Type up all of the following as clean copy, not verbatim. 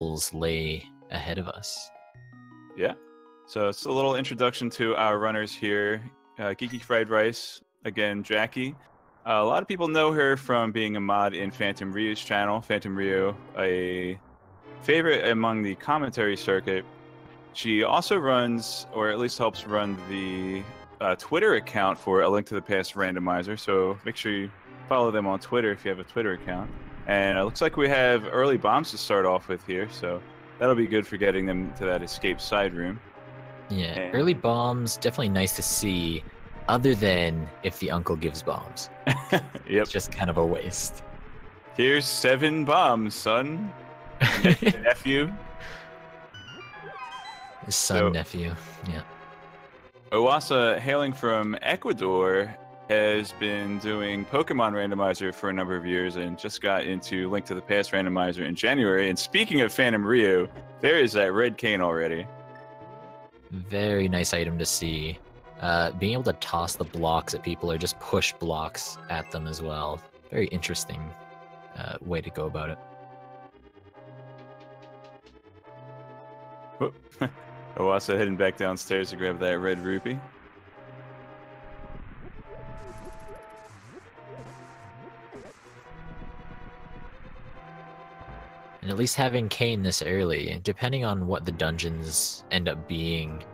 lay ahead of us. Yeah. So it's a little introduction to our runners here. GeekyFriedRice, again, Jackie. A lot of people know her from being a mod in Phantom Ryu's channel. Phantom Ryu, a favorite among the commentary circuit. She also runs, or at least helps run, the Twitter account for A Link to the Past Randomizer. So make sure you follow them on Twitter if you have a Twitter account. And it looks like we have early bombs to start off with here. So that'll be good for getting them to that escape side room. Yeah, And early bombs, definitely nice to see, other than if the uncle gives bombs. Yep. It's just kind of a waste. Here's 7 bombs, son. Nephew. His son, nephew, yeah. Oasa, hailing from Ecuador, has been doing Pokemon Randomizer for a number of years and just got into Link to the Past Randomizer in January. And speaking of Phantom Ryu, there is that red cane already. Very nice item to see. Being able to toss the blocks at people or just push blocks at them as well. Very interesting way to go about it. Oasa heading back downstairs to grab that red rupee. And at least having Kane this early, depending on what the dungeons end up being,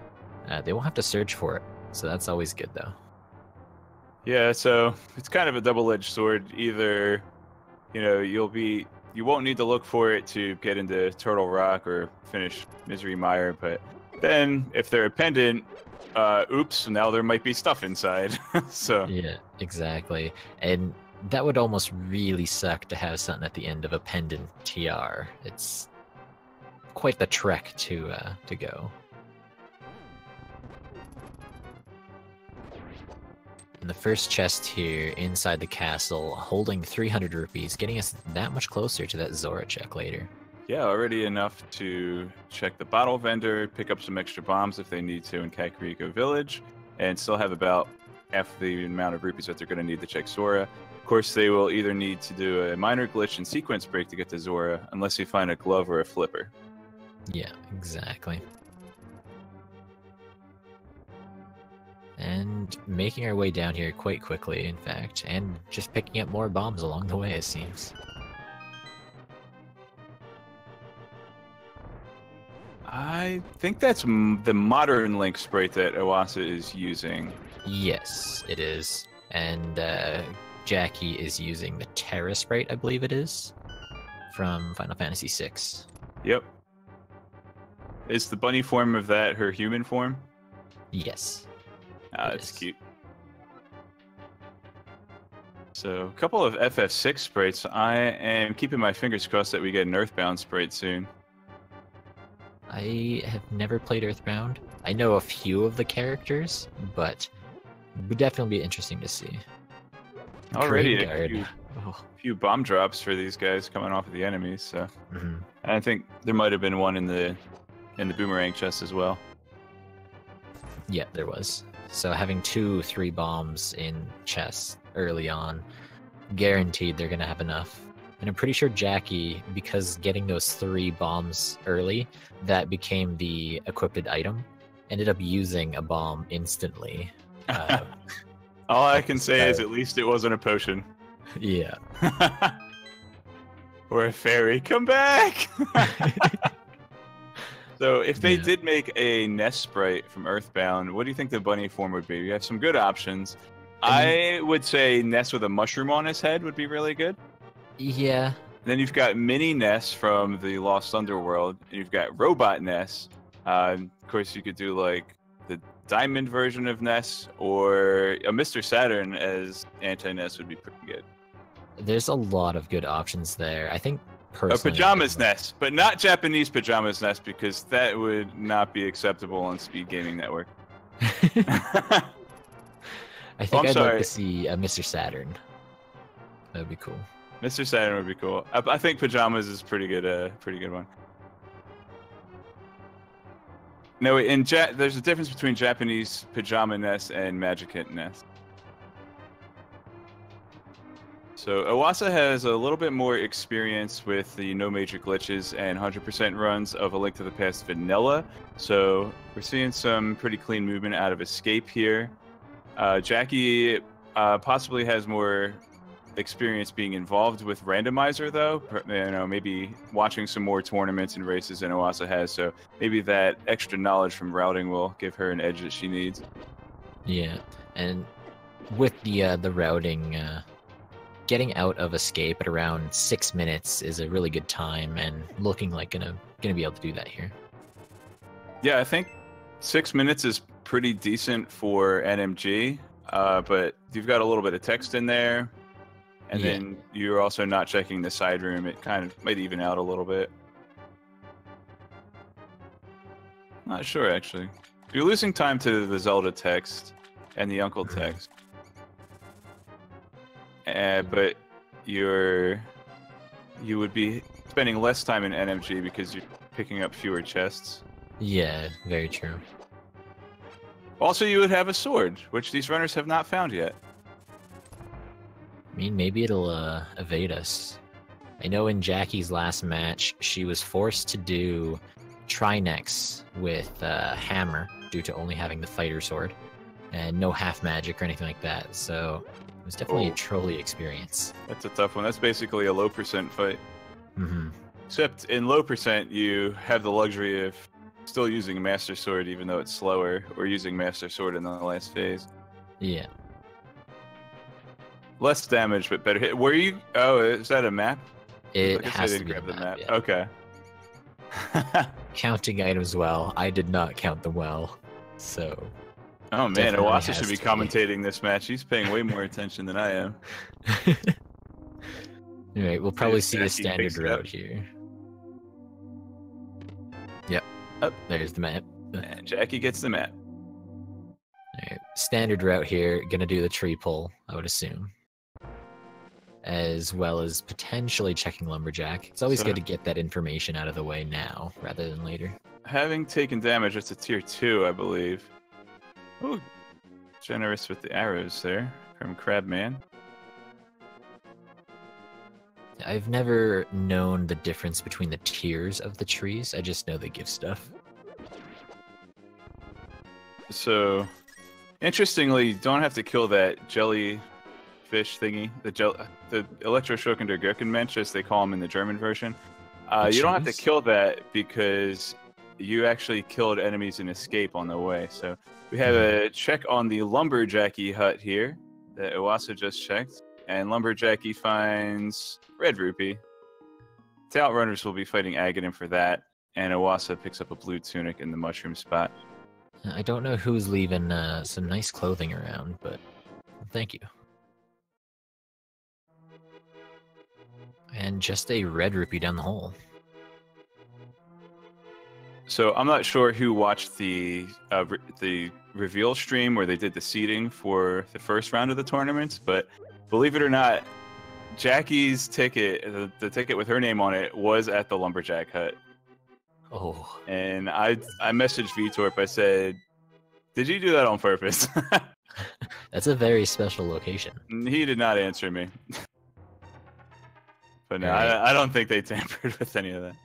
they won't have to search for it. So that's always good, though. Yeah, so it's kind of a double-edged sword. Either, you know, you won't need to look for it to get into Turtle Rock or finish Misery Mire, but then if they're a pendant, oops, now there might be stuff inside. So yeah, exactly. And that would almost really suck to have something at the end of a pendant TR. It's quite the trek to go. And the first chest here inside the castle, holding 300 rupees, getting us that much closer to that Zora check later. yeah, already enough to check the bottle vendor, pick up some extra bombs if they need to in Kakariko Village, and still have about half the amount of rupees that they're going to need to check Zora. Of course, they will either need to do a minor glitch and sequence break to get to Zora, unless you find a glove or a flipper. Yeah, exactly. And making our way down here quite quickly, in fact, and just picking up more bombs along the way, it seems. I think that's the modern Link sprite that Oasa is using. Yes, it is. And Jackie is using the Terra sprite, I believe it is, from Final Fantasy VI. Yep. Is the bunny form of that her human form? Yes. Ah, that's cute. So, a couple of FF6 sprites. I am keeping my fingers crossed that we get an Earthbound sprite soon. I have never played Earthbound. I know a few of the characters, but it would definitely be interesting to see. Already Green a few bomb drops for these guys coming off of the enemies. So, I think there might have been one in the boomerang chest as well. Yeah, there was. So having 2-3 bombs in chests early on, guaranteed they're going to have enough. And I'm pretty sure Jackie, because getting those 3 bombs early, that became the equipped item, ended up using a bomb instantly. All I can say is at least it wasn't a potion. Yeah. Or a fairy. Come back! So if they did make a Ness sprite from Earthbound, what do you think the bunny form would be? We have some good options. I would say Ness with a mushroom on his head would be really good. Yeah. Then you've got Mini Ness from the Lost Underworld, and you've got Robot Ness. Of course, you could do like the Diamond version of Ness, or a Mr. Saturn as Anti-Ness would be pretty good. There's a lot of good options there. I think A personally, Pajamas Ness, but not Japanese Pajamas Ness, because that would not be acceptable on Speed Gaming Network. I think I'm I'd sorry. like to see a Mr. Saturn. That would be cool. Mr. Saturn would be cool. I think Pajamas is pretty good one. No, there's a difference between Japanese Pajama Ness and Magic Hit Ness. So Oasa has a little bit more experience with the no major glitches and 100% runs of A Link to the Past Vanilla. So we're seeing some pretty clean movement out of Escape here. Jackie possibly has more experience being involved with Randomizer, though. You know, maybe watching some more tournaments and races than Oasa has. So maybe that extra knowledge from routing will give her an edge that she needs. Yeah, and with the routing, getting out of Escape at around 6 minutes is a really good time, and looking like gonna be able to do that here. Yeah, I think 6 minutes is pretty decent for NMG, but you've got a little bit of text in there, and then you're also not checking the side room. It kind of might even out a little bit. Not sure, actually. You're losing time to the Zelda text and the Uncle text. But you would be spending less time in NMG because you're picking up fewer chests. Yeah, very true. Also, you would have a sword, which these runners have not found yet. I mean, maybe it'll evade us. I know in Jackie's last match, she was forced to do Trinex with Hammer due to only having the fighter sword and no half magic or anything like that. So it was definitely a trolley experience. That's a tough one. That's basically a low percent fight. Mm-hmm. Except in low percent, you have the luxury of still using Master Sword even though it's slower, or using Master Sword in the last phase. Yeah. Less damage, but better hit. Were you... Oh, is that a map? It I has didn't to be grab the map. Yeah. Okay. Counting items well. I did not count them well, so... Oh man, Oasa should be commentating this match. He's paying way more attention than I am. Alright, we'll probably see a standard route here. Yep. Oh, there's the map. And Jackie gets the map. Alright, standard route here. Gonna do the tree pull, I would assume. As well as potentially checking Lumberjack. It's always good to get that information out of the way now, rather than later. Having taken damage, it's a tier 2, I believe. Oh, generous with the arrows there from Crabman. I've never known the difference between the tiers of the trees. I just know they give stuff. So, interestingly, you don't have to kill that jellyfish thingy, the Electroschocken der Gurkenmensch, as they call him in the German version. You don't have to kill that because you actually killed enemies in Escape on the way. So we have a check on the Lumberjacky hut here that Oasa just checked, and Lumberjacky finds Red Rupee. The Outrunners will be fighting Aghanim for that, and Oasa picks up a blue tunic in the mushroom spot. I don't know who's leaving some nice clothing around, but thank you. And just a Red Rupee down the hole. So I'm not sure who watched the reveal stream where they did the seeding for the first round of the tournament, but believe it or not, Jackie's ticket, the ticket with her name on it, was at the Lumberjack hut. Oh. And I messaged VTorp. I said, "Did you do that on purpose?" That's a very special location. He did not answer me. But no, Right. I don't think they tampered with any of that.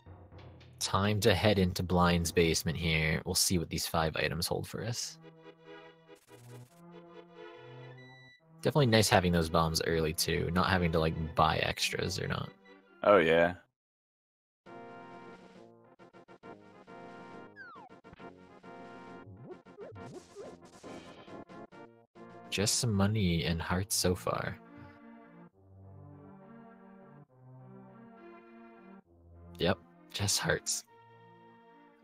Time to head into Blind's basement here. We'll see what these 5 items hold for us. Definitely nice having those bombs early too, not having to like buy extras or not. Oh yeah. Just some money and hearts so far. Yep, just hearts.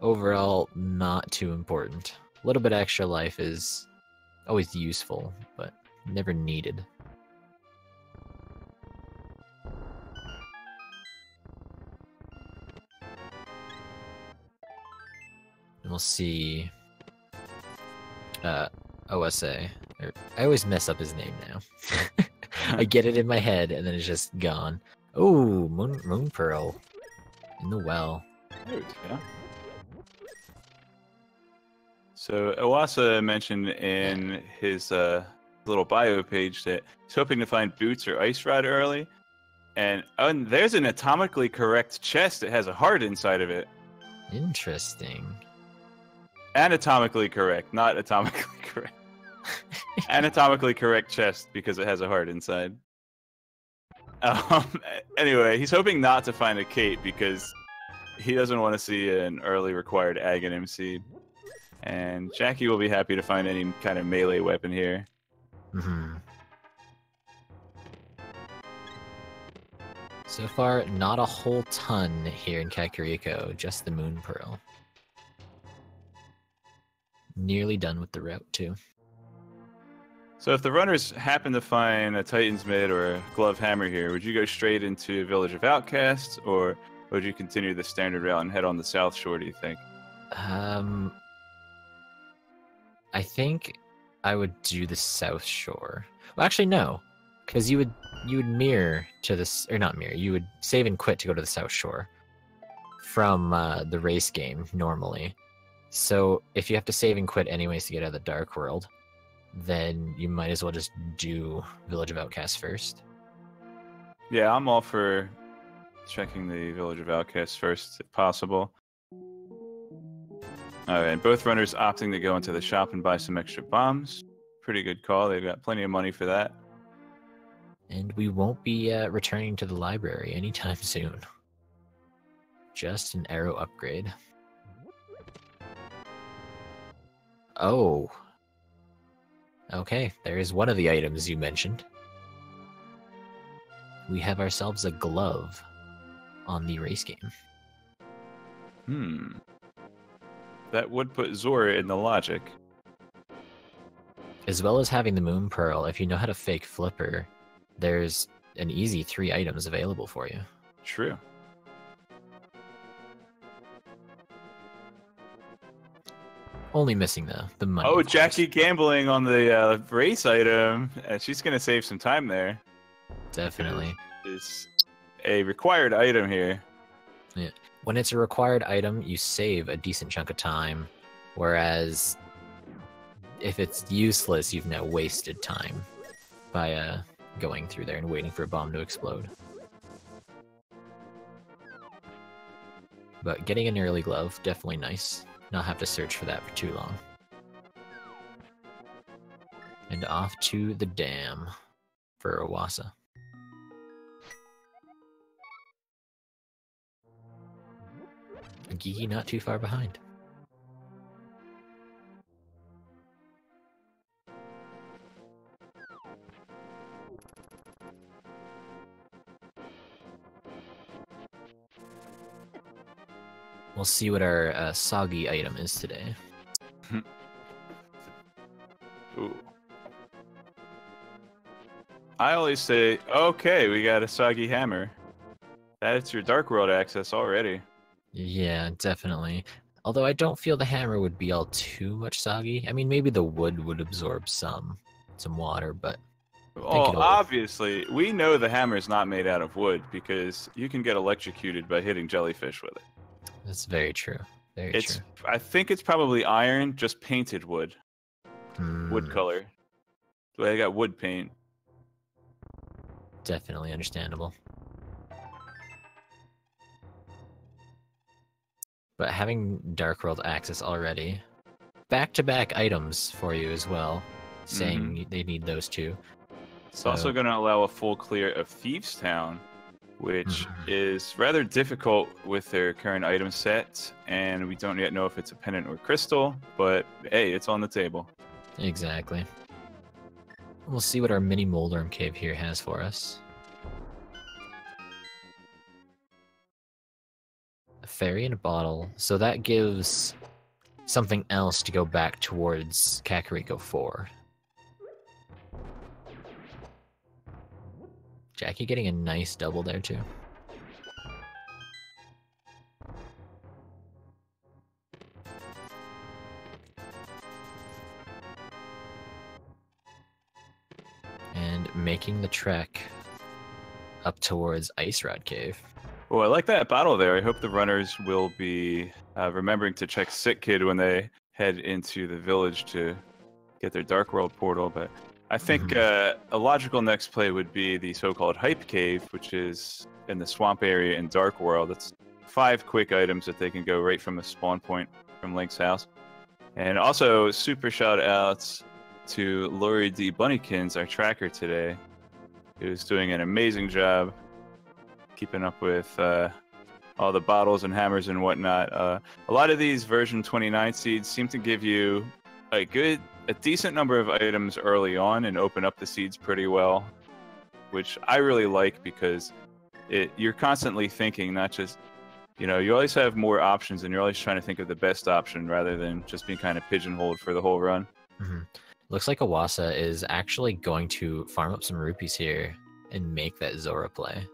Overall, not too important. A little bit extra life is always useful, but never needed. And we'll see OSA. I always mess up his name now. I get it in my head and then it's just gone. Oh, Moon Pearl in the well. Good, yeah. So Oasa mentioned in his little bio page that he's hoping to find Boots or Ice Rod early. And there's an atomically correct chest that has a heart inside of it. Interesting. Anatomically correct, not atomically correct. Anatomically correct chest because it has a heart inside. Anyway, he's hoping not to find a Kate because he doesn't want to see an early required Aghanim seed. And Jackie will be happy to find any kind of melee weapon here. So far, not a whole ton here in Kakariko, just the Moon Pearl. Nearly done with the route, too. So if the runners happen to find a Titan's Mid or a Glove Hammer here, would you go straight into Village of Outcasts, or would you continue the standard route and head on the South Shore, do you think? I think I would do the South Shore. Well, actually, no. Because you would mirror to this, or not mirror, you would save and quit to go to the South Shore from the race game normally. So if you have to save and quit anyways to get out of the Dark World, then you might as well just do Village of Outcasts first. Yeah, I'm all for checking the Village of Outcasts first if possible. Alright, both runners opting to go into the shop and buy some extra bombs. Pretty good call, they've got plenty of money for that. And we won't be returning to the library anytime soon. Just an arrow upgrade. Oh. Okay, there's one of the items you mentioned. We have ourselves a glove on the race game. That would put Zora in the logic. As well as having the Moon Pearl, if you know how to fake Flipper, there's an easy 3 items available for you. True. Only missing the money. Oh, Jackie gambling on the race item. She's going to save some time there. Definitely. It's a required item here. Yeah. When it's a required item, you save a decent chunk of time, whereas if it's useless, you've now wasted time by going through there and waiting for a bomb to explode. But getting an early glove, definitely nice. Not have to search for that for too long. And off to the dam for Oasa. Geeky not too far behind. We'll see what our soggy item is today. Ooh. I always say, okay, we got a soggy hammer. That's your Dark World access already. Yeah, definitely. Although I don't feel the hammer would be all too much soggy. I mean, maybe the wood would absorb some water, but... Well, obviously, we know the hammer is not made out of wood because you can get electrocuted by hitting jellyfish with it. That's very true. Very true. I think it's probably iron, just painted wood. Wood color. Well, I got wood paint. Definitely understandable. But having Dark World access already, back-to-back items for you as well, saying they need those two. It's also going to allow a full clear of Thieves Town, which is rather difficult with their current item set, and we don't yet know if it's a pendant or crystal, but hey, it's on the table. Exactly. We'll see what our mini Moldarm Cave here has for us. A fairy in a bottle, so that gives something else to go back towards Kakariko 4. Jackie getting a nice double there too. And making the trek up towards Ice Rod Cave. Oh, I like that battle there. I hope the runners will be remembering to check Sick Kid when they head into the village to get their Dark World portal. But I think a logical next play would be the so-called Hype Cave, which is in the swamp area in Dark World. It's 5 quick items that they can go right from the spawn point from Link's house. And also, super shout outs to Lori D. Bunnykins, our tracker today, who's doing an amazing job keeping up with all the bottles and hammers and whatnot. A lot of these version 29 seeds seem to give you a decent number of items early on and open up the seeds pretty well, which I really like because you're constantly thinking, not just, you always have more options and you're always trying to think of the best option rather than just being kind of pigeonholed for the whole run. Looks like Oase is actually going to farm up some rupees here and make that Zora play.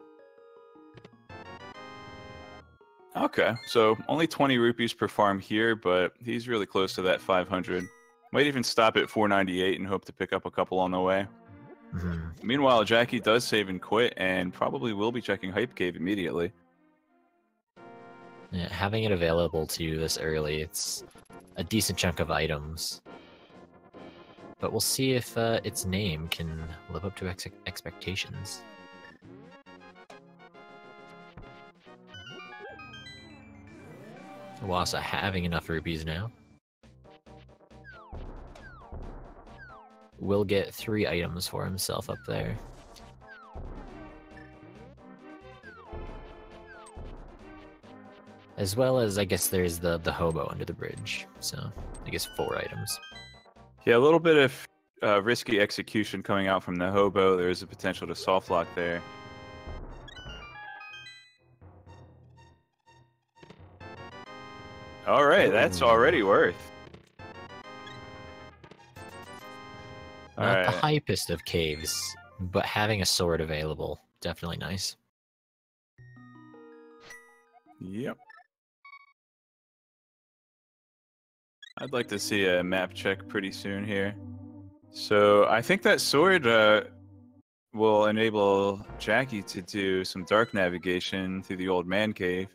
Okay, so only 20 rupees per farm here, but he's really close to that 500. Might even stop at 498 and hope to pick up a couple on the way. Meanwhile, Jackie does save and quit and probably will be checking Hype Cave immediately. Yeah, having it available to you this early, it's a decent chunk of items. But we'll see if its name can live up to expectations. Oase having enough rupees now. Will get 3 items for himself up there. As well as, I guess, there's the hobo under the bridge. So, I guess 4 items. Yeah, a little bit of risky execution coming out from the hobo. There's a potential to soft lock there. All right, that's already worth. Not the hypest of caves, but having a sword available, definitely nice. Yep. I'd like to see a map check pretty soon here. So I think that sword will enable Jackie to do some dark navigation through the old man cave.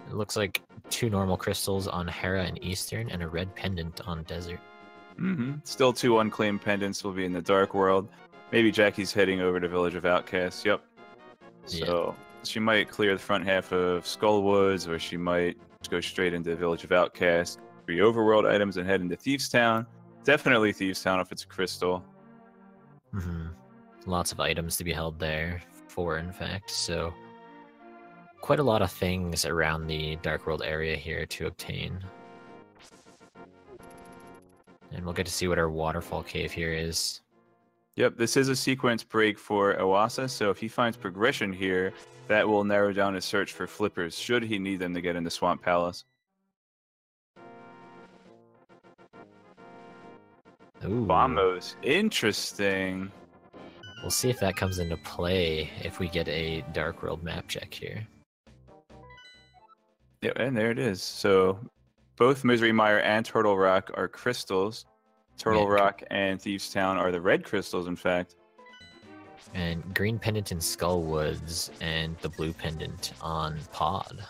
It looks like 2 normal crystals on Hera and Eastern and a red pendant on Desert. Still 2 unclaimed pendants will be in the Dark World. Maybe Jackie's heading over to Village of Outcasts. Yep. So she might clear the front half of Skullwoods, or she might go straight into Village of Outcasts, 3 overworld items, and head into Thieves Town. Definitely Thieves Town if it's a crystal. Lots of items to be held there, 4 in fact. So quite a lot of things around the Dark World area here to obtain. And we'll get to see what our waterfall cave here is. Yep, this is a sequence break for Oase, so if he finds progression here, that will narrow down his search for flippers, should he need them to get into Swamp Palace. Ooh. Bombos. Interesting. We'll see if that comes into play if we get a Dark World map check here. Yeah, and there it is. So both Misery Mire and Turtle Rock are crystals. Turtle Rock and Thieves Town are the red crystals, in fact. And green pendant in Skullwoods and the blue pendant on Pod.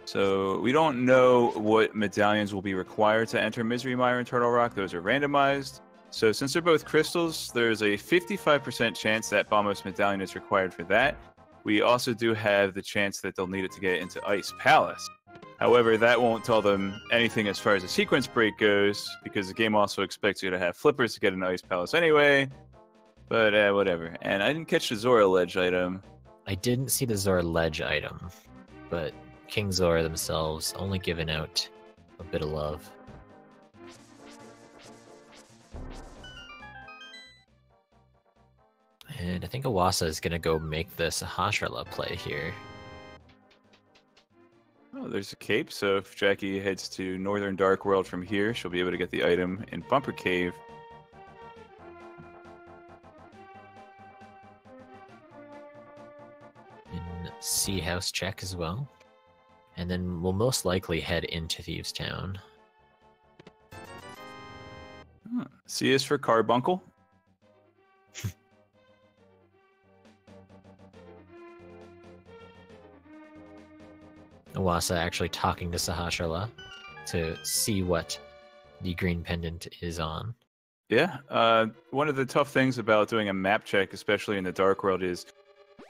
So we don't know what medallions will be required to enter Misery Mire and Turtle Rock. Those are randomized. So since they're both crystals, there's a 55% chance that Bombos medallion is required for that. We also do have the chance that they'll need it to get into Ice Palace. However, that won't tell them anything as far as the sequence break goes, because the game also expects you to have flippers to get into Ice Palace anyway. But whatever. And I didn't catch the Zora Ledge item. I didn't see the Zora Ledge item, but King Zora themselves only giving out a bit of love. And I think Oase is going to go make this a Hashrala play here. Oh, there's a cape, so if Jackie heads to Northern Dark World from here, she'll be able to get the item in Bumper Cave. In Sea House check as well. And then we'll most likely head into Thieves Town. C is for Carbuncle. Oase actually talking to Sahasrahla to see what the green pendant is on. Yeah. One of the tough things about doing a map check, especially in the Dark World, is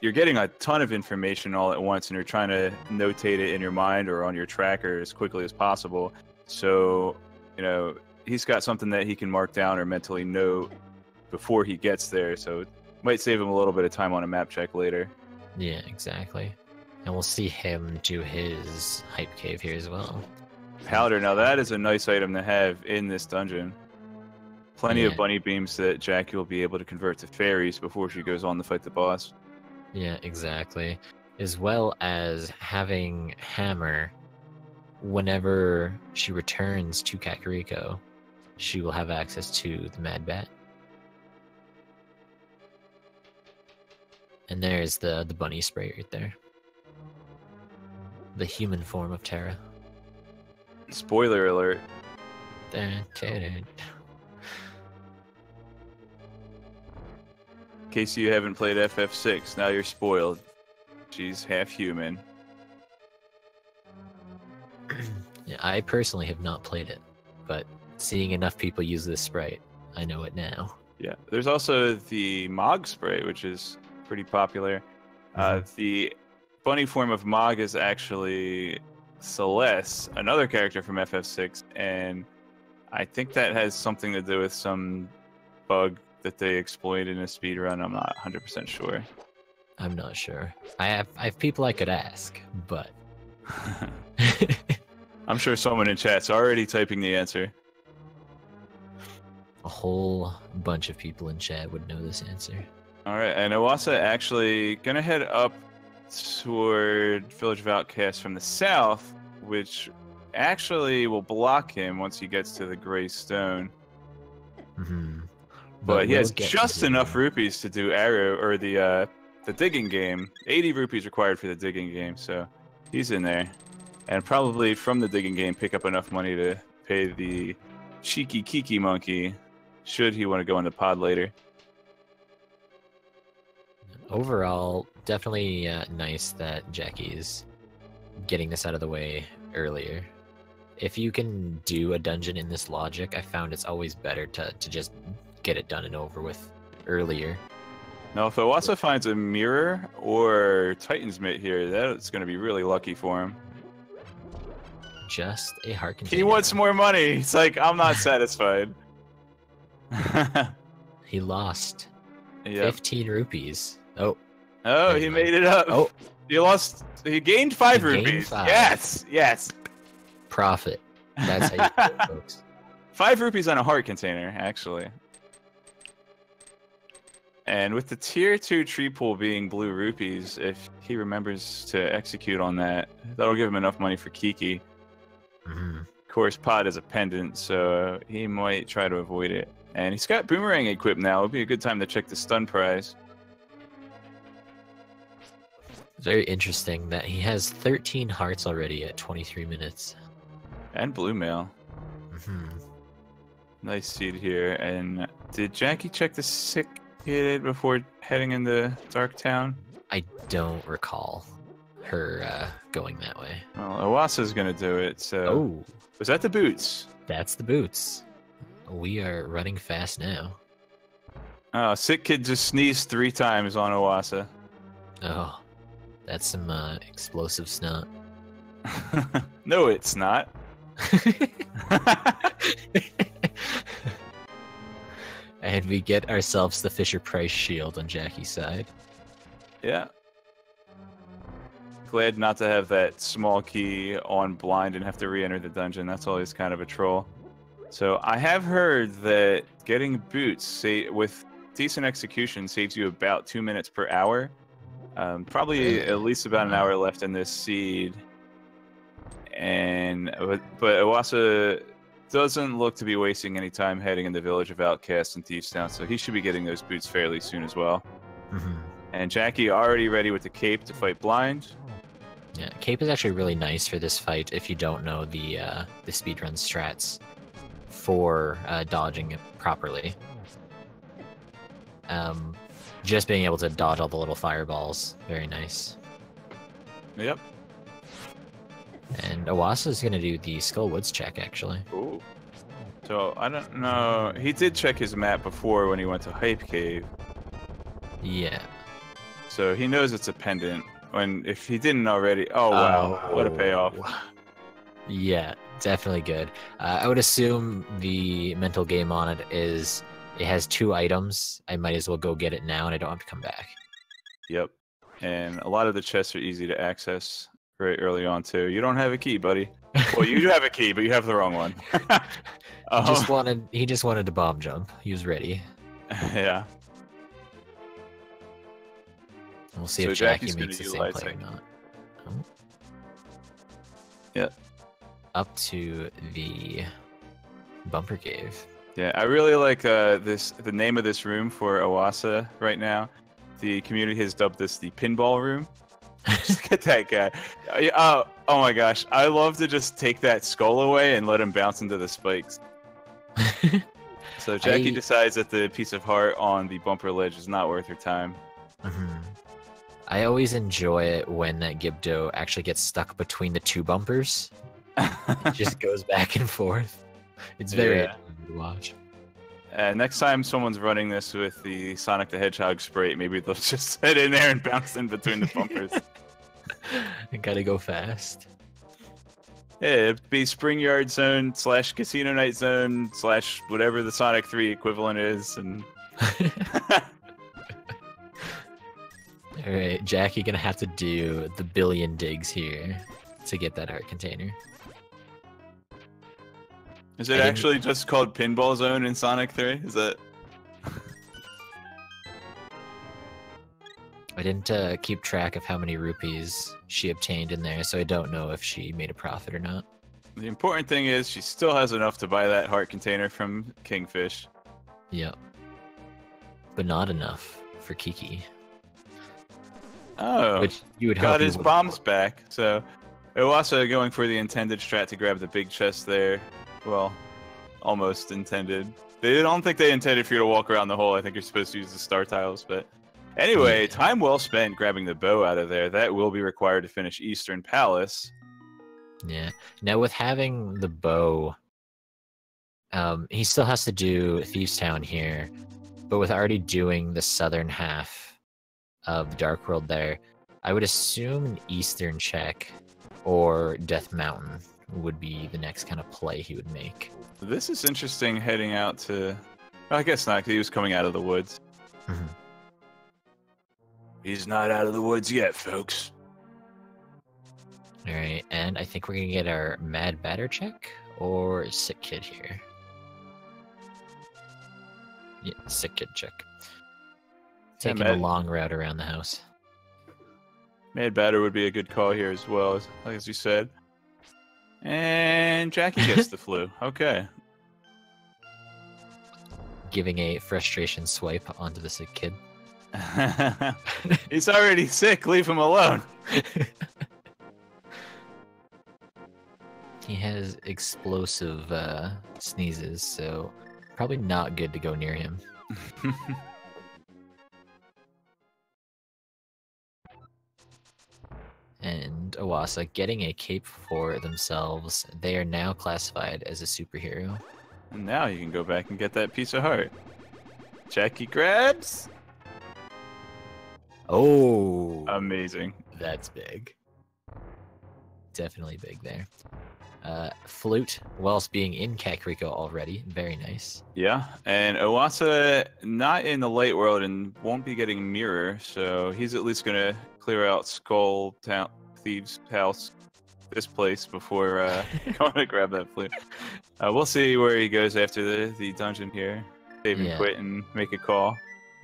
you're getting a ton of information all at once, and you're trying to notate it in your mind or on your tracker as quickly as possible. So, he's got something that he can mark down or mentally note before he gets there. So it might save him a little bit of time on a map check later. Yeah, exactly. And we'll see him do his hype cave here as well. Powder, now that is a nice item to have in this dungeon. Plenty of bunny beams that Jackie will be able to convert to fairies before she goes on to fight the boss. Yeah, exactly. As well as having Hammer, whenever she returns to Kakariko, she will have access to the Mad Bat. And there's the bunny spray right there. The human form of Terra. Spoiler alert. Dun, dun, dun. In case you haven't played FF6, now you're spoiled. She's half human. Yeah, I personally have not played it, but seeing enough people use this sprite, I know it now. Yeah, there's also the Mog spray, which is pretty popular. The bunny form of Mog is actually Celeste, another character from FF6, and I think that has something to do with some bug that they exploit in a speedrun. I'm not 100% sure. I'm not sure. I have people I could ask, but I'm sure someone in chat's already typing the answer. a whole bunch of people in chat would know this answer. All right, and Iwasa actually gonna head up toward Village of Outcasts from the south, which actually will block him once he gets to the Gray Stone. But he has just enough rupees to do arrow or the digging game. 80 rupees required for the digging game, so he's in there, and probably from the digging game pick up enough money to pay the cheeky Kiki monkey, should he want to go in the pod later. Overall, definitely nice that Jackie is getting this out of the way earlier. If you can do a dungeon in this logic, I found it's always better to just get it done and over with earlier. Now, if Iwasa finds a mirror or Titan's Mitt here, that's going to be really lucky for him. Just a heart container. He wants more money. He's like, I'm not satisfied. He lost 15 rupees. Oh, he made it up. Oh, he gained 5 rupees. 5. Yes. Profit. That's how you do it, folks. 5 rupees on a heart container, actually. And with the tier 2 tree pool being blue rupees, if he remembers to execute on that, that'll give him enough money for Kiki. Of course, Pod is a pendant, so he might try to avoid it. And he's got boomerang equipped now. It'll be a good time to check the stun prize. Very interesting that he has 13 hearts already at 23 minutes. And blue mail. Nice seed here. And did Jackie check the sick kid before heading into Dark Town? I don't recall her going that way. Well, Iwasa's gonna do it, so... Oh! Was that the boots? That's the boots. We are running fast now. Oh, sick kid just sneezed 3 times on Iwasa. Oh, that's some explosive snot. No, it's not. And we get ourselves the Fisher-Price shield on Jackie's side. Yeah. Glad not to have that small key on blind and have to re-enter the dungeon. That's always kind of a troll. So I have heard that getting boots with decent execution saves you about 2 minutes per hour. Probably at least about an hour left in this seed. But Iwasa doesn't look to be wasting any time heading in the Village of Outcasts and Thieves Town, so he should be getting those boots fairly soon as well. And Jackie already ready with the cape to fight blind. Yeah, cape is actually really nice for this fight if you don't know the speedrun strats for dodging it properly. Just being able to dodge all the little fireballs, very nice. Yep. And Iwasa is going to do the Skull Woods check, actually. Ooh. So So I don't know. He did check his map before when he went to Hype Cave. Yeah. So he knows it's a pendant. If he didn't already, oh wow, what a payoff! Yeah, definitely good. I would assume the mental game on it is it has 2 items. I might as well go get it now, and I don't have to come back. Yep, and a lot of the chests are easy to access very early on too. You don't have a key, buddy. Well, you do have a key, but you have the wrong one. He just wanted to bomb jump. He was ready. Yeah. We'll see So if Jackie Jackie's makes the gonna same play or utilize not. Oh. Yep. Up to the bumper cave. Yeah, I really like the name of this room for Oasa right now. The community has dubbed this the pinball room. Just get that guy. Oh my gosh, I love to just take that skull away and let him bounce into the spikes. So Jackie decides that the piece of heart on the bumper ledge is not worth her time. I always enjoy it when that Gibdo actually gets stuck between the 2 bumpers. It just goes back and forth. It's very entertaining to watch. Next time someone's running this with the Sonic the Hedgehog spray, maybe they'll just sit in there and bounce in between the bumpers. I gotta go fast. Yeah, it'd be Spring Yard Zone / Casino Night Zone / whatever the Sonic 3 equivalent is. And Alright, Jackie gonna have to do the billion digs here to get that heart container. Is it actually just called Pinball Zone in Sonic 3? Is that... I didn't keep track of how many rupees she obtained in there, so I don't know if she made a profit or not. The important thing is she still has enough to buy that heart container from Kingfish. Yep. But not enough for Kiki. Oh, which you would got hope his bombs back. So Iwasa going for the intended strat to grab the big chest there. Well, almost intended. They don't think they intended for you to walk around the hole. I think you're supposed to use the star tiles. But anyway, time well spent grabbing the bow out of there. That will be required to finish Eastern Palace. Yeah. Now with having the bow, he still has to do Thieves Town here, but with already doing the southern half of the Dark World there, I would assume an Eastern check or Death Mountain would be the next kind of play he would make. This is interesting heading out to... Well, I guess not, because he was coming out of the woods. He's not out of the woods yet, folks. Alright, and I think we're gonna get our Mad Batter check or Sick Kid here. Yeah, Sick Kid check. Taking a long route around the house. Mad Batter would be a good call here as well, as you said. And Jackie gets the flu. Okay. Giving a frustration swipe onto the Sick Kid. He's already sick. Leave him alone. He has explosive sneezes, so probably not good to go near him. And Oasa getting a cape for themselves. They are now classified as a superhero. And now you can go back and get that piece of heart. Jackie grabs. Oh! Amazing. That's big. Definitely big there. Flute, whilst being in Kakariko already. Very nice. Yeah, and Oasa not in the light world and won't be getting mirror, so he's at least going to clear out Skull Town, Thieves' House, this place, before going to grab that flute. We'll see where he goes after the dungeon here. Save and quit and make a call.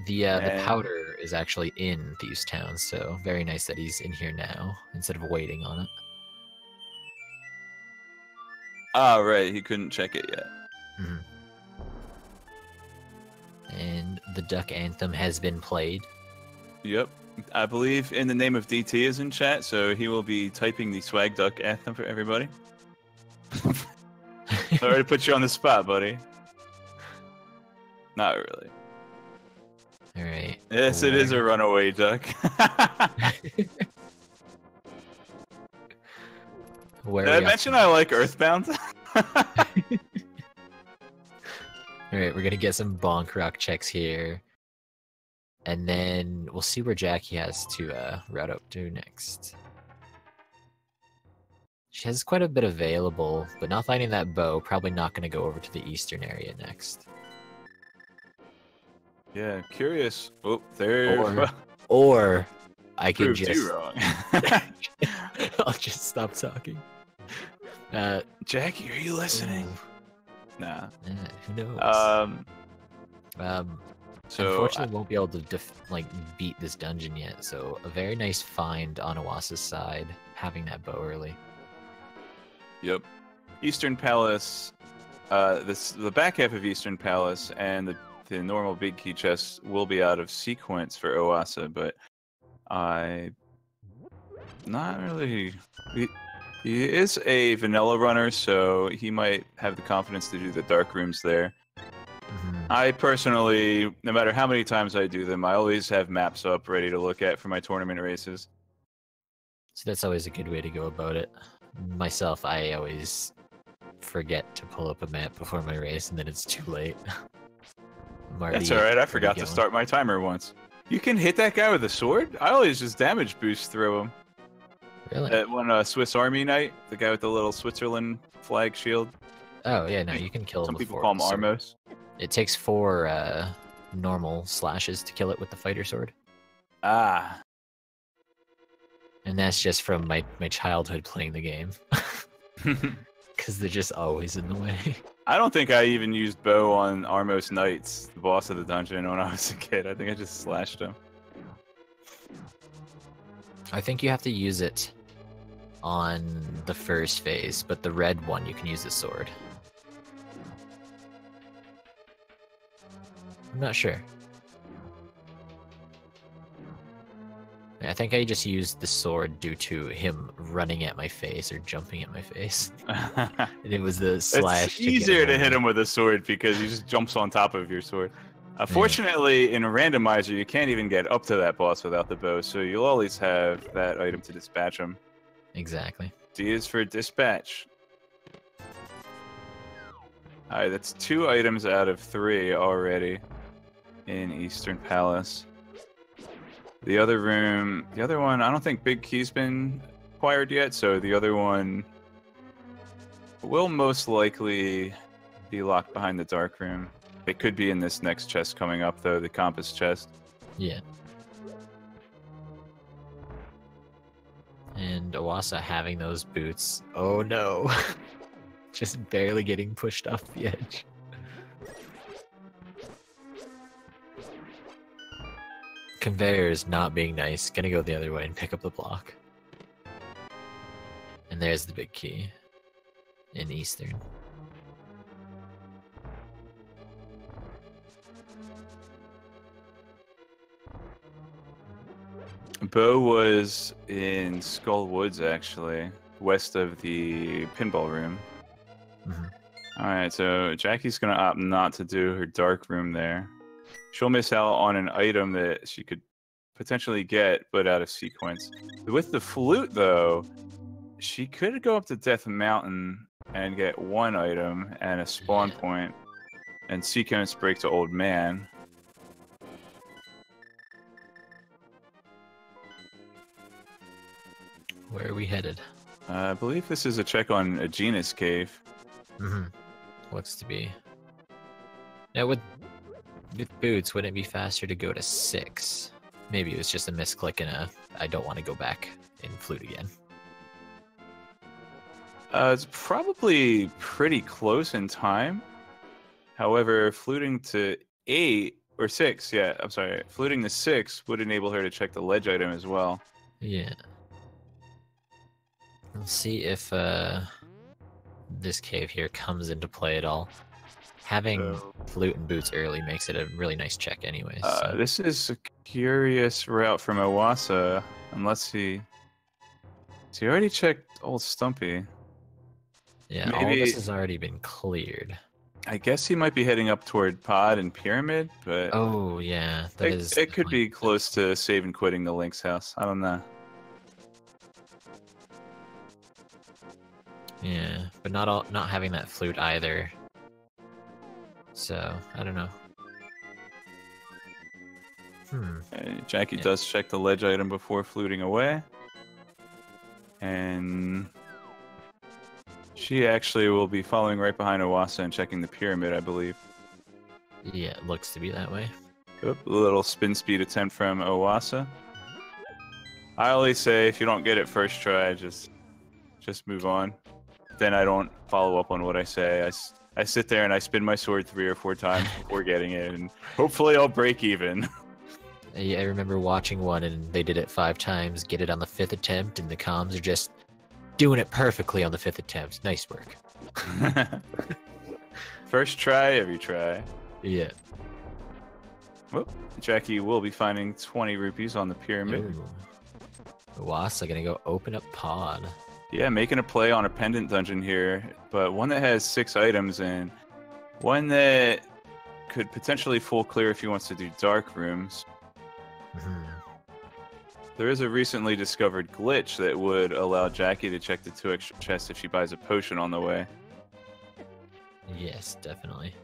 The powder is actually in Thieves' Town, so very nice that he's in here now, instead of waiting on it. Ah, right, he couldn't check it yet. And the Duck Anthem has been played. Yep. I believe In the Name of DT is in chat, so he will be typing the Swag Duck Anthem for everybody. Sorry to put you on the spot, buddy. Not really. Alright. Yes, it is a runaway duck. Did I mention I like Earthbound? Alright, we're gonna get some bonk rock checks here. And then we'll see where Jackie has to route up to next. She has quite a bit available, but not finding that bow, probably not going to go over to the eastern area next. Yeah, curious. Oh, there. Or I could Proved just... you wrong. I'll just stop talking. Jackie, are you listening? Ooh. Nah. Who knows? So unfortunately, won't be able to beat this dungeon yet. So a very nice find on Oasa's side, having that bow early. Yep. Eastern Palace. The back half of Eastern Palace and the normal big key chest will be out of sequence for Oasa, but not really. He is a vanilla runner, so he might have the confidence to do the dark rooms there. I personally, no matter how many times I do them, I always have maps up ready to look at for my tournament races. So that's always a good way to go about it. Myself, I always forget to pull up a map before my race, and then it's too late. That's alright, I forgot to start my timer once. You can hit that guy with a sword? I always just damage boost through him. Really? That one Swiss Army Knight, the guy with the little Switzerland flag shield. Oh, yeah, no, you can kill him Some with people call him Armos. It takes 4 normal slashes to kill it with the fighter sword. Ah. And that's just from my childhood playing the game. Because they're just always in the way. I don't think I even used bow on Armos Knights, the boss of the dungeon, when I was a kid. I think I just slashed him. I think you have to use it on the first phase, but the red one you can use the sword. I'm not sure. I think I just used the sword due to him running at my face or jumping at my face. And it was the slash. It's easier to hit him with a sword because he just jumps on top of your sword. Fortunately, in a randomizer, you can't even get up to that boss without the bow, so you'll always have that item to dispatch him. Exactly. D is for dispatch. Alright, that's 2 items out of 3 already in Eastern Palace. The other one, I don't think Big Key's been acquired yet, so the other one will most likely be locked behind the dark room. It could be in this next chest coming up, though, the compass chest. Yeah. And Oasa having those boots. Oh no. Just barely getting pushed off the edge. Conveyors not being nice. Gonna go the other way and pick up the block. And there's the big key in Eastern. Bo was in Skull Woods, actually, west of the pinball room. Alright, so Jackie's gonna opt not to do her dark room there. She'll miss out on an item that she could potentially get, but out of sequence. With the flute, though, she could go up to Death Mountain and get 1 item and a spawn point, and sequence break to Old Man. Where are we headed? I believe this is a check on Aegina's cave. Looks to be. Now with boots, wouldn't it be faster to go to 6? Maybe it was just a misclick and I don't want to go back in flute again. It's probably pretty close in time. However, fluting to 8 or 6, yeah, I'm sorry, fluting to 6 would enable her to check the ledge item as well. Yeah. Let's see if this cave here comes into play at all. Having flute and boots early makes it a really nice check anyways. So. This is a curious route from Oasa, unless he already checked Old Stumpy. Yeah, all this has already been cleared. I guess he might be heading up toward Pod and Pyramid, but... Oh, yeah. It could be close to save and quitting the Lynx house. I don't know. Yeah, but not having that flute either. So, I don't know. Jackie Yeah. does check the ledge item before fluting away. And she actually will be following right behind Oasa and checking the pyramid, I believe. Yeah, it looks to be that way. Oop, a little spin speed attempt from Oasa. I always say if you don't get it first try, just move on. Then I don't follow up on what I say. I sit there and I spin my sword 3 or 4 times before getting it, and hopefully I'll break even. I remember watching one and they did it 5 times, get it on the 5th attempt, and the comms are just doing it perfectly on the 5th attempt. Nice work. First try, every try. Yeah. Well, Jackie will be finding 20 rupees on the pyramid. Oasa gonna go open up pod. Yeah, making a play on a pendant dungeon here, but one that has 6 items and one that could potentially full clear if he wants to do dark rooms. There is a recently discovered glitch that would allow Jackie to check the 2 extra chests if she buys a potion on the way. Yes, definitely.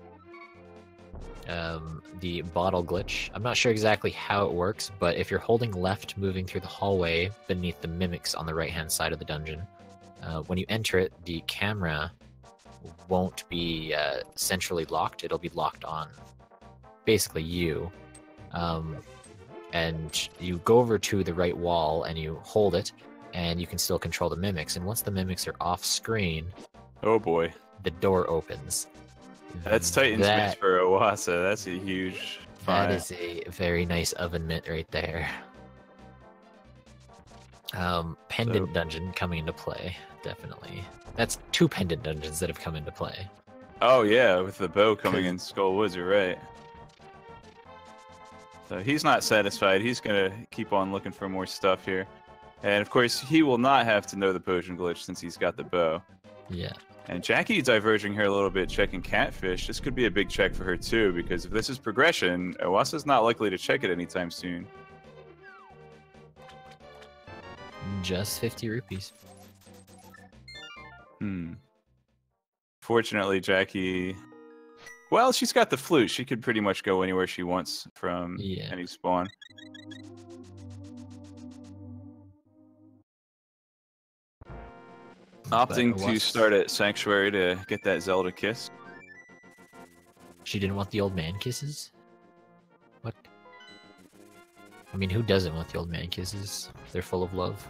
The bottle glitch. I'm not sure exactly how it works, but if you're holding left moving through the hallway beneath the mimics on the right-hand side of the dungeon, when you enter it, the camera won't be centrally locked. It'll be locked on basically you. And you go over to the right wall and you hold it, and you can still control the mimics. And once the mimics are off screen, oh boy, the door opens. That's Titan's miss for Oasa. That's a huge find. That is a very nice oven mitt right there. Pendant dungeon coming into play, definitely. That's 2 pendant dungeons that have come into play. Oh yeah, with the bow coming in Skull Woods, you're right. So he's not satisfied. He's gonna keep on looking for more stuff here. And of course, he will not have to know the potion glitch since he's got the bow. Yeah. And Jackie diverging here a little bit, checking Catfish. This could be a big check for her too, because if this is progression, Owasa's not likely to check it anytime soon. Just 50 rupees. Fortunately, Jackie... Well, she's got the flute. She could pretty much go anywhere she wants from any spawn. Opting to start at Sanctuary to get that Zelda kiss. She didn't want the old man kisses? What? I mean, who doesn't want the old man kisses? They're full of love.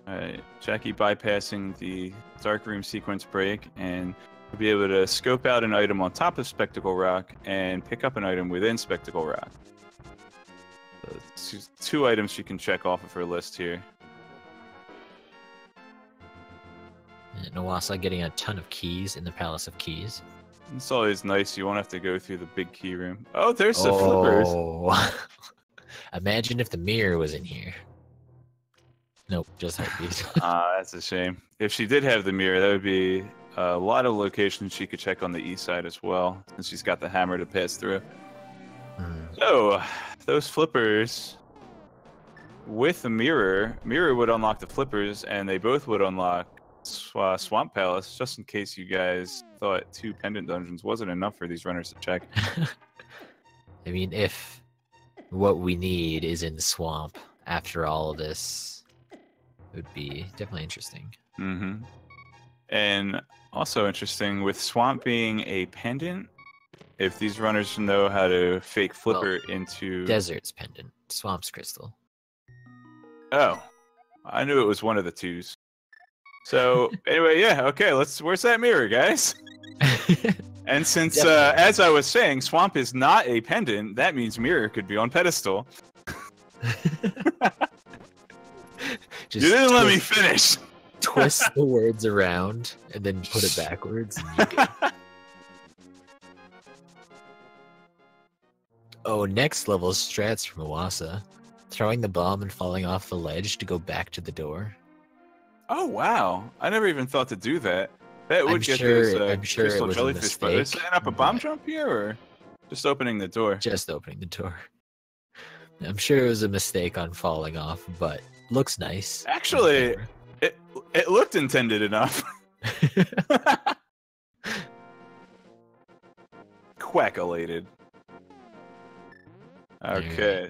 Alright, Jackie bypassing the Dark Room sequence break and will be able to scope out an item on top of Spectacle Rock and pick up an item within Spectacle Rock. So 2 items she can check off of her list here. And Oasa getting a ton of keys in the Palace of Keys. It's always nice. You won't have to go through the big key room. Oh, there's the flippers. Imagine if the mirror was in here. Nope, just these. That's a shame. If she did have the mirror, that would be a lot of locations she could check on the east side as well, since she's got the hammer to pass through. So, those flippers with the mirror would unlock the flippers, and they both would unlock Swamp Palace, just in case you guys thought 2 pendant dungeons wasn't enough for these runners to check. I mean, if what we need is in the swamp after all of this, it would be definitely interesting. And also interesting, with Swamp being a pendant, if these runners know how to fake flipper into... Desert's pendant. Swamp's crystal. Oh. I knew it was one of the 2s. So, anyway, yeah, okay, where's that mirror, guys? And since, as I was saying, Swamp is not a pendant, that means mirror could be on pedestal. You didn't let me finish! Twist the words around, and then put it backwards. Oh, next level strats from Oasa. Throwing the bomb and falling off the ledge to go back to the door. Oh, wow. I never even thought to do that. That would get those crystal jellyfish. But is setting up a bomb jump here, or just opening the door? Just opening the door. I'm sure it was a mistake on falling off, but looks nice. Actually, it looked intended enough. quack-elated. Okay.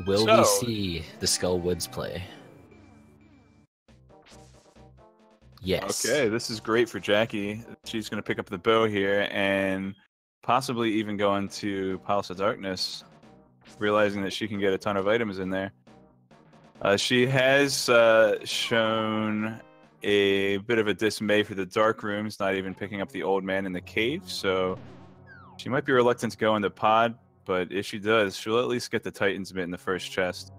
Will we see the Skull Woods play? Yes. Okay, this is great for Jackie. She's going to pick up the bow here and possibly even go into Palace of Darkness, realizing that she can get a ton of items in there. She has shown a bit of a dismay for the dark rooms, not even picking up the old man in the cave, so she might be reluctant to go into pod, but if she does, she'll at least get the Titan's Mitt in the first chest.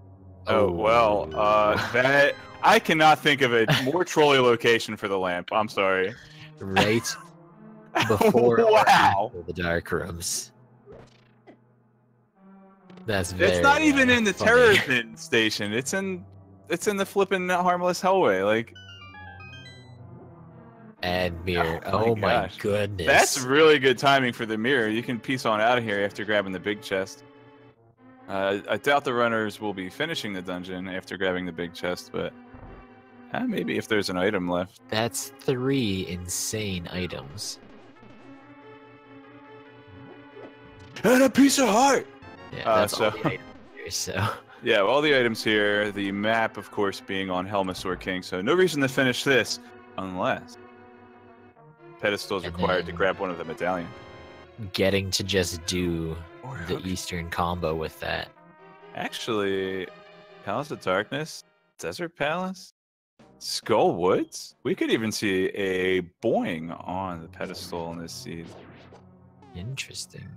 Oh, well, that... I cannot think of a more trolly location for the lamp. I'm sorry. Right before wow. the dark rooms. That's very. It's not even in the funny. terror pit station. It's in the flippin' harmless hellway. Like. And mirror. Oh my goodness. That's really good timing for the mirror. You can piece on out of here after grabbing the big chest. I doubt the runners will be finishing the dungeon after grabbing the big chest, but maybe if there's an item left. That's 3 insane items. And a piece of heart! Yeah, that's all the items here, so. Yeah, all the items here, the map, of course, being on Helmasaur King, so no reason to finish this unless pedestal is required to grab one of the medallion. Getting to just do the Eastern combo with that. Actually, Palace of Darkness, Desert Palace, Skull Woods. We could even see a boing on the pedestal in this seed. Interesting.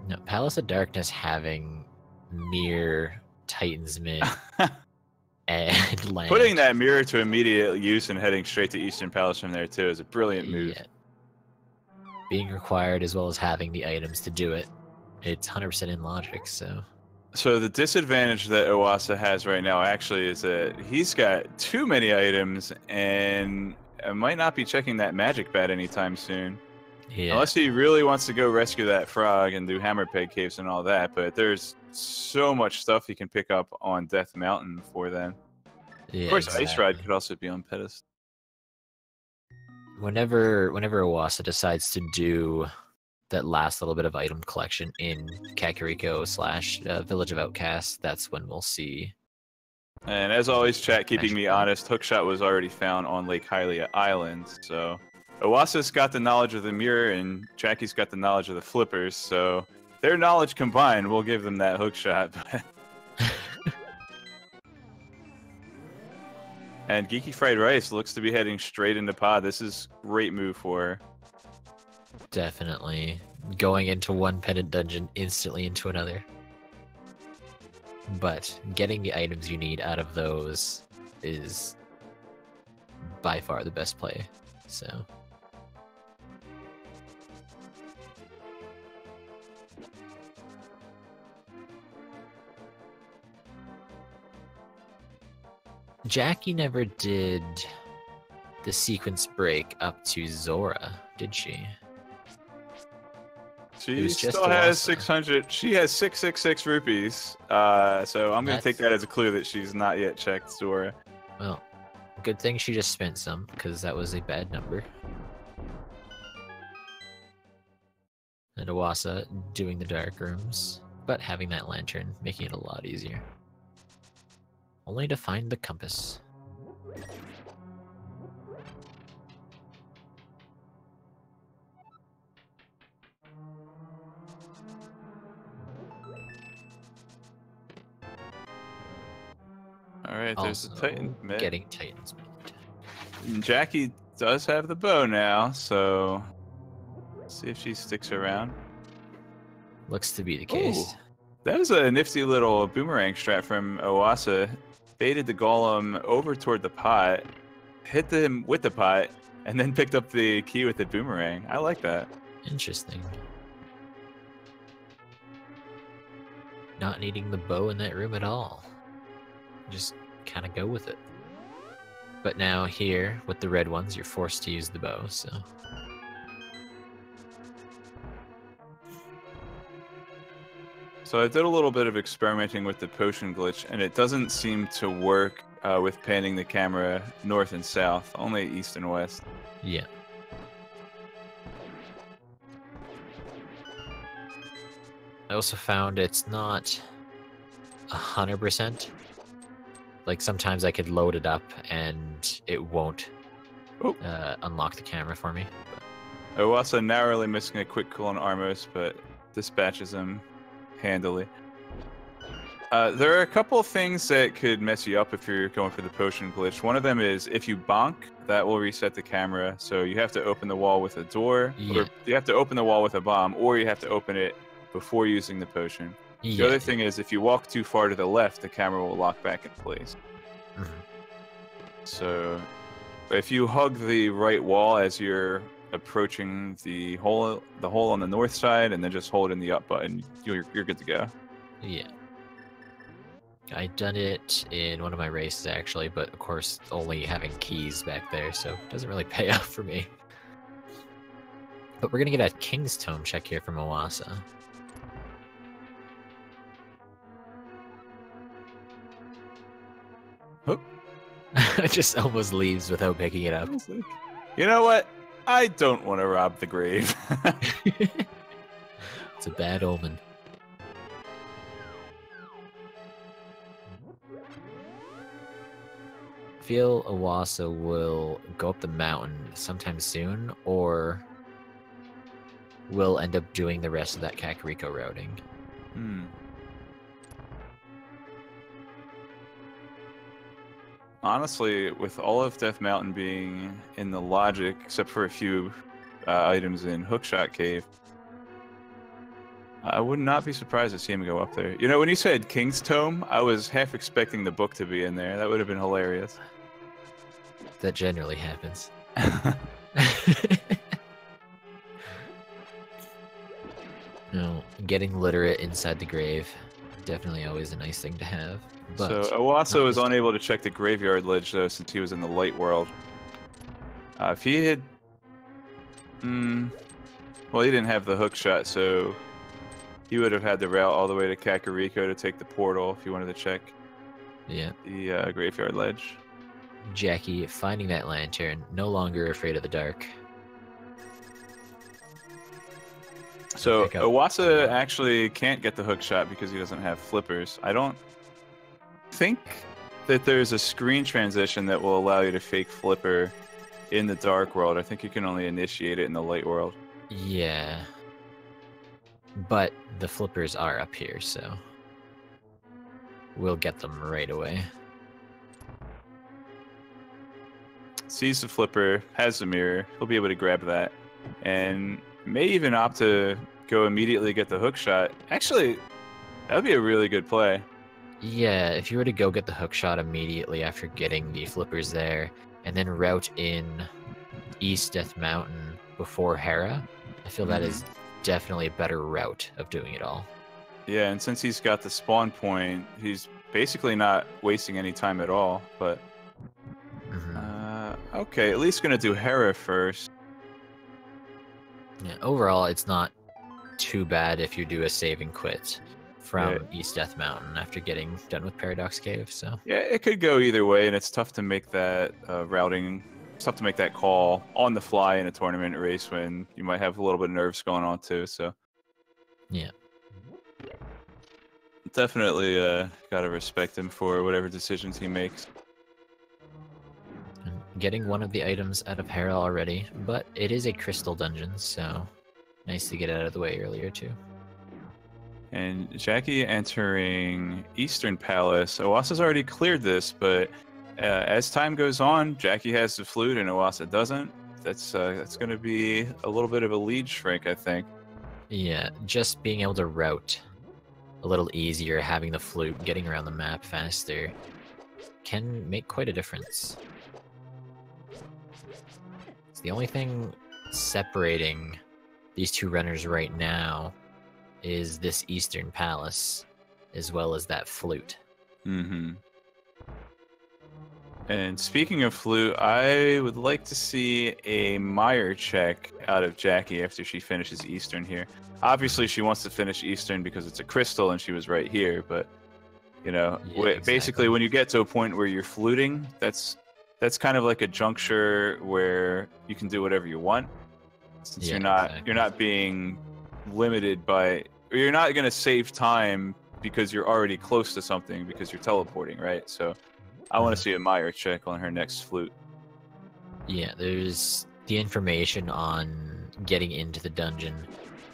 No, Palace of Darkness having Mirror, Titan's Mitt, and land. Putting that mirror to immediate use and heading straight to Eastern Palace from there too is a brilliant move. Yeah. Being required as well as having the items to do it. It's 100% in logic, so. So the disadvantage that Oasa has right now actually is that he's got too many items and might not be checking that magic bat anytime soon. Yeah. Unless he really wants to go rescue that frog and do hammer peg caves and all that, but there's so much stuff he can pick up on Death Mountain before then. Yeah, of course, exactly. Ice Ride could also be on pedestal. Whenever Oasa decides to do that last little bit of item collection in Kakariko / Village of Outcasts, that's when we'll see. And as always, chat keeping me honest, Hookshot was already found on Lake Hylia Island, so Oasa's got the knowledge of the mirror and Jackie's got the knowledge of the flippers, so their knowledge combined will give them that Hookshot. And GeekyFriedRice looks to be heading straight into pod. This is a great move for her. Definitely. Going into one pendant dungeon, instantly into another. But getting the items you need out of those is by far the best play. So. Jackie never did the sequence break up to Zora, did she? She still has 600. She has 666 rupees. So I'm going to take that as a clue that she's not yet checked Zora. Well, good thing she just spent some, because that was a bad number. And Oasa doing the dark rooms, but having that lantern, making it a lot easier. Only to find the compass. Alright, there's the Titan Mitt. Getting Titan's Mitt. Jackie does have the bow now, so let's see if she sticks around. Looks to be the case. Ooh, that was a nifty little boomerang strat from Oasa. Baited the golem over toward the pot, hit them with the pot, and then picked up the key with the boomerang. I like that. Interesting. Not needing the bow in that room at all. Just kind of go with it. But now here, with the red ones, you're forced to use the bow, so... So I did a little bit of experimenting with the potion glitch, and it doesn't seem to work with panning the camera north and south, only east and west. Yeah. I also found it's not 100%. Like sometimes I could load it up and it won't unlock the camera for me. Oasa narrowly missing a quick cool on Armos, but dispatches him handily. There are a couple of things that could mess you up if you're going for the potion glitch. One of them is if you bonk, that will reset the camera. So you have to open the wall with a door, or you have to open the wall with a bomb, or you have to open it before using the potion. The other thing is if you walk too far to the left, the camera will lock back in place. So if you hug the right wall as you're approaching the hole on the north side, and then just hold in the up button, you're good to go. Yeah. I done it in one of my races actually, but of course only having keys back there, so it doesn't really pay off for me. But we're gonna get a King's Tome check here from Oasa. Oh. It just almost leaves without picking it up. You know what? I don't want to rob the grave. It's a bad omen. I feel Oasa will go up the mountain sometime soon, or will end up doing the rest of that Kakariko routing. Honestly, with all of Death Mountain being in the logic, except for a few items in Hookshot Cave, I would not be surprised to see him go up there. You know, when you said King's Tome, I was half expecting the book to be in there. That would have been hilarious. That generally happens. No, getting literate inside the grave, definitely always a nice thing to have. But so Oasa was unable to check the graveyard ledge though, since he was in the light world. If he had, well, he didn't have the hook shot, so he would have had the route all the way to Kakariko to take the portal if you wanted to check. Yeah. The graveyard ledge. Jackie finding that lantern, no longer afraid of the dark. So Oasa actually can't get the hook shot because he doesn't have flippers. I don't think that there's a screen transition that will allow you to fake flipper in the dark world. I think you can only initiate it in the light world. Yeah. But the flippers are up here, so we'll get them right away. Sees the flipper, has the mirror, he'll be able to grab that, and may even opt to go immediately get the hook shot. Actually, that would be a really good play. Yeah, if you were to go get the hook shot immediately after getting the flippers there, and then route in East Death Mountain before Hera, I feel that is definitely a better route of doing it all. Yeah, and since he's got the spawn point, he's basically not wasting any time at all, but... okay, at least gonna do Hera first. Yeah, overall, it's not too bad if you do a save and quit from East Death Mountain after getting done with Paradox Cave, so... Yeah, it could go either way, and it's tough to make that routing... It's tough to make that call on the fly in a tournament race when you might have a little bit of nerves going on too, so... Yeah. Definitely gotta respect him for whatever decisions he makes. Getting one of the items out of Hera already, but it is a crystal dungeon, so nice to get it out of the way earlier too. And Jackie entering Eastern Palace. Oasa's already cleared this, but as time goes on, Jackie has the flute and Oasa doesn't. That's going to be a little bit of a lead shrink, I think. Yeah, just being able to route a little easier, having the flute, getting around the map faster, can make quite a difference. It's the only thing separating these two runners right now is this Eastern Palace, as well as that flute. And speaking of flute, I would like to see a Meyer check out of Jackie after she finishes Eastern here. Obviously, she wants to finish Eastern because it's a crystal and she was right here, but, you know, basically when you get to a point where you're fluting, that's that's kind of like a juncture where you can do whatever you want, since Yeah, you're not being limited by, or you're not going to save time because you're already close to something because you're teleporting, right? So I want to see a Meyer check on her next flute. Yeah, there's the information on getting into the dungeon,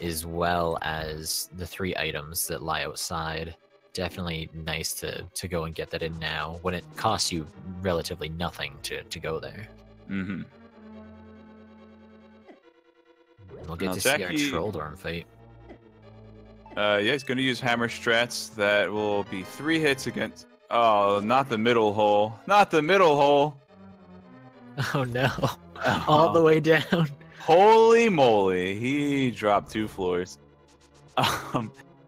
as well as the 3 items that lie outside. Definitely nice to go and get that in now, when it costs you relatively nothing to go there. Mm-hmm. And we'll get Now, to see our Jackie- Trolldorm fight. Yeah, he's going to use hammer strats. That will be 3 hits against... Oh, not the middle hole. Not the middle hole. Oh no. All the way down. Holy moly. He dropped 2 floors.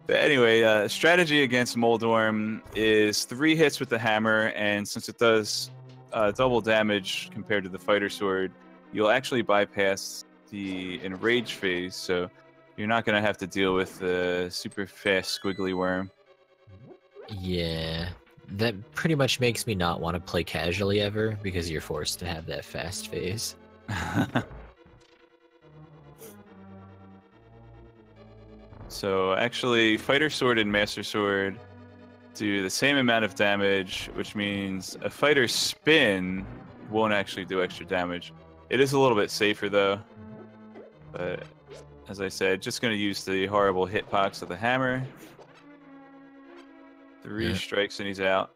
But anyway, strategy against Moldorm is 3 hits with the hammer, and since it does double damage compared to the fighter sword, you'll actually bypass the enrage phase, so you're not going to have to deal with the super fast squiggly worm. Yeah. That pretty much makes me not want to play casually ever, because you're forced to have that fast phase. So actually, Fighter Sword and Master Sword do the same amount of damage, which means a Fighter Spin won't actually do extra damage. It is a little bit safer though, but as I said, just going to use the horrible hitbox of the hammer. 3 strikes and he's out.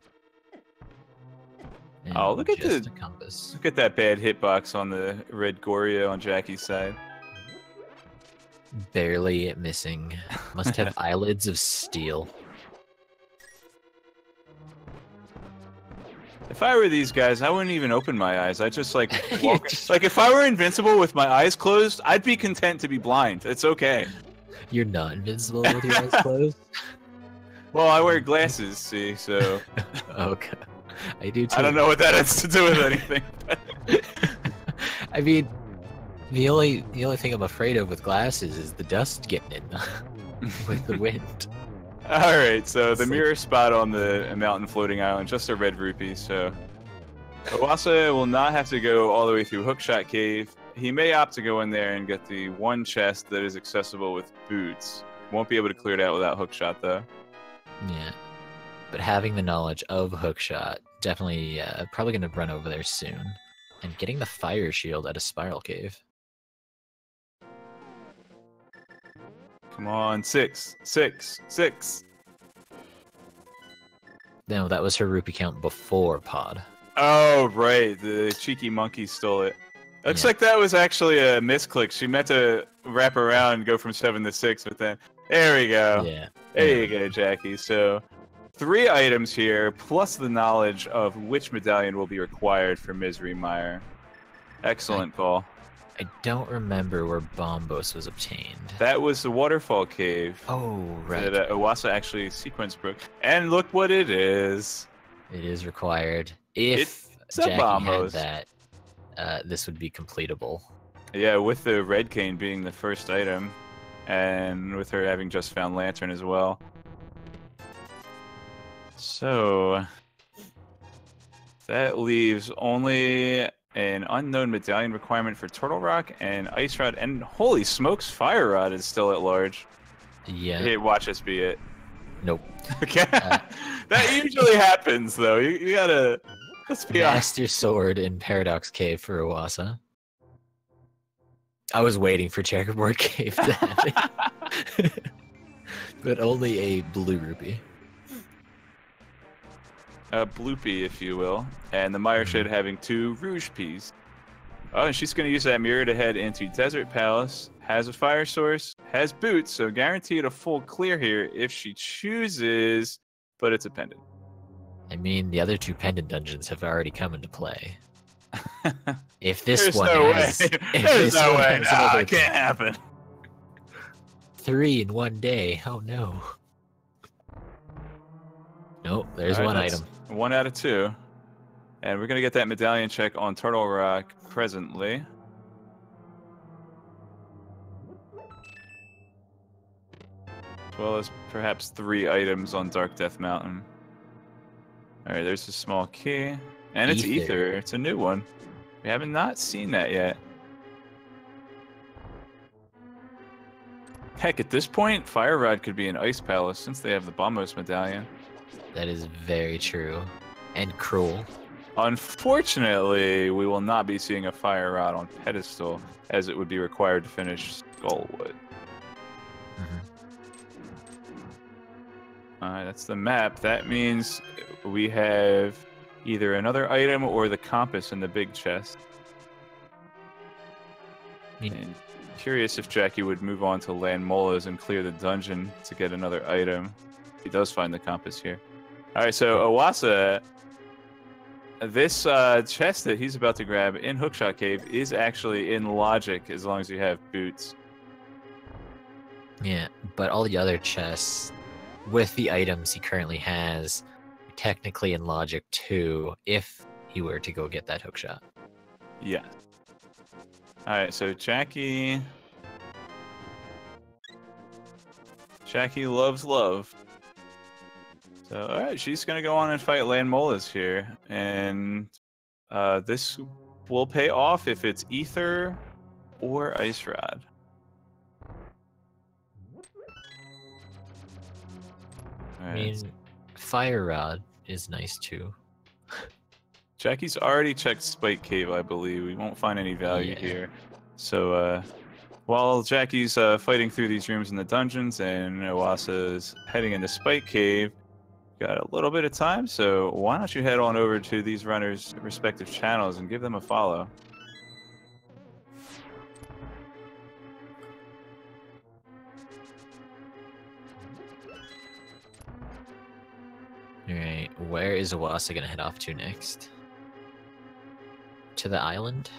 And Oh, look at just a compass. Look at that bad hitbox on the red Goria on Jackie's side. Barely missing. Must have eyelids of steel. If I were these guys, I wouldn't even open my eyes. I'd just like walk. Like if I were invincible with my eyes closed, I'd be content to be blind. It's okay. You're not invincible with your eyes closed? Well, I wear glasses, see, so Okay. I do too. I don't know what that has to do with anything. I mean, the only thing I'm afraid of with glasses is the dust getting in with the wind. All right, so the mirror spot on the mountain floating island, just a red rupee. So Oasa will not have to go all the way through Hookshot Cave. He may opt to go in there and get the 1 chest that is accessible with boots. Won't be able to clear it out without Hookshot, though. Yeah. But having the knowledge of Hookshot, definitely probably going to run over there soon. And getting the fire shield at a spiral cave. Come on, 6, 6, 6. No, that was her rupee count before pod. Oh, right. The cheeky monkey stole it. Looks Yeah. like that was actually a misclick. She meant to wrap around and go from 7 to 6, but then... There we go. Yeah. There you go, Jackie. So 3 items here, plus the knowledge of which medallion will be required for Misery Mire. Excellent call. I don't remember where Bombos was obtained. That was the waterfall cave Oh, right. that Oasa actually sequence broke. And look what it is. It is required. If It's a Jackie bomb had hose. that, this would be completable. Yeah, with the red cane being the first item, and with her having just found Lantern as well. So that leaves only an unknown medallion requirement for Turtle Rock and Ice Rod, and holy smokes, Fire Rod is still at large. Yeah. Hey, watch us be it. Nope. Okay. That usually happens, though. You gotta. Let's be honest. Master Sword in Paradox Cave for Oasa. I was waiting for Checkerboard Cave to happen. But only a blue rupee. A bloopy, if you will. And the Mire Shed having 2 Rouge Peas. Oh, and she's going to use that mirror to head into Desert Palace. Has a fire source, has boots, so guaranteed a full clear here if she chooses, but it's a pendant. I mean, the other 2 pendant dungeons have already come into play. If this There's one no has, way. if There's this no one way. has Nah, another it can't happen. 3 in one day, oh no. Nope, there's All right, one that's item. 1 out of 2. And we're going to get that medallion check on Turtle Rock presently. As well as perhaps 3 items on Dark Death Mountain. Alright, there's a small key. And it's Ether. It's a new one. We haven't not seen that yet. Heck, at this point, Fire Rod could be an Ice Palace since they have the Bombos medallion. That is very true. And cruel. Unfortunately, we will not be seeing a Fire Rod on pedestal, as it would be required to finish Skullwood. Alright, that's the map. That means we have either another item or the compass in the big chest. And curious if Jackie would move on to Land Molas and clear the dungeon to get another item. He does find the compass here. Alright, so Oasa, this chest that he's about to grab in Hookshot Cave is actually in logic as long as you have boots. Yeah, but all the other chests with the items he currently has, technically in logic too, if he were to go get that hookshot. Yeah. Alright, so Jackie loves love. So, alright, she's gonna go on and fight Land Molas here. And this will pay off if it's Ether or Ice Rod. I mean, Fire Rod is nice too. Jackie's already checked Spike Cave, I believe. We won't find any value here. So, while Jackie's fighting through these rooms in the dungeons and Oasa's heading into Spike Cave, got a little bit of time, so why don't you head on over to these runners' respective channels and give them a follow. Alright, where is Oasa gonna head off to next? To the island?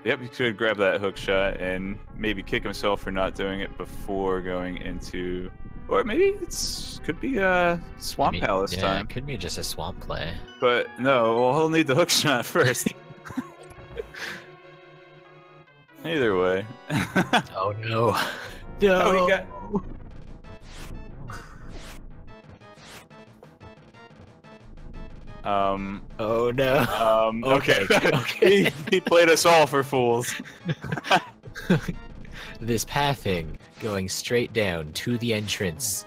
Yep, he could grab that hook shot and maybe kick himself for not doing it before going into... Or maybe could be a Swamp Palace time. Yeah, it could be just a swamp play. But no, well, he'll need the hook shot first. Either way. Oh no. No! Oh, he got... Oh no. Okay. Okay. he played us all for fools. This pathing going straight down to the entrance.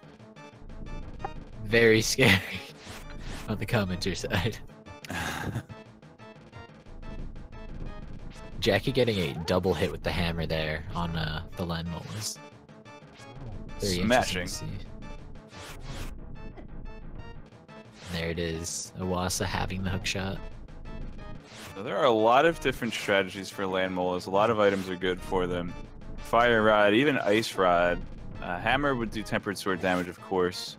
Very scary on the commenter side. Jackie getting a double hit with the hammer there on the Land Molas. Very smashing. interesting to see. There it is. Oasa having the hookshot. So there are a lot of different strategies for Land Molas. A lot of items are good for them. Fire Rod, even Ice Rod. Hammer would do tempered sword damage, of course.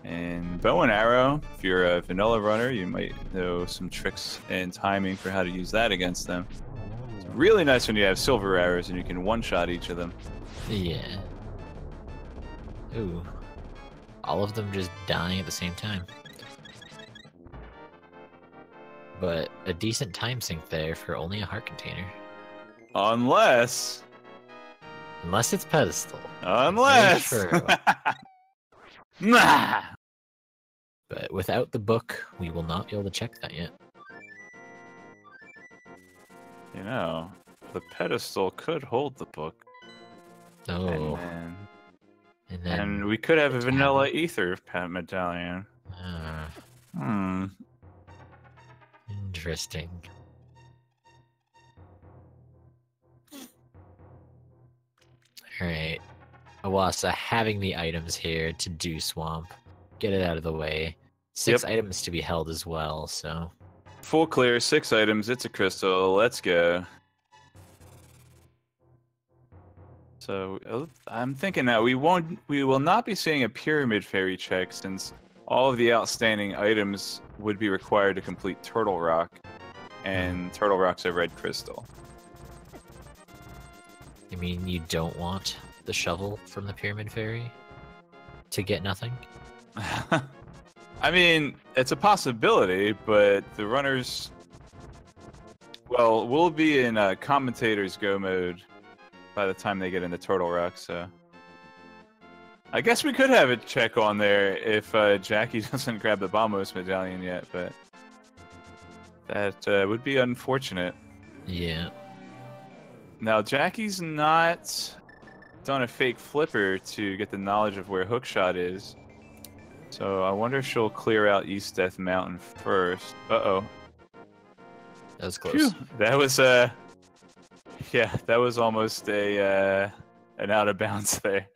And Bow and Arrow, if you're a vanilla runner, you might know some tricks and timing for how to use that against them. It's really nice when you have silver arrows and you can one-shot each of them. Yeah. Ooh. All of them just dying at the same time. But a decent time sink there for only a heart container. Unless it's pedestal. Unless! Nah! But without the book, we will not be able to check that yet. You know, the pedestal could hold the book. Oh. And we could have a vanilla ether medallion. Interesting. Alright. Oasa having the items here to do swamp. Get it out of the way. 6 items to be held as well, so... Full clear, 6 items, it's a crystal, let's go. So, I'm thinking that we will not be seeing a Pyramid Fairy check since all of the outstanding items would be required to complete Turtle Rock, and Turtle Rock's a red crystal. You mean you don't want the shovel from the Pyramid Fairy to get nothing? I mean, it's a possibility, but the runners... Well, we'll be in commentators go mode by the time they get into Turtle Rock, so... I guess we could have a check on there if Jackie doesn't grab the Bombos medallion yet, but... That would be unfortunate. Yeah. Now, Jackie's not done a fake flipper to get the knowledge of where Hookshot is. So I wonder if she'll clear out East Death Mountain first. Uh-oh. That was close. Phew. That was, yeah, that was almost an out of bounds there.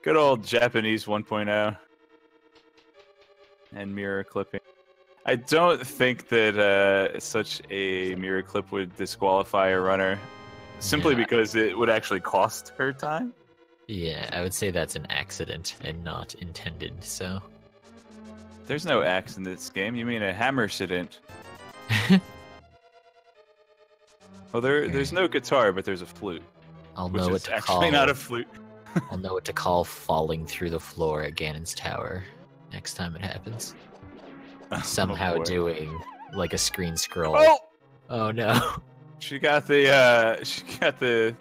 Good old Japanese 1.0. And mirror clipping. I don't think that such a mirror clip would disqualify a runner. Simply because it would actually cost her time? Yeah, I would say that's an accident and not intended, so... There's no axe in this game. You mean a hammer-cident. Well, there's no guitar, but there's a flute. I'll know what to call... actually not a flute. I'll know what to call falling through the floor at Ganon's tower next time it happens. Somehow doing, like, a screen scroll. Oh! Oh, no. She got the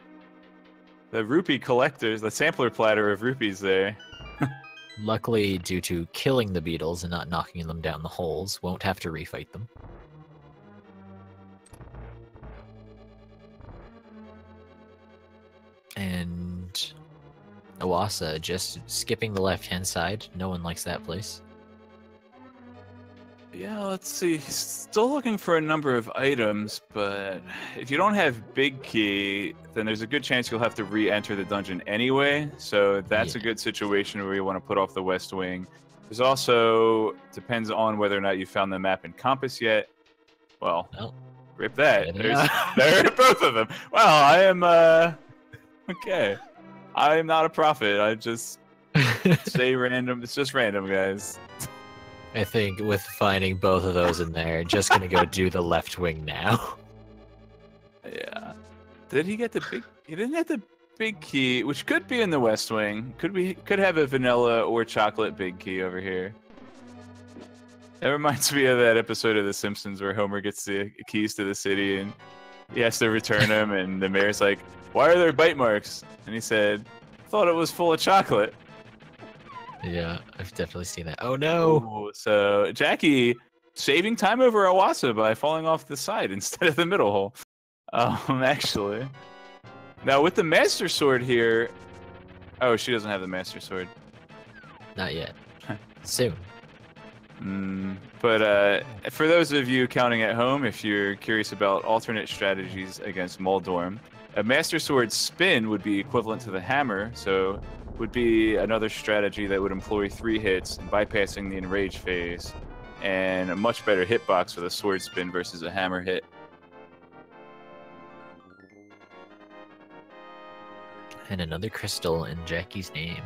rupee collectors, the sampler platter of rupees there. Luckily, due to killing the beetles and not knocking them down the holes, won't have to refight them. And Oasa just skipping the left-hand side. No one likes that place. Yeah, let's see. Still looking for a number of items, but if you don't have Big Key, then there's a good chance you'll have to re-enter the dungeon anyway. So that's a good situation where you want to put off the West Wing. There's also, depends on whether or not you found the map and compass yet. Well, rip that. There are both of them. Well, I am, okay. I am not a prophet. I just say random. It's just random, guys. I think with finding both of those in there, just gonna go do the left wing now. Yeah. Did he get the big? He didn't get the Big Key, which could be in the West Wing. Could have a vanilla or chocolate Big Key over here. That reminds me of that episode of The Simpsons where Homer gets the keys to the city and he has to return them, and the mayor's like, "Why are there bite marks?" And he said, "Thought it was full of chocolate." Yeah, I've definitely seen that. Oh no! Ooh, so Jackie saving time over Oasa by falling off the side instead of the middle hole. Actually. Now with the Master Sword here... Oh, she doesn't have the Master Sword. Not yet. Soon. But for those of you counting at home, if you're curious about alternate strategies against Moldorm, a Master Sword spin would be equivalent to the hammer, so would be another strategy that would employ 3 hits, bypassing the enrage phase, and a much better hitbox for the sword spin versus a hammer hit. And another crystal in Jackie's name.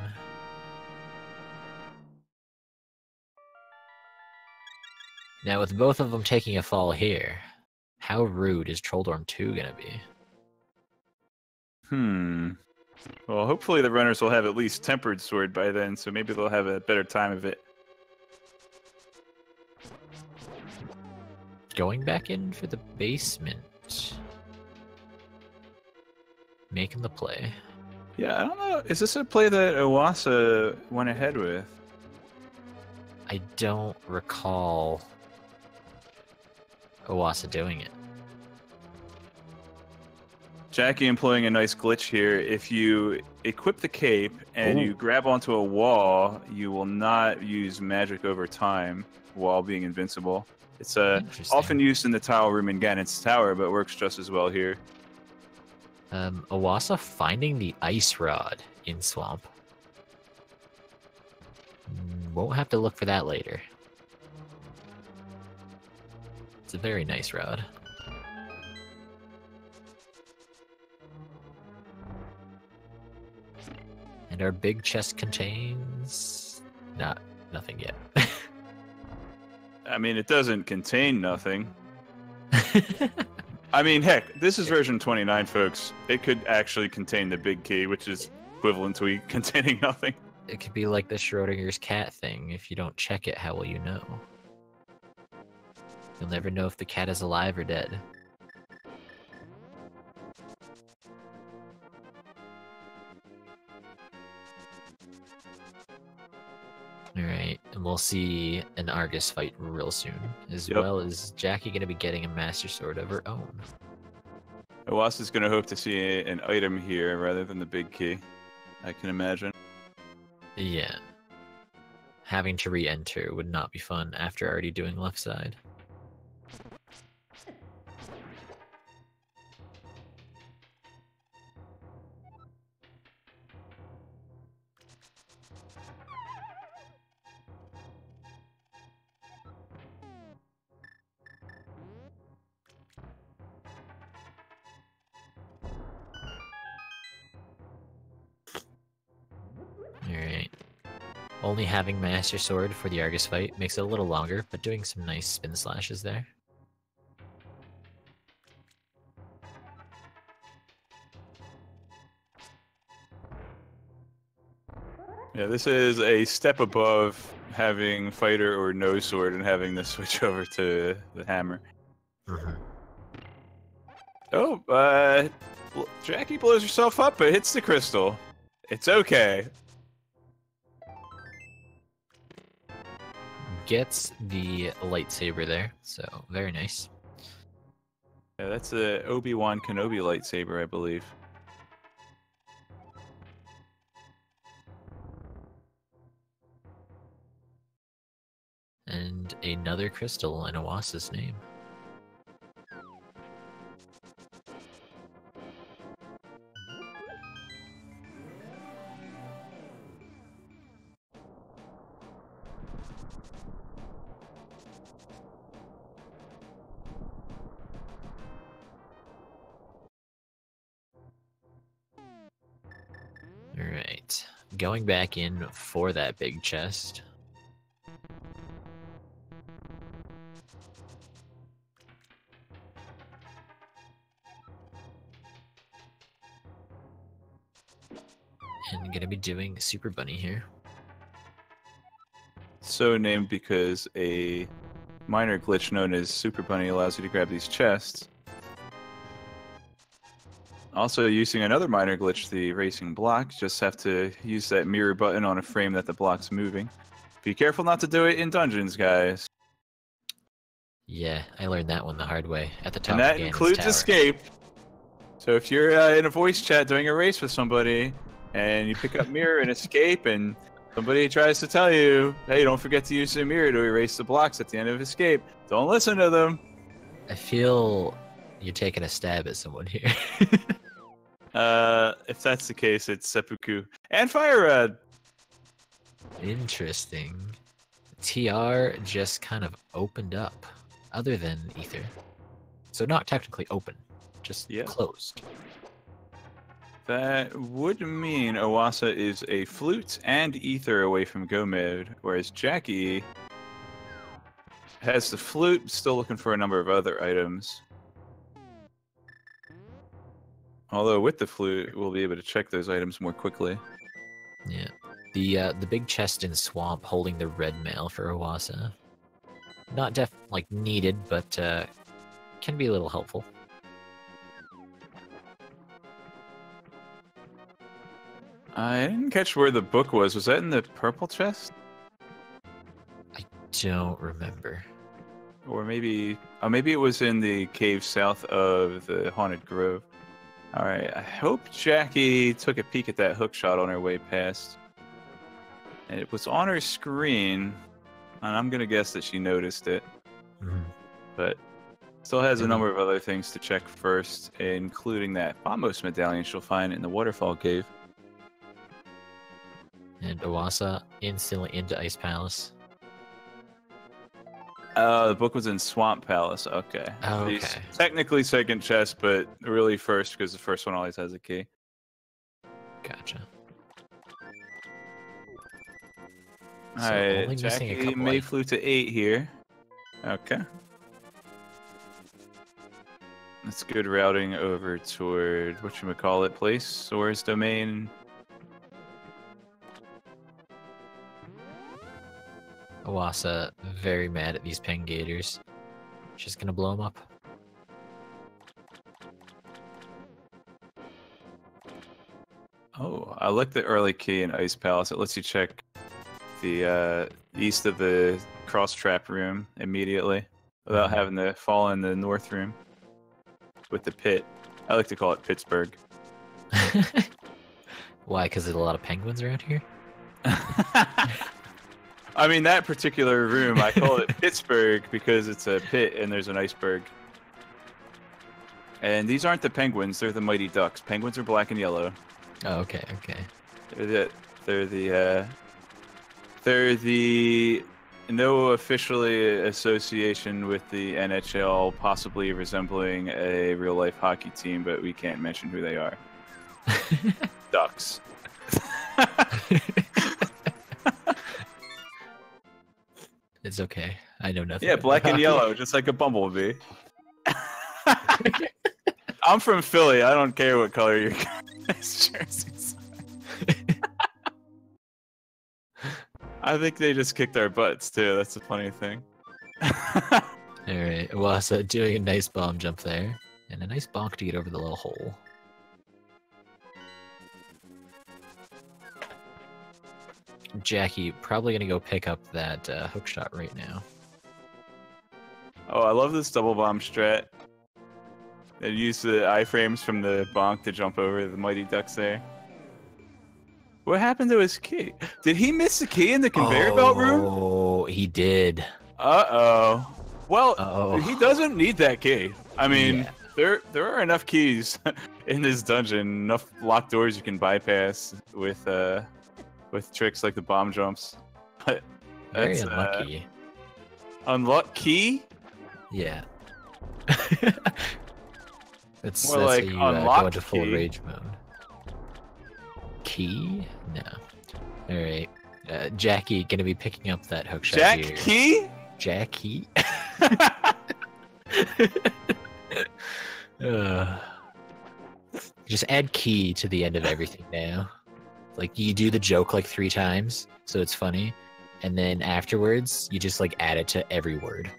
Now with both of them taking a fall here, how rude is Trolldorm 2 gonna be? Well, hopefully the runners will have at least Tempered Sword by then, so maybe they'll have a better time of it. Going back in for the basement. Making the play. Yeah, I don't know. Is this a play that Oasa went ahead with? I don't recall Oasa doing it. Jackie employing a nice glitch here. If you equip the cape and you grab onto a wall, you will not use magic over time while being invincible. It's often used in the tile room in Ganon's tower, but works just as well here. Oasa finding the ice rod in Swamp. Won't have to look for that later. It's a very nice rod. And our big chest contains... nothing yet. I mean, it doesn't contain nothing. I mean, heck, this is version 29, folks. It could actually contain the big key, which is equivalent to containing nothing. It could be like the Schrodinger's cat thing. If you don't check it, how will you know? You'll never know if the cat is alive or dead. Alright, we'll see an Argus fight real soon, as Yep. well as Jackie going to be getting a Master Sword of her own. Oasa's going to hope to see an item here rather than the big key, I can imagine. Yeah. Having to re-enter would not be fun after already doing left side. Alright. Only having Master Sword for the Argus fight makes it a little longer, but doing some nice spin slashes there. Yeah, this is a step above having fighter or no sword and having to switch over to the hammer. Oh, Jackie blows herself up but hits the crystal. It's okay. Gets the lightsaber there, so very nice. Yeah, that's a Obi-Wan Kenobi lightsaber, I believe. And another crystal in Oasa's name. Alright, going back in for that big chest. And gonna be doing Super Bunny here. So named because a minor glitch known as Super Bunny allows you to grab these chests. Also, using another minor glitch, the racing block, just have to use that mirror button on a frame that the block's moving. Be careful not to do it in dungeons, guys. Yeah, I learned that one the hard way at the top And that of Ganon's includes tower. escape. So if you're in a voice chat doing a race with somebody, and you pick up mirror and escape, and somebody tries to tell you, hey, don't forget to use the mirror to erase the blocks at the end of escape, don't listen to them. I feel you're taking a stab at someone here. If that's the case, it's seppuku. And fire red! Interesting. TR just kind of opened up, other than Ether. So not technically open, just closed. That would mean Oasa is a flute and ether away from go mode, whereas Jackie has the flute, still looking for a number of other items. Although with the flute, we'll be able to check those items more quickly. Yeah. The big chest in Swamp holding the red mail for Oasa. Not needed, but can be a little helpful. I didn't catch where the book was. Was that in the purple chest? I don't remember. Or maybe it was in the cave south of the Haunted Grove. Alright, I hope Jackie took a peek at that hook shot on her way past. And it was on her screen, and I'm gonna guess that she noticed it. But still has a number of other things to check first, including that Famos medallion she'll find in the waterfall cave. And Oasa instantly into Ice Palace. The book was in Swamp Palace. Okay. Oh, okay. She's technically second chest, but really first because the first one always has a key. Gotcha. Alright, Jackie may flew to 8 here. Okay. That's good routing over toward whatchamacallit place, Sora's domain. Oasa very mad at these Pengators. She's gonna blow them up. Oh, I like the early key in Ice Palace. It lets you check the east of the cross trap room immediately, without having to fall in the north room with the pit. I like to call it Pittsburgh. Why? Because there's a lot of penguins around here? I mean, that particular room, I call it Pittsburgh because it's a pit and there's an iceberg. And these aren't the penguins, they're the mighty ducks. Penguins are black and yellow. Oh, okay, okay. They're the no officially association with the NHL, possibly resembling a real life hockey team, but we can't mention who they are. Ducks. It's okay. I know nothing. Yeah, black and yellow, just like a bumblebee. I'm from Philly. I don't care what color your guys' jerseys are. I think they just kicked our butts too. That's a funny thing. All right. Well, so doing a nice bomb jump there, and a nice bonk to get over the little hole. Jackie probably gonna go pick up that hook shot right now. Oh, I love this double bomb strat. They use the iframes from the bonk to jump over the mighty ducks there. What happened to his key? Did he miss the key in the conveyor belt room? Oh, he did. Uh-oh. Well, he doesn't need that key. I mean, there are enough keys in this dungeon, enough locked doors you can bypass with tricks like the bomb jumps. But Very unlucky. Unlucky? Yeah. That's more like how you unlock go into full key. rage mode. Key? No. All right. Jackie gonna be picking up that hook shot Jack here. Key? Jackie? Just add key to the end of everything now. Like, you do the joke like 3 times, so it's funny. And then afterwards, you just like add it to every word.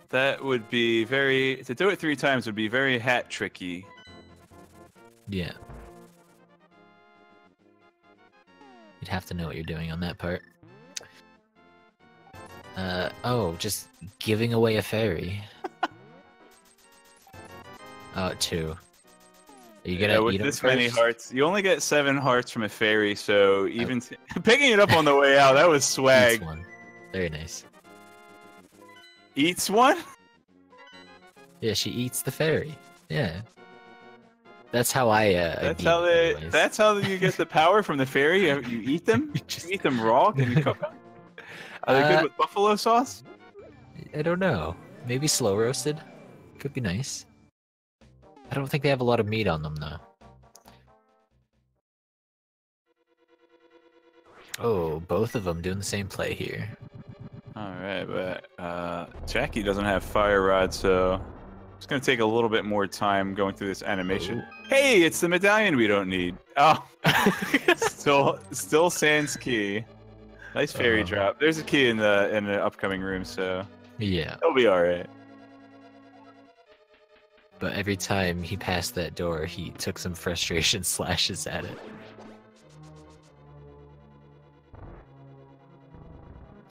That would be to do it 3 times would be very hat tricky. Yeah. You'd have to know what you're doing on that part. Oh, just giving away a fairy. 2. Are you gonna with eat this them many first? hearts? You only get 7 hearts from a fairy, so even picking it up on the way out, that was swag. Eats one. Very nice. Eats one? Yeah, she eats the fairy. Yeah. That's how I. That's how you get the power from the fairy. You eat them. You eat them raw. Can you cook them? Are they good with buffalo sauce? I don't know. Maybe slow roasted. Could be nice. I don't think they have a lot of meat on them though. Oh, both of them doing the same play here. All right, but Jackie doesn't have fire rod, so it's gonna take a little bit more time going through this animation. Oh. Hey, it's the medallion we don't need. Oh, still sans key. Nice fairy drop. There's a key in the upcoming room, so Yeah. it'll be all right. But every time he passed that door, he took some frustration slashes at it.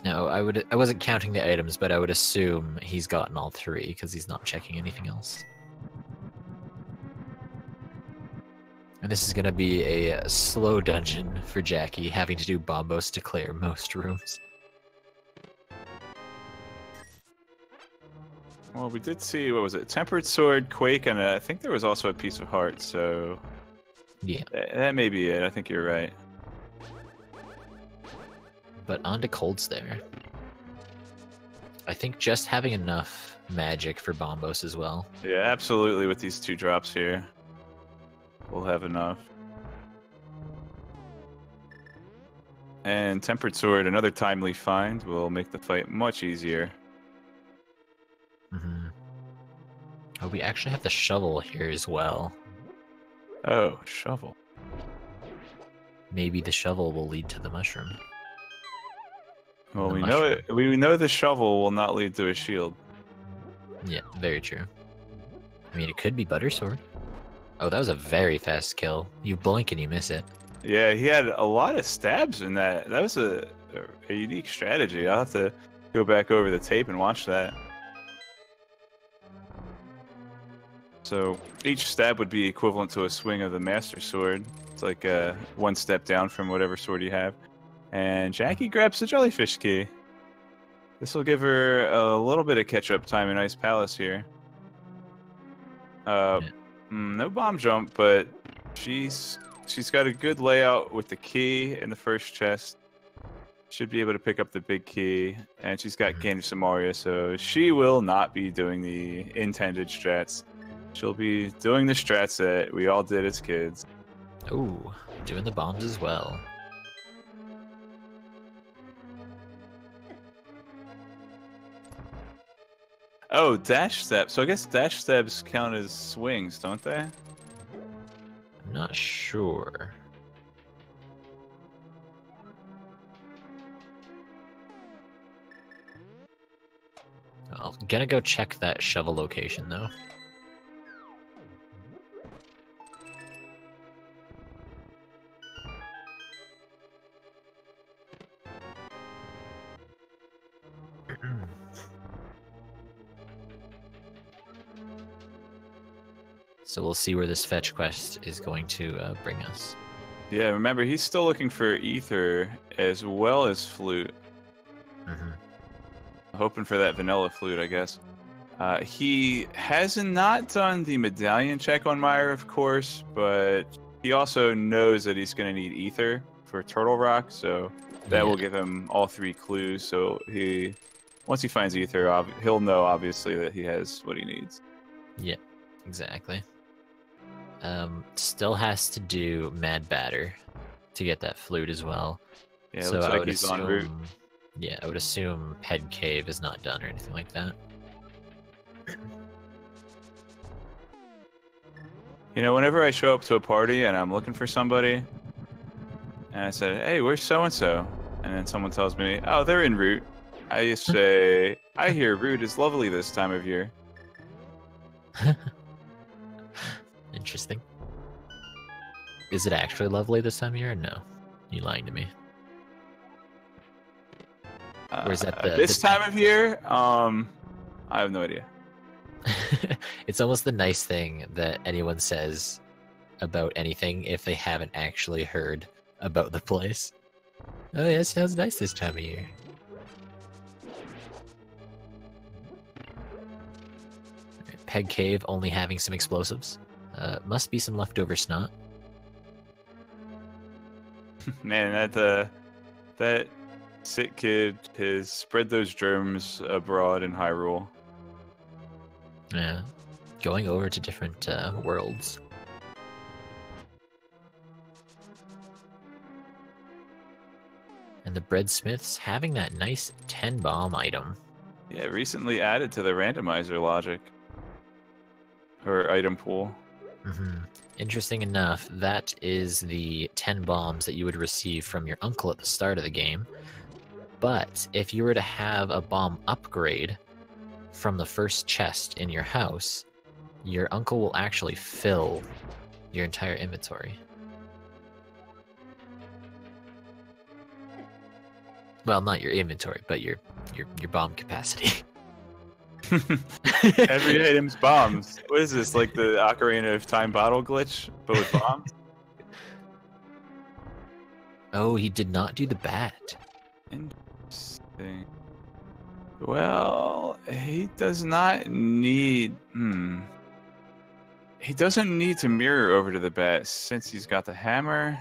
No, I wasn't counting the items, but I would assume he's gotten all 3 because he's not checking anything else. And this is gonna be a slow dungeon for Jackie, having to do bombos to clear most rooms. Well, we did see, what was it? Tempered Sword, Quake, and I think there was also a Piece of Heart, so Yeah. that may be it. I think you're right. But on to Cold Stare. I think just having enough magic for bombos as well. Yeah, absolutely. With these 2 drops here, we'll have enough. And Tempered Sword, another timely find, will make the fight much easier. Mm-hmm. Oh, we actually have the shovel here as well. Oh, shovel. Maybe the shovel will lead to the mushroom. Well, The we know mushroom. it. We know the shovel will not lead to a shield. Yeah, very true. I mean, it could be Butter Sword. Oh, that was a very fast kill. You blink and you miss it. Yeah, he had a lot of stabs in that. That was a unique strategy. I'll have to go back over the tape and watch that. So each stab would be equivalent to a swing of the Master Sword. It's like one step down from whatever sword you have. And Jackie grabs the Jellyfish Key. This will give her a little bit of catch-up time in Ice Palace here. No bomb jump, but she's got a good layout with the key in the first chest. Should be able to pick up the big key, and she's got Candy Samaria, so she will not be doing the intended strats. She'll be doing the strats that we all did as kids. Ooh, doing the bombs as well. Oh, dash step. So I guess dash steps count as swings, don't they? I'm not sure. I'm gonna go check that shovel location, though. So we'll see where this fetch quest is going to bring us. Yeah, remember, he's still looking for Ether as well as Flute. Hoping for that vanilla flute, I guess. He has not done the medallion check on Meyer, of course, but he also knows that he's going to need Ether for Turtle Rock, so that will give him all 3 clues. So once he finds Ether, he'll know, obviously, that he has what he needs. Yeah, exactly. Still has to do Mad Batter to get that flute as well. Yeah, so looks like he's en route. Yeah, I would assume Ped Cave is not done or anything like that. You know, whenever I show up to a party and I'm looking for somebody, and I say, hey, where's so-and-so? And then someone tells me, oh, they're en route. I say, I hear route is lovely this time of year. Interesting. Is it actually lovely this time of year or no? You lying to me. Or is that this time of year? I have no idea. It's almost the nice thing that anyone says about anything if they haven't actually heard about the place. Oh yeah, it sounds nice this time of year. Peg Cave only having some explosives. Must be some leftover snot. Man, that sick kid has spread those germs abroad in Hyrule. Yeah, going over to different worlds. And the Breadsmiths having that nice 10 bomb item. Yeah, recently added to the randomizer logic. Or item pool. Interesting enough, that is the 10 bombs that you would receive from your uncle at the start of the game. But if you were to have a bomb upgrade from the first chest in your house, your uncle will actually fill your entire inventory. Well, not your inventory, but your bomb capacity. Every item's bombs. What is this, like the Ocarina of Time bottle glitch, but with bombs? Oh, he did not do the bat. Interesting. Well, he does not need... He doesn't need to mirror over to the bat since he's got the hammer.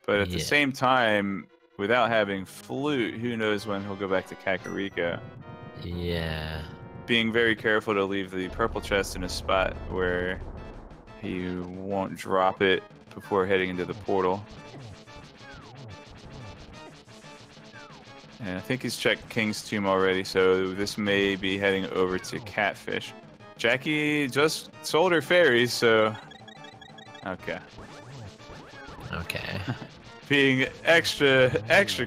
But at the same time, without having flute, who knows when he'll go back to Kakariko. Yeah. Being very careful to leave the purple chest in a spot where he won't drop it before heading into the portal. And I think he's checked King's Tomb already, so this may be heading over to Catfish. Jackie just sold her fairies, so... Okay. Okay. Being extra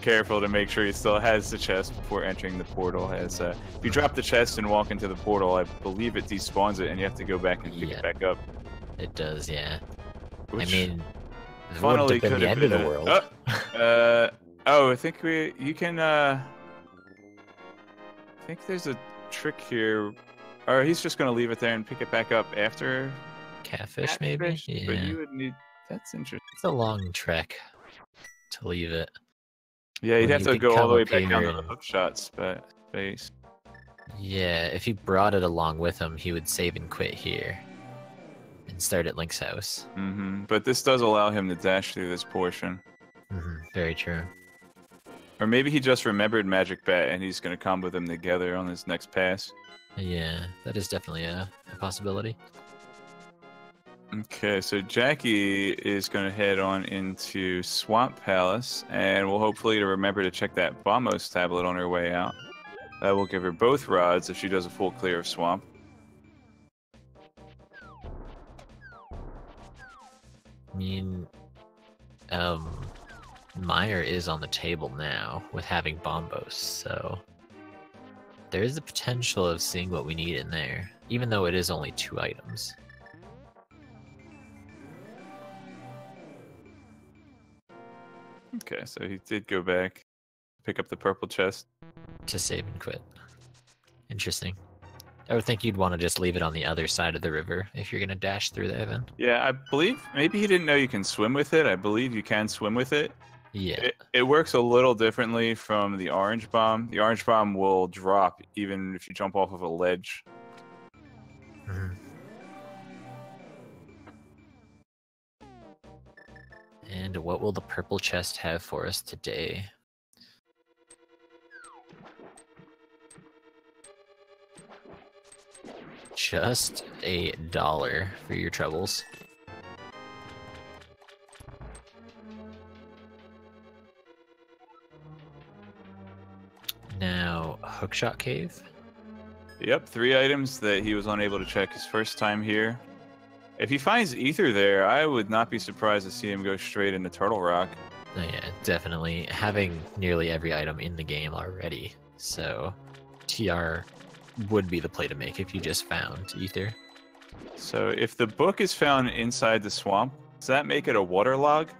careful to make sure he still has the chest before entering the portal. As if you drop the chest and walk into the portal, I believe it despawns it, and you have to go back and pick it back up. It does, yeah. Which, I mean, It wouldn't funnily have been could the have end of been the world. I think you can. I think there's a trick here, or he's just gonna leave it there and pick it back up after Catfish, maybe? Yeah. But you would need. That's interesting. It's a long trek to leave it. Yeah, you'd When have you to could go all come the way up back down here to the and- hook shot space. Yeah, if he brought it along with him, he would save and quit here. And start at Link's house. But this does allow him to dash through this portion. Very true. Or maybe he just remembered Magic Bat and he's going to combo them together on his next pass. Yeah, that is definitely a possibility. Okay, so Jackie is going to head on into Swamp Palace, and we'll hopefully remember to check that Bombos tablet on her way out. That will give her both rods if she does a full clear of Swamp. I mean, Meyer is on the table now with having Bombos, so there is the potential of seeing what we need in there, even though it is only 2 items. Okay, so he did go back, pick up the purple chest. To save and quit. Interesting. I would think you'd want to just leave it on the other side of the river if you're going to dash through there then. Yeah, I believe maybe he didn't know you can swim with it. I believe you can swim with it. Yeah. It works a little differently from the orange bomb. The orange bomb will drop even if you jump off of a ledge. And what will the purple chest have for us today? Just $1 for your troubles. Now, Hookshot Cave. Yep, 3 items that he was unable to check his first time here. If he finds Ether there, I would not be surprised to see him go straight into Turtle Rock. Oh yeah, definitely. Having nearly every item in the game already, so TR would be the play to make if you just found Ether. So if the book is found inside the swamp, does that make it a waterlog?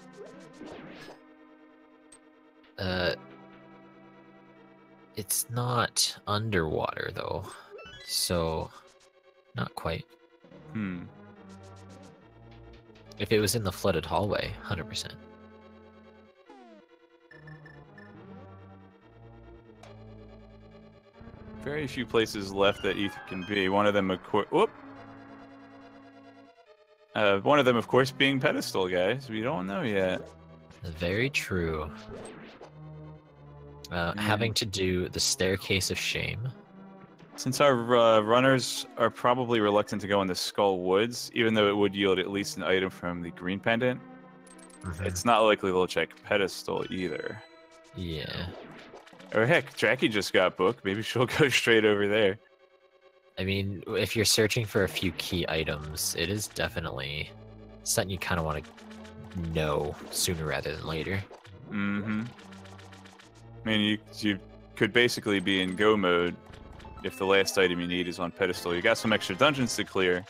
It's not underwater though, so not quite. If it was in the flooded hallway, 100%. Very few places left that Ether can be. One of them, of course. Whoop. One of them, of course, being Pedestal, guys. We don't know yet. Very true. Having to do the Staircase of Shame. Since our runners are probably reluctant to go in the Skull Woods, even though it would yield at least an item from the Green Pendant, it's not likely they'll check Pedestal either. Yeah. Or heck, Jackie just got booked. Maybe she'll go straight over there. I mean, if you're searching for a few key items, it is definitely something you kind of want to know sooner rather than later. I mean, you could basically be in go mode if the last item you need is on Pedestal. You got some extra dungeons to clear,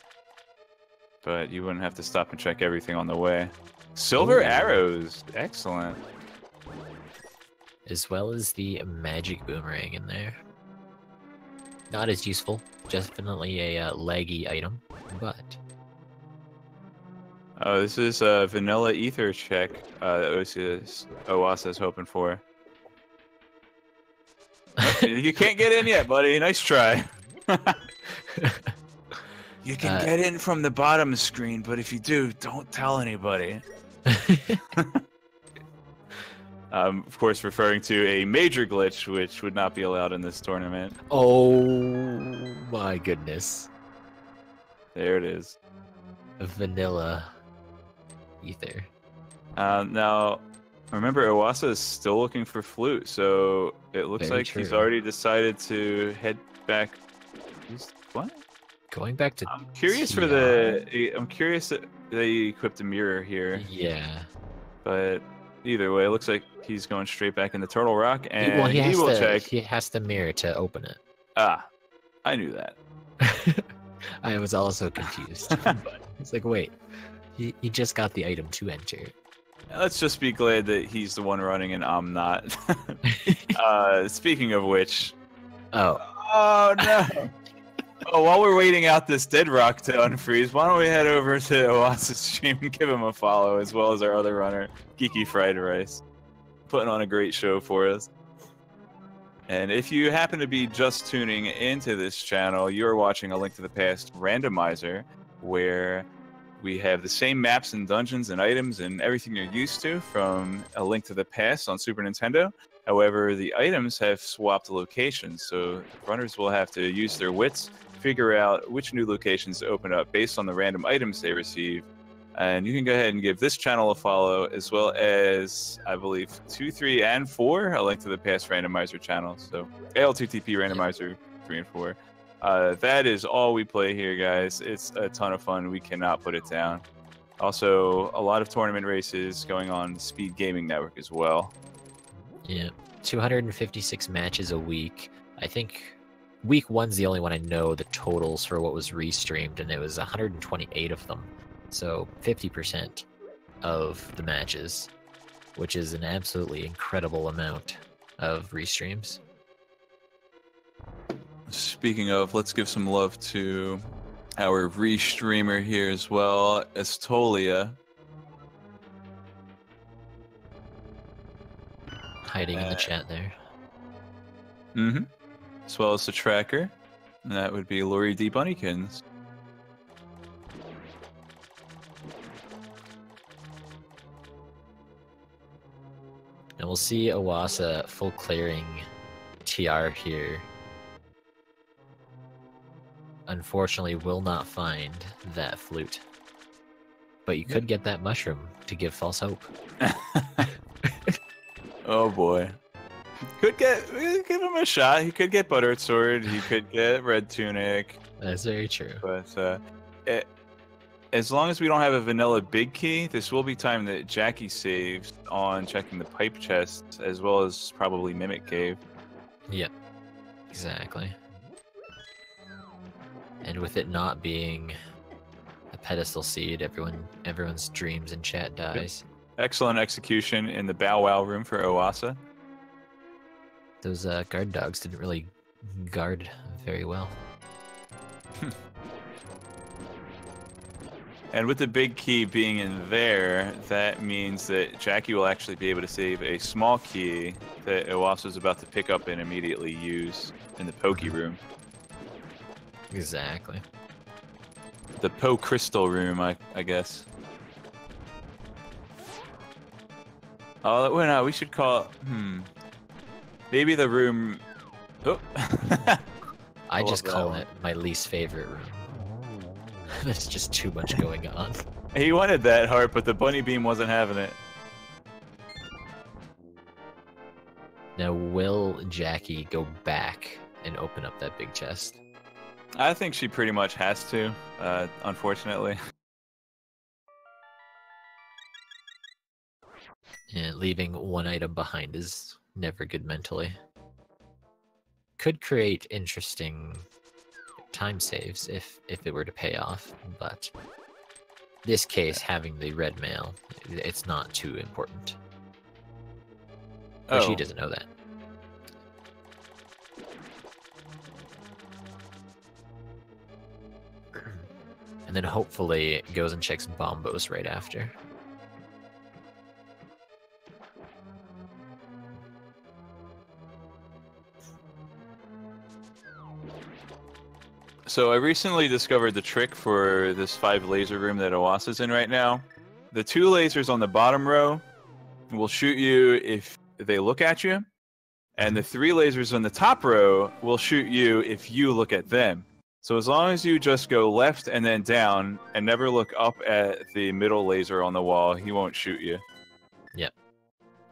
but you wouldn't have to stop and check everything on the way. Silver arrows, excellent. As well as the magic boomerang in there. Not as useful, definitely a leggy item, but... Oh, this is a vanilla ether check that Oasa's hoping for. You can't get in yet, buddy. Nice try. You can get in from the bottom screen, but if you do, don't tell anybody. Of course, referring to a major glitch, which would not be allowed in this tournament. Oh my goodness. There it is. Vanilla ether. Now, remember, Oasa is still looking for Flute, so it looks Very like he's true. already decided to head back. What? Going back to I'm curious TR. I'm curious that they equipped a mirror here, Yeah. but either way, it looks like he's going straight back into Turtle Rock, and Well, he will check. He has to mirror to open it. Ah, I knew that. I was also confused. But it's like, wait, he just got the item to enter. Let's just be glad that he's the one running and I'm not. Speaking of which. Oh. Oh, no. Oh, while we're waiting out this dead rock to unfreeze, why don't we head over to Oasis stream and give him a follow, as well as our other runner, GeekyFriedRice, putting on a great show for us. And if you happen to be just tuning into this channel, you're watching A Link to the Past Randomizer, where we have the same maps and dungeons and items and everything you're used to from A Link to the Past on Super Nintendo. However, the items have swapped locations, so runners will have to use their wits, figure out which new locations to open up based on the random items they receive. And you can go ahead and give this channel a follow, as well as, I believe, 2, 3, and 4, A Link to the Past Randomizer channel. So ALTTP Randomizer 3 and 4. That is all we play here, guys. It's a ton of fun. We cannot put it down. Also, a lot of tournament races going on the Speed Gaming Network as well. Yeah, 256 matches a week. I think week 1's the only one I know the totals for what was restreamed, and it was 128 of them. So 50% of the matches, which is an absolutely incredible amount of restreams. Speaking of, let's give some love to our restreamer here as well, Estolia. Hiding in the chat there. Mm-hmm. As well as the tracker. And that would be Lori D. Bunnykins. And we'll see Oasa full clearing TR here. Unfortunately, will not find that flute. But you could get that mushroom to give false hope. Oh boy. Could give him a shot. He could get Buttered Sword. He could get Red Tunic. That's very true. But as long as we don't have a vanilla big key, this will be time that Jackie saves on checking the pipe chests, as well as probably Mimic Cave. Yep, exactly. And with it not being a pedestal seed, everyone's dreams in chat dies. Excellent execution in the Bow Wow room for Oasa. Those guard dogs didn't really guard very well. And with the big key being in there, that means that Jackie will actually be able to save a small key that Oasa's about to pick up and immediately use in the Pokey room. Exactly. The Po Crystal room, I guess. Oh, well, no, we should call it, maybe the room... Oh. I just call it my least favorite room. There's just too much going on. He wanted that heart, but the bunny beam wasn't having it. Now, will Jackie go back and open up that big chest? I think she pretty much has to, unfortunately. Yeah, leaving one item behind is never good mentally. Could create interesting time saves if it were to pay off, but this case, having the red mail, it's not too important. But she doesn't know that. And then hopefully it goes and checks Bombos right after. So I recently discovered the trick for this 5 laser room that Oasa's in right now. The 2 lasers on the bottom row will shoot you if they look at you, and the 3 lasers on the top row will shoot you if you look at them. So as long as you just go left and then down and never look up at the middle laser on the wall, he won't shoot you. Yep.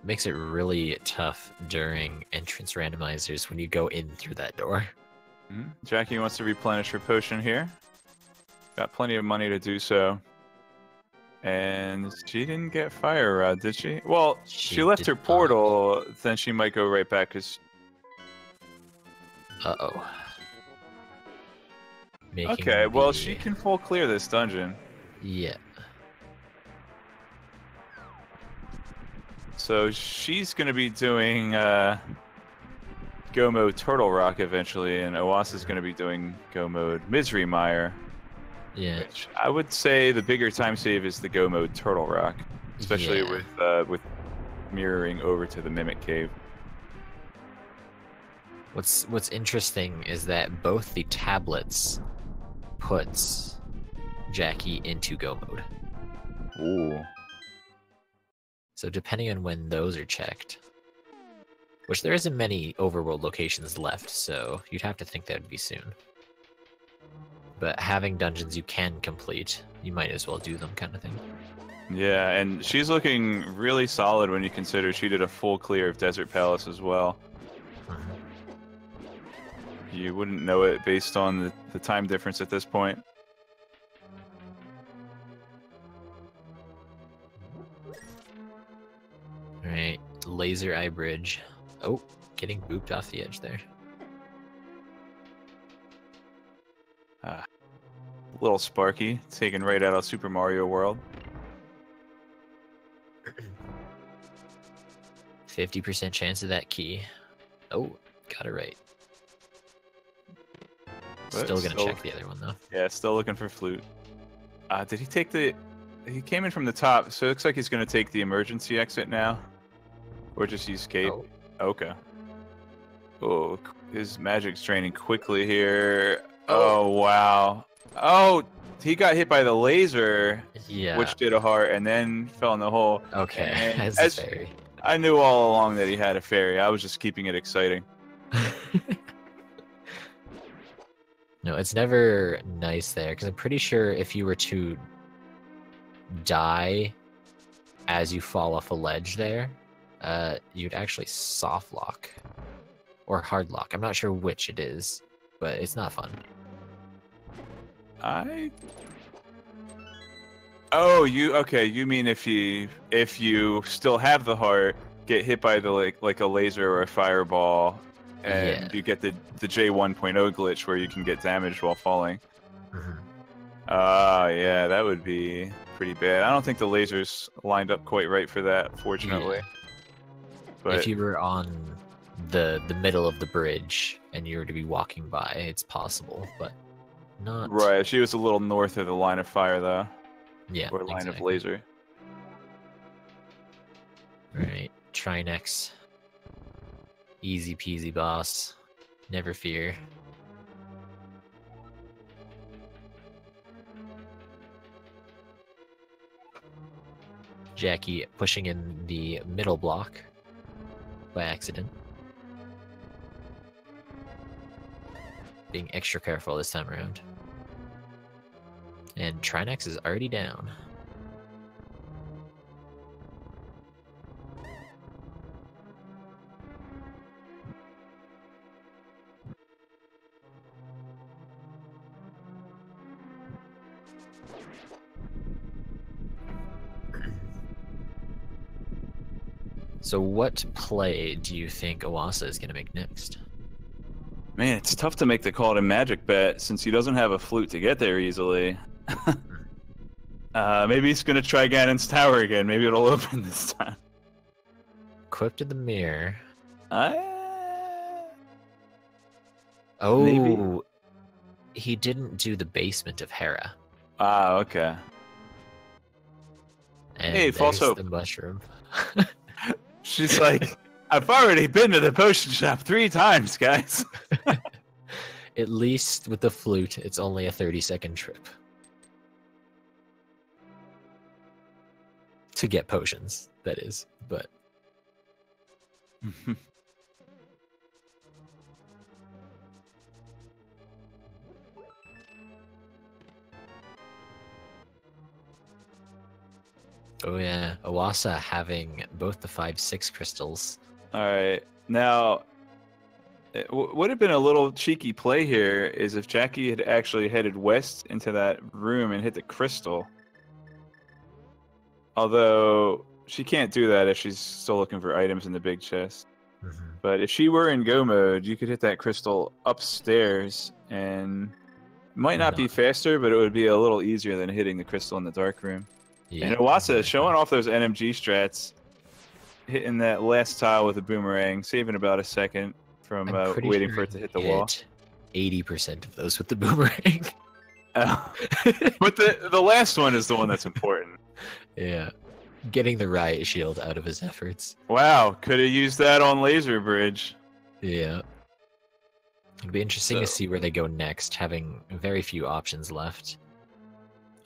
Makes it really tough during entrance randomizers when you go in through that door. Jackie wants to replenish her potion here. Got plenty of money to do so. And she didn't get Fire Rod, did she? Well, she left her portal, then she might go right back because... Uh-oh. Okay, well, she can full clear this dungeon. Yeah. So she's going to be doing Go Mode Turtle Rock eventually, and Oasa's going to be doing Go Mode Misery Mire. Yeah. Which I would say the bigger time save is the Go Mode Turtle Rock, especially with mirroring over to the Mimic Cave. What's interesting is that both the tablets puts Jackie into Go Mode. Ooh. So depending on when those are checked, which there isn't many overworld locations left, so you'd have to think that would be soon. But having dungeons you can complete, you might as well do them, kind of thing. Yeah, and she's looking really solid when you consider she did a full clear of Desert Palace as well. You wouldn't know it based on the time difference at this point. Alright, Laser Eye Bridge. Oh, getting booped off the edge there. Little Sparky, taken right out of Super Mario World. 50% chance of that key. Oh, got it right. Still gonna check the other one though. Yeah, still looking for flute. Did he take the... He came in from the top, so it looks like he's gonna take the emergency exit now. Or just use escape. Oh. Okay. Oh, his magic's draining quickly here. Oh, wow. Oh, he got hit by the laser, Yeah. which did a heart, and then fell in the hole. Okay, And as a fairy. I knew all along that he had a fairy. I was just keeping it exciting. No, it's never nice there, because I'm pretty sure if you were to die as you fall off a ledge there, you'd actually soft lock or hard lock. I'm not sure which it is, but it's not fun. Oh, you mean if you still have the heart, get hit by the like a laser or a fireball, and you get the J1.0 glitch where you can get damaged while falling. Yeah, that would be pretty bad. I don't think the lasers lined up quite right for that, fortunately. But if you were on the middle of the bridge and you were to be walking by, it's possible, but not right. She was a little north of the line of fire, though. Yeah, or line of laser. Right, Trinex. Easy peasy, boss. Never fear. Jackie pushing in the middle block by accident. Being extra careful this time around. And Trinex is already down. So what play do you think Oasa is going to make next? Man, it's tough to make the call to magic bet since he doesn't have a flute to get there easily. Maybe he's going to try Ganon's tower again. Maybe it'll open this time. Equipped to the mirror. Oh, maybe. He didn't do the basement of Hera. Okay. And hey, false hope. The mushroom. She's like, I've already been to the potion shop 3 times, guys. At least with the flute, it's only a 30-second trip. To get potions, that is, but... Oh yeah, Oasa having both the 5-6 crystals. Alright, now, it would have been a little cheeky play here is if Jackie had actually headed west into that room and hit the crystal. Although, she can't do that if she's still looking for items in the big chest. But if she were in go mode, you could hit that crystal upstairs, and it might not be faster, but it would be a little easier than hitting the crystal in the dark room. Yeah, and Oasa showing off those NMG strats. hitting that last tile with a boomerang, saving about a second from I'm pretty waiting sure for it to hit the wall. 80% of those with the boomerang. But the last one is the one that's important. Yeah. Getting the riot shield out of his efforts. Wow, could have used that on Laser Bridge. Yeah. It'd be interesting to see where they go next, having very few options left.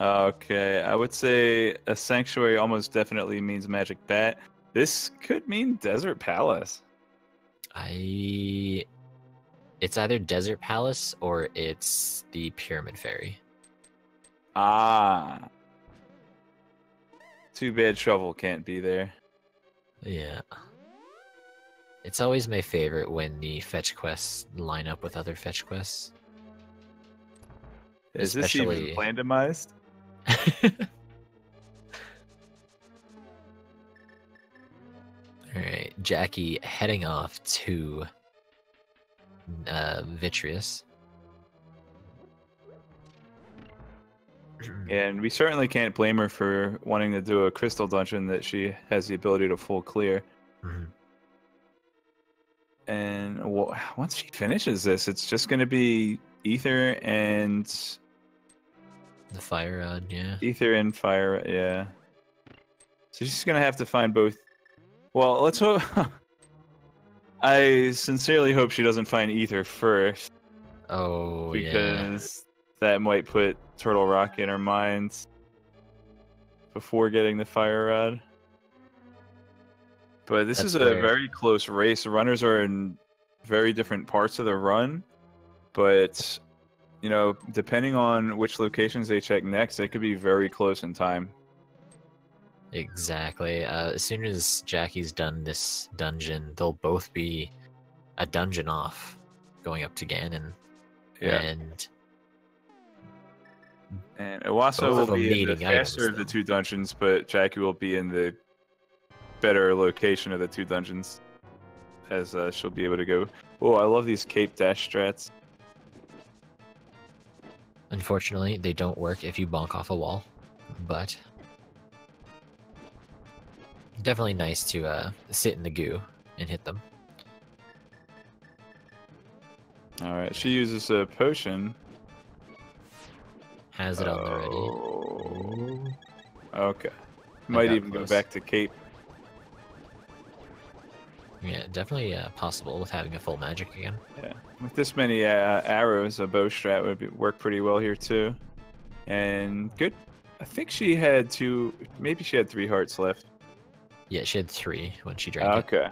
Okay, I would say a Sanctuary almost definitely means Magic Bat. This could mean Desert Palace. It's either Desert Palace or it's the Pyramid Fairy. Ah. Too bad Shovel can't be there. Yeah. It's always my favorite when the fetch quests line up with other fetch quests. Is this even randomized? Alright, Jackie heading off to Vitreous. And we certainly can't blame her for wanting to do a crystal dungeon that she has the ability to full clear. Mm-hmm. And once she finishes this, it's just going to be Ether and... The Fire Rod, yeah. Ether and Fire, yeah. So she's going to have to find both. Well, let's hope... I sincerely hope she doesn't find Ether first. Oh, because that might put Turtle Rock in her mind before getting the Fire Rod. But this is a very close race. The runners are in very different parts of the run. But, you know, depending on which locations they check next, they could be very close in time. Exactly. As soon as Jackie's done this dungeon, they'll both be a dungeon off going up to Ganon. Yeah. And Oase will be in the faster of the two dungeons, but Jackie will be in the better location of the two dungeons, as she'll be able to go. Oh, I love these cape dash strats. Unfortunately, they don't work if you bonk off a wall, but definitely nice to sit in the goo and hit them. Alright, she uses a potion. Has it on the ready. Okay. Might even go back to cape. Yeah, definitely possible with having a full magic again. Yeah, with this many arrows, a bow strat would work pretty well here too. And good. I think she had maybe she had 3 hearts left. Yeah, she had 3 when she drank it. Okay.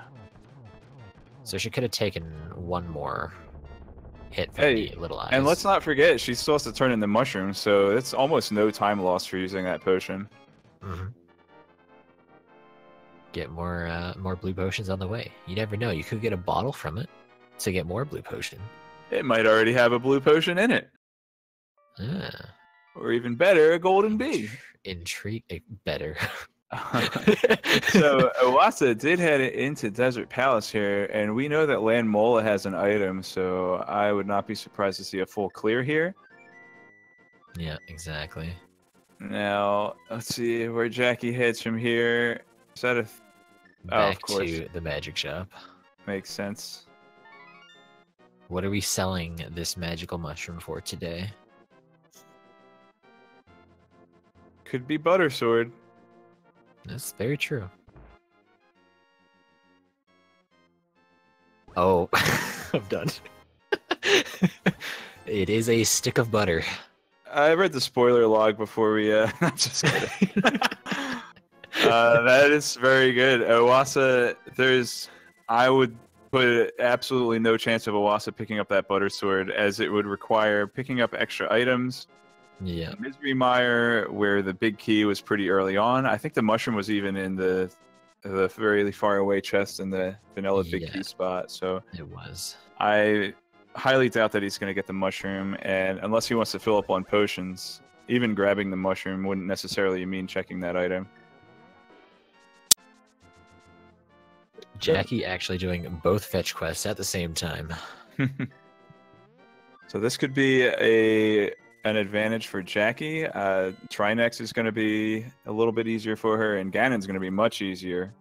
So she could have taken one more hit from the little eyes. And let's not forget, she's supposed to turn into mushroom, so it's almost no time lost for using that potion. Mm-hmm. Get more blue potions on the way. You never know. You could get a bottle from it to get more blue potion. It might already have a blue potion in it. Ah. Or even better, a golden bee. Better. So Oase did head into Desert Palace here, and we know that Land Mola has an item, so I would not be surprised to see a full clear here. Yeah, exactly. Now, let's see where Jackie heads from here. Is that Back to the magic shop. Makes sense. What are we selling this magical mushroom for today? Could be Butter Sword. That's very true. Oh, I'm done. It is a stick of butter. I read the spoiler log before we... just kidding. That is very good. Oase, I would put absolutely no chance of Oase picking up that Butter Sword, as it would require picking up extra items. Yeah. Misery Mire, where the big key was pretty early on. I think the mushroom was even in the very far away chest in the vanilla big key spot. So it was. I highly doubt that he's going to get the mushroom, and unless he wants to fill up on potions, even grabbing the mushroom wouldn't necessarily mean checking that item. Jackie actually doing both fetch quests at the same time. So this could be an advantage for Jackie. Trinex is going to be a little bit easier for her, and Ganon's going to be much easier.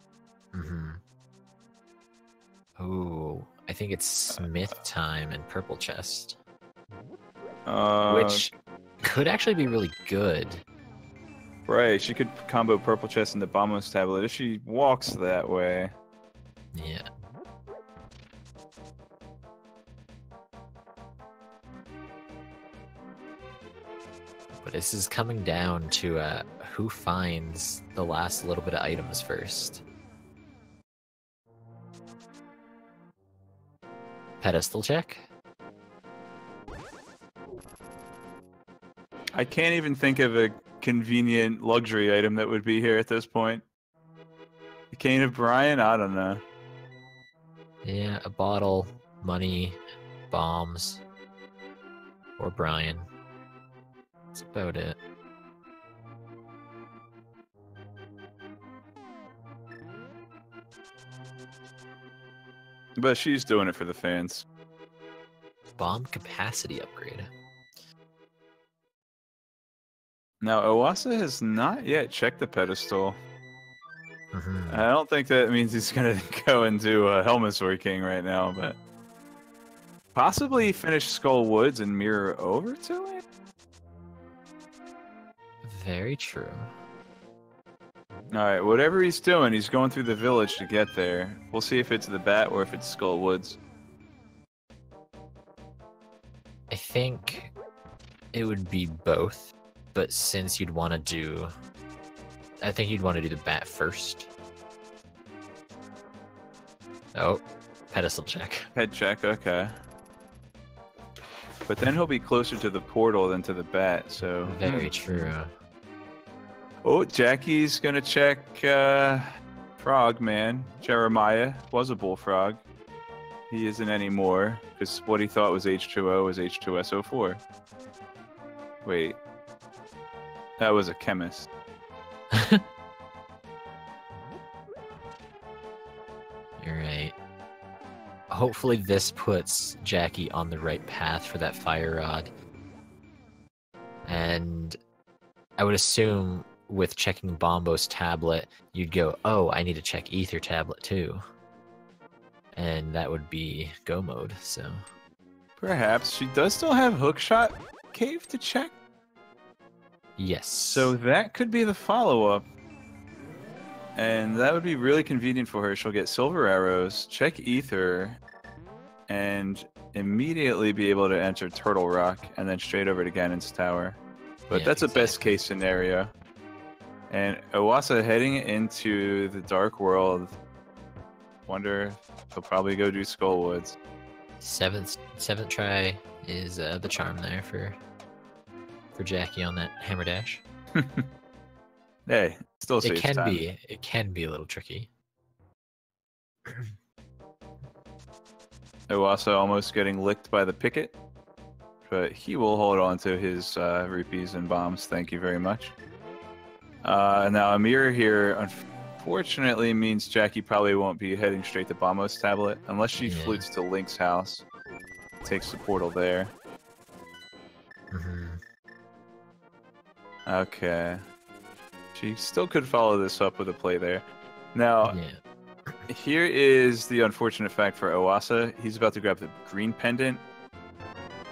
Mm-hmm. think it's Smith time and purple chest, Uh, which could actually be really good. Right, she could combo purple chest into Bombos tablet if she walks that way. Yeah. But this is coming down to who finds the last little bit of items first. Pedestal check? I can't even think of a convenient luxury item that would be here at this point. The Cane of Brian? I don't know. Yeah, a bottle, money, bombs, or Brian. That's about it. But she's doing it for the fans. Bomb capacity upgrade. Now, Oasa has not yet checked the pedestal. Mhm. I don't think that means he's going to go and do Helmasaur King right now, but possibly finish Skull Woods and mirror over to it? Very true. Alright, whatever he's doing, he's going through the village to get there. We'll see if it's the bat or if it's Skull Woods. I think it would be both, but since you'd want to do... I think you'd want to do the bat first. Oh, pedestal check. Head check, okay. But then he'll be closer to the portal than to the bat, so... Very true. Oh, Jackie's gonna check Frogman. Jeremiah was a bullfrog. He isn't anymore, because what he thought was H2O was H2SO4. Wait. That was a chemist. You're right. Hopefully this puts Jackie on the right path for that fire rod. And I would assume with checking Bombo's tablet, you'd go, oh, I need to check Ether tablet too. And that would be go mode, so. Perhaps. She does still have Hookshot Cave to check. Yes. So that could be the follow-up. And that would be really convenient for her. She'll get Silver Arrows, check Ether, and immediately be able to enter Turtle Rock, and then straight over to Ganon's Tower. But Yeah, that's a exactly. best-case scenario. And Oasa heading into the Dark World. Wonder if he'll probably go do Skull Woods. Seventh try is the charm there for Jackie on that hammer dash. Hey, still It saves can time. be a little tricky. Oasa almost getting licked by the picket, but he will hold on to his rupees and bombs. Thank you very much. Now a mirror here, unfortunately, means Jackie probably won't be heading straight to Bombos tablet unless she Yeah. flutes to Link's house, takes the portal there. Mhm. Okay, she still could follow this up with a play there. Now. Yeah. Here is the unfortunate fact for Oasa. He's about to grab the green pendant,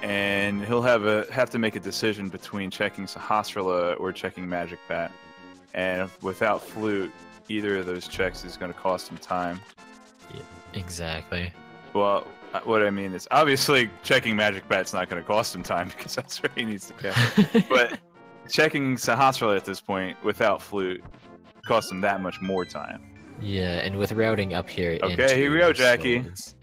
and he'll have to make a decision between checking Sahasrara or checking Magic Bat. And without Flute, either of those checks is going to cost him time. Yeah, exactly. Well, what I mean is, obviously, checking Magic Bat's not going to cost him time because that's where he needs to go. But checking Sahasrara at this point without Flute costs him that much more time. Yeah, and with routing up here. Okay, here we go, into Jackie. swords.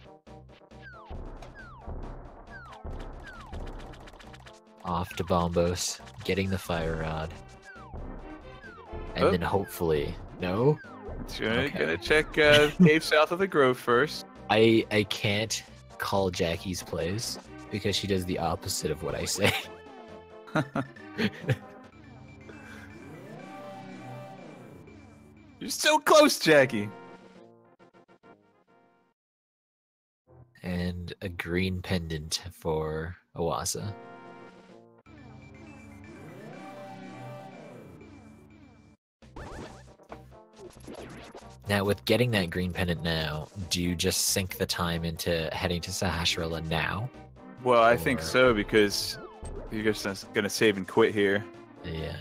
Off to Bombos, getting the fire rod. And Oh. then hopefully... No? Gonna check cave south of the grove first. I can't call Jackie's plays because she does the opposite of what I say. You're so close, Jackie. And a green pendant for Oasa. Now, with getting that green pennant now, do you just sink the time into heading to Sahasrara now? Well, I think Or- so, because you're just gonna save and quit here. Yeah.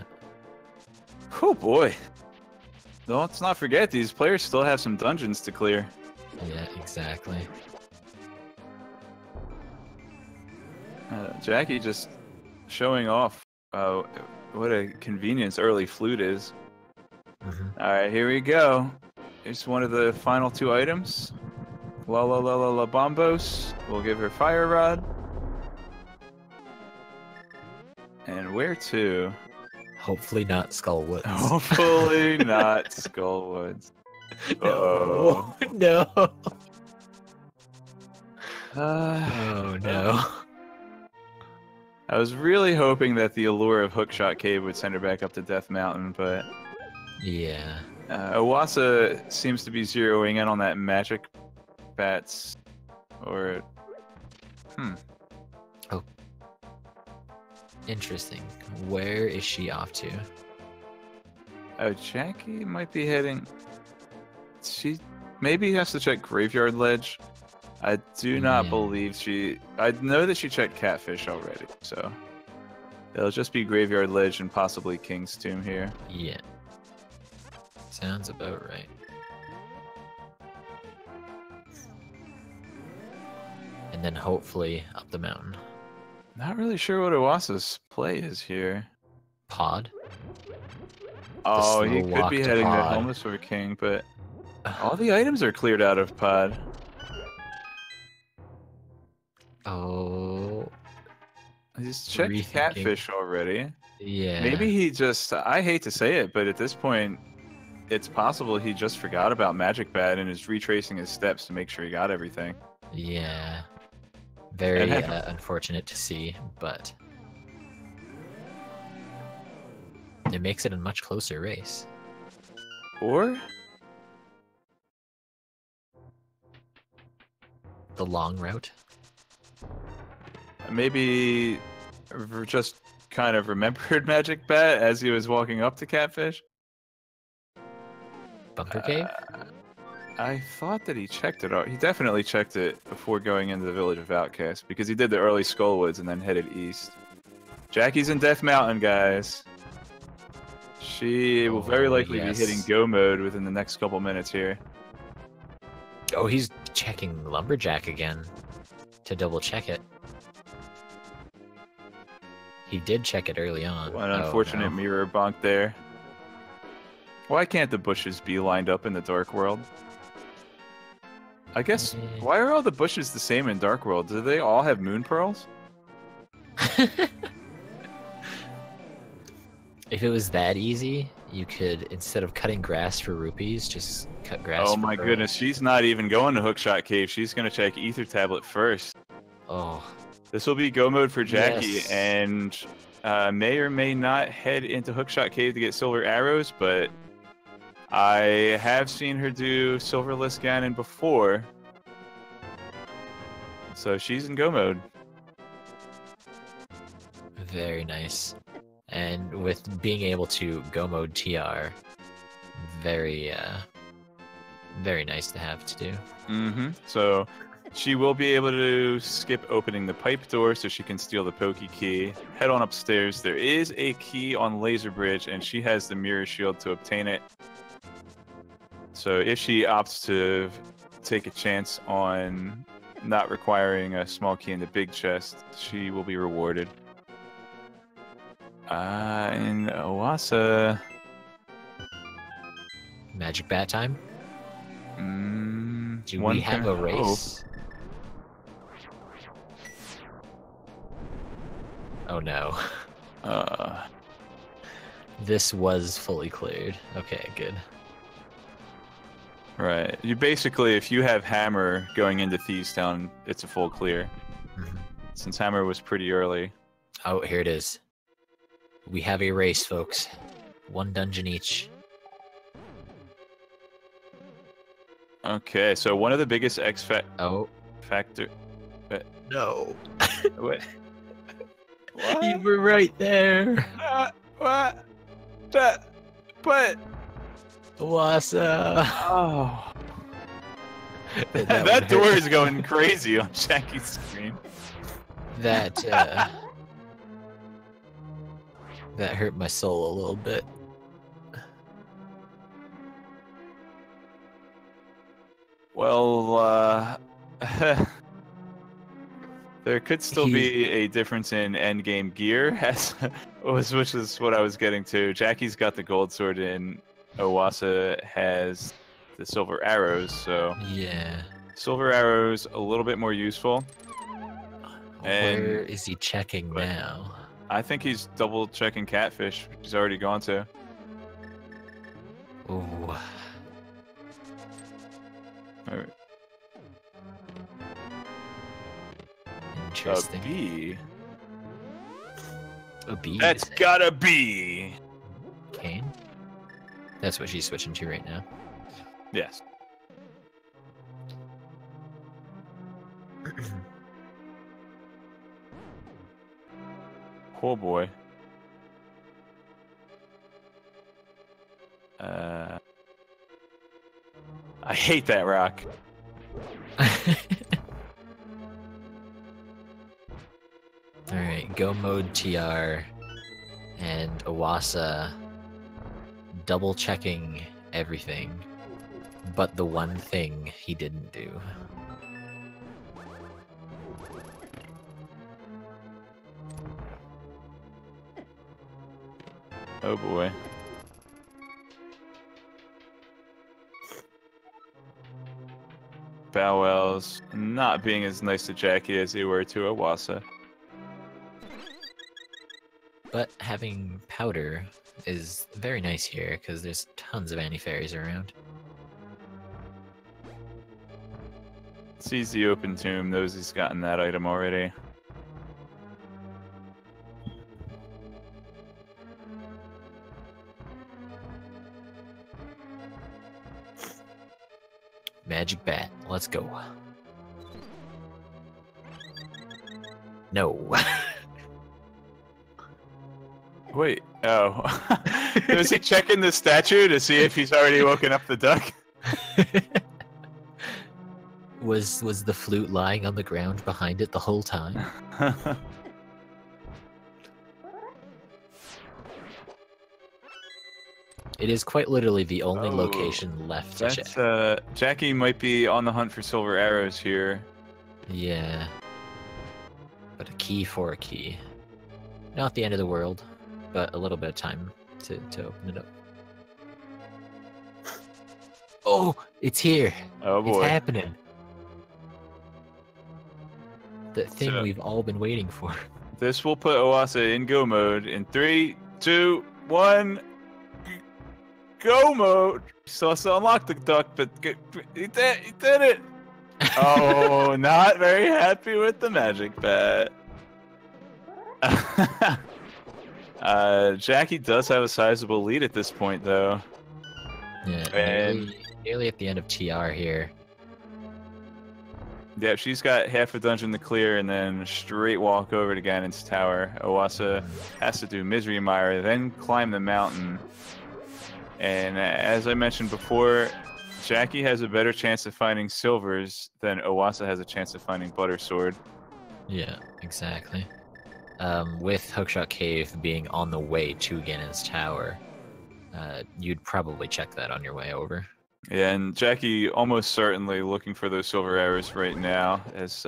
Oh boy. Let's not forget, these players still have some dungeons to clear. Yeah, exactly. Jackie just showing off what a convenience early flute is. Mhm. Alright, here we go. Here's one of the final 2 items. La la la la la bombos. We'll give her fire rod. And where to? Hopefully not Skullwoods. Hopefully not Skullwoods. No. No. Oh no. I was really hoping that the allure of Hookshot Cave would send her back up to Death Mountain, but Yeah. Oasa seems to be zeroing in on that magic bats, or Interesting. Where is she off to? oh, Jackie might be heading. She maybe has to check Graveyard Ledge. I do not Yeah. believe she. I know that she checked Catfish already, so it'll just be Graveyard Ledge and possibly King's Tomb here. Yeah. Sounds about right. And then hopefully up the mountain. Not really sure what Oasa's play is here. Pod? Oh, he slow could walk be to heading to Pod. Helmets for King, but all the items are cleared out of Pod. Oh. He's checked Rethinking. Catfish already. Yeah. Maybe he just, I hate to say it, but at this point, it's possible he just forgot about Magic Bat and is retracing his steps to make sure he got everything. Yeah. Very And- unfortunate to see, but it makes it a much closer race. Or The long route. maybe just kind of remembered Magic Bat as he was walking up to Catfish. Bunker Cave? I thought that he checked it out. He definitely checked it before going into the Village of Outcasts, because he did the early Skullwoods and then headed east. Jackie's in Death Mountain, guys. She will very Oh, likely yes. be hitting go mode within the next couple minutes here. Oh, he's checking Lumberjack again to double check it. He did check it early on. An Oh, unfortunate no. mirror bonk there. Why can't the bushes be lined up in the Dark World? I guess, why are all the bushes the same in Dark World? Do they all have moon pearls? If it was that easy, you could, instead of cutting grass for rupees, just cut grass Oh for my pearls. goodness, she's not even going to Hookshot Cave. She's going to check Ether Tablet first. Oh, This will be go mode for Jackie, Yes. and may or may not head into Hookshot Cave to get silver arrows, but I have seen her do silverless Ganon before. So she's in go mode. very nice. And with being able to go mode TR, very, very nice to have to do. Mm-hmm. So she will be able to skip opening the pipe door so she can steal the Pokey Key. Head on upstairs. There is a key on Laser Bridge, and she has the Mirror Shield to obtain it. So if she opts to take a chance on not requiring a small key in the big chest, she will be rewarded. And Oasa... Magic Bat time? Do one we have can a hope. race? Oh no. This was fully cleared. Okay, good. Right. You basically, if you have Hammer going into Thieves Town, it's a full clear. Mhm. Since Hammer was pretty early. Oh, here it is. We have a race, folks. One dungeon each. Okay, so one of the biggest Oh, factor. no. What? You were right there. What? But Wasa. Oh. That That would door hurt. is going crazy on Jackie's screen. That that hurt my soul a little bit. Well, there could still He's- be a difference in endgame gear, which is what I was getting to. Jackie's got the gold sword and Oasa has the silver arrows, so Yeah. silver arrows a little bit more useful. Where And is he checking now? I think he's double checking catfish, which he's already gone to. Ooh. All right. Interesting. A B. A B. That's gotta be. Kane. That's what she's switching to right now. Yes. Oh boy. I hate that rock. Alright, go mode TR and Oasa double checking everything, but the one thing he didn't do. Oh boy. Bow Wow's not being as nice to Jackie as they were to Oasa. But having powder is very nice here because there's tons of anti-fairies around. Sees the open tomb, knows he's gotten that item already. Magic bat, let's go. No. Wait, oh. Was he checking the statue to see if he's already woken up the duck? Was the flute lying on the ground behind it the whole time? It is quite literally the only Oh, location left to check. That's, Jackie might be on the hunt for silver arrows here. Yeah. But a key for a key. Not the end of the world, but a little bit of time to open it up. Oh, it's here. Oh boy. It's happening. The thing So- we've all been waiting for. This will put Oasa in go mode in 3, 2, 1. Go mode. So unlock the duck, but he did it. Oh, not very happy with the magic bat. Jackie does have a sizable lead at this point, though. Yeah, And- nearly at the end of TR here. Yeah, she's got half a dungeon to clear and then straight walk over to Ganon's tower. Oasa has to do Misery Mire, then climb the mountain. And as I mentioned before, Jackie has a better chance of finding silvers than Oasa has a chance of finding Butter Sword. Yeah, exactly. With Hookshot Cave being on the way to Ganon's tower, you'd probably check that on your way over. Yeah, and Jackie almost certainly looking for those silver arrows right now, as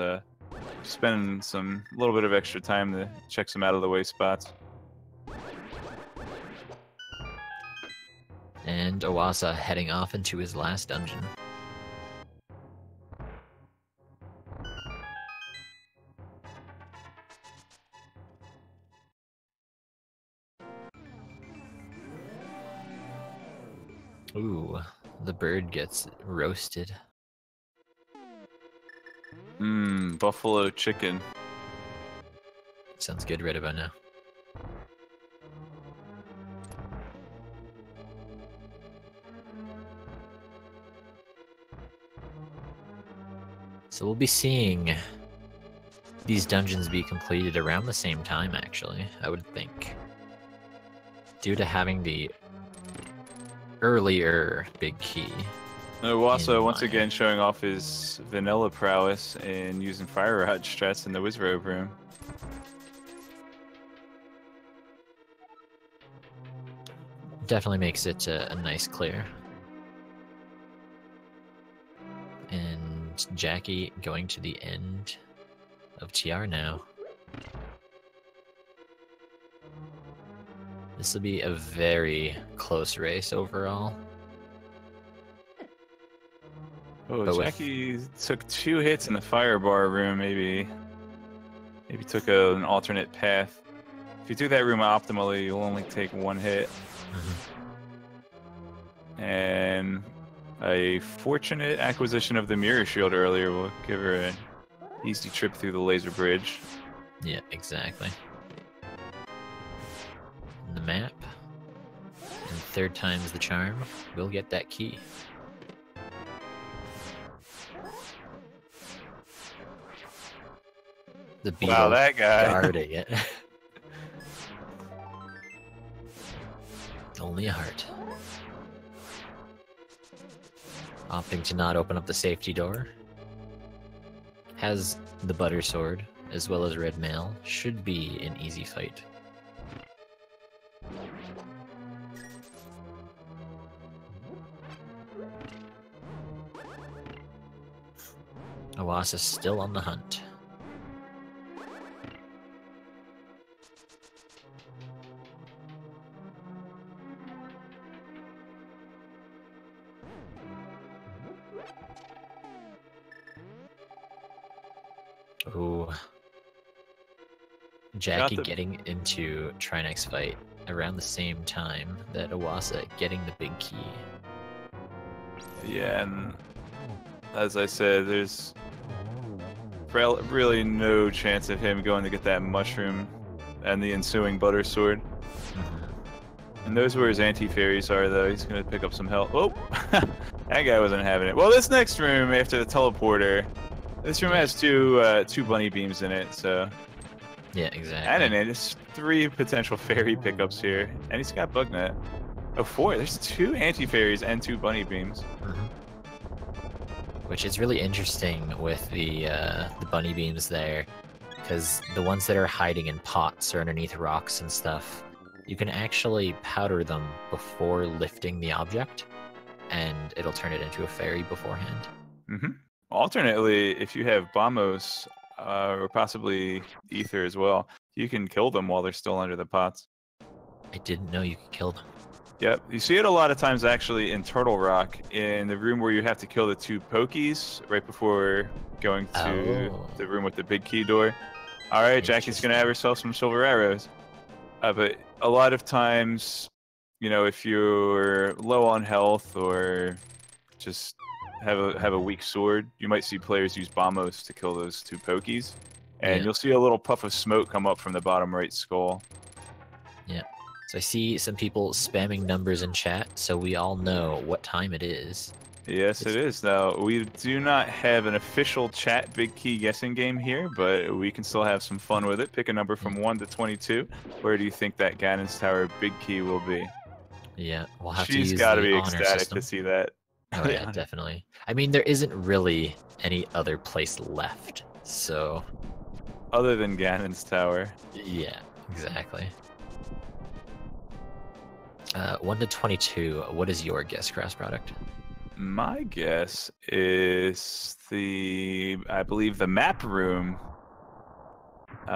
spending a little bit of extra time to check some out of the way spots. And Oasa heading off into his last dungeon. Ooh, the bird gets roasted. Buffalo chicken. Sounds good right about now. So we'll be seeing these dungeons be completed around the same time, actually, I would think. Due to having the earlier big key. Also, in once my- again, showing off his vanilla prowess in using Fire Rod strats in the Wizrobe room. Definitely makes it a nice clear. And Jackie going to the end of TR now. This will be a very close race overall. Oh, But with- Jackie took 2 hits in the Fire Bar room, maybe took an alternate path. If you do that room optimally, you'll only take 1 hit. And a fortunate acquisition of the Mirror Shield earlier will give her an easy trip through the laser bridge. Yeah, exactly. And the map. And 3rd time's the charm. We'll get that key. The beetle Wow, that guy. guarding it. Only a heart. Opting to not open up the safety door. Has the butter sword as well as red mail. Should be an easy fight. Oase is still on the hunt. Ooh. Jackie getting into Trinex fight around the same time that Oase getting the big key. Yeah, and as I said, there's really no chance of him going to get that mushroom and the ensuing butter sword. And those where his anti-fairies are, though. He's going to pick up some health. Oh! That guy wasn't having it. Well, this next room, after the teleporter, this room has two bunny beams in it, so... Yeah, exactly. And there's 3 potential fairy pickups here. And he's got bug net. Oh, 4. There's 2 anti-fairies and 2 bunny beams. Which is really interesting with the bunny beams there, because the ones that are hiding in pots or underneath rocks and stuff, you can actually powder them before lifting the object, and it'll turn it into a fairy beforehand. Alternately, if you have Bombos, or possibly Ether as well, you can kill them while they're still under the pots. I didn't know you could kill them. Yep, you see it a lot of times actually in Turtle Rock, in the room where you have to kill the 2 pokies right before going to the room with the big key door. Alright, Jackie's going to have herself some silver arrows. But a lot of times, you know, if you're low on health or just have a weak sword, you might see players use bombos to kill those 2 pokies. And you'll see a little puff of smoke come up from the bottom right skull. Yeah. So I see some people spamming numbers in chat, so we all know what time it is. Yes, it is. Now, we do not have an official chat big key guessing game here, but we can still have some fun with it. Pick a number from 1 to 22. Where do you think that Ganon's Tower big key will be? Yeah, we'll have to She's use got to the be honor ecstatic system. to see that. Oh yeah, definitely. I mean, there isn't really any other place left, so... Other than Ganon's Tower. Yeah, exactly. 1 to 22, what is your guess, Cross Product? My guess is I believe the map room.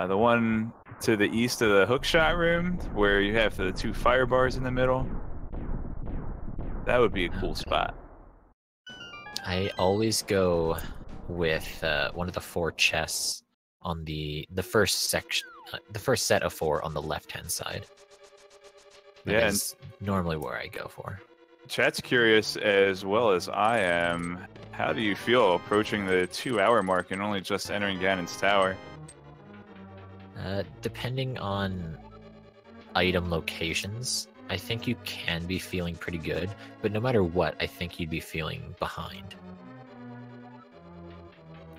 The one to the east of the hookshot room, where you have the 2 fire bars in the middle. That would be a cool spot. I always go with one of the 4 chests on the first section, the first set of 4 on the left-hand side. That is normally where I go for. Chat's curious as well as I am. How do you feel approaching the 2-hour mark and only just entering Ganon's Tower? Depending on item locations, I think you can be feeling pretty good, but no matter what, I think you'd be feeling behind.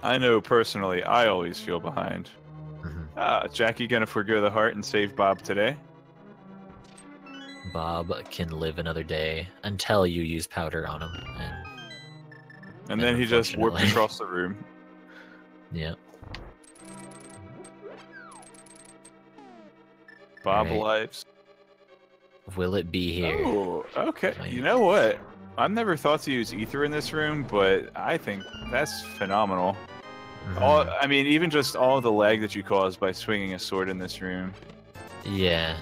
I know personally, I always feel behind. Jackie gonna forgo the heart and save Bob today? Bob can live another day until you use powder on him. And then he just warped unfortunately- across the room. Yeah. Bob Right. lives. Will it be here? Oh, okay. Wait. You know what? I've never thought to use ether in this room, but I think that's phenomenal. Mhm. I mean, even just all the lag that you cause by swinging a sword in this room. Yeah.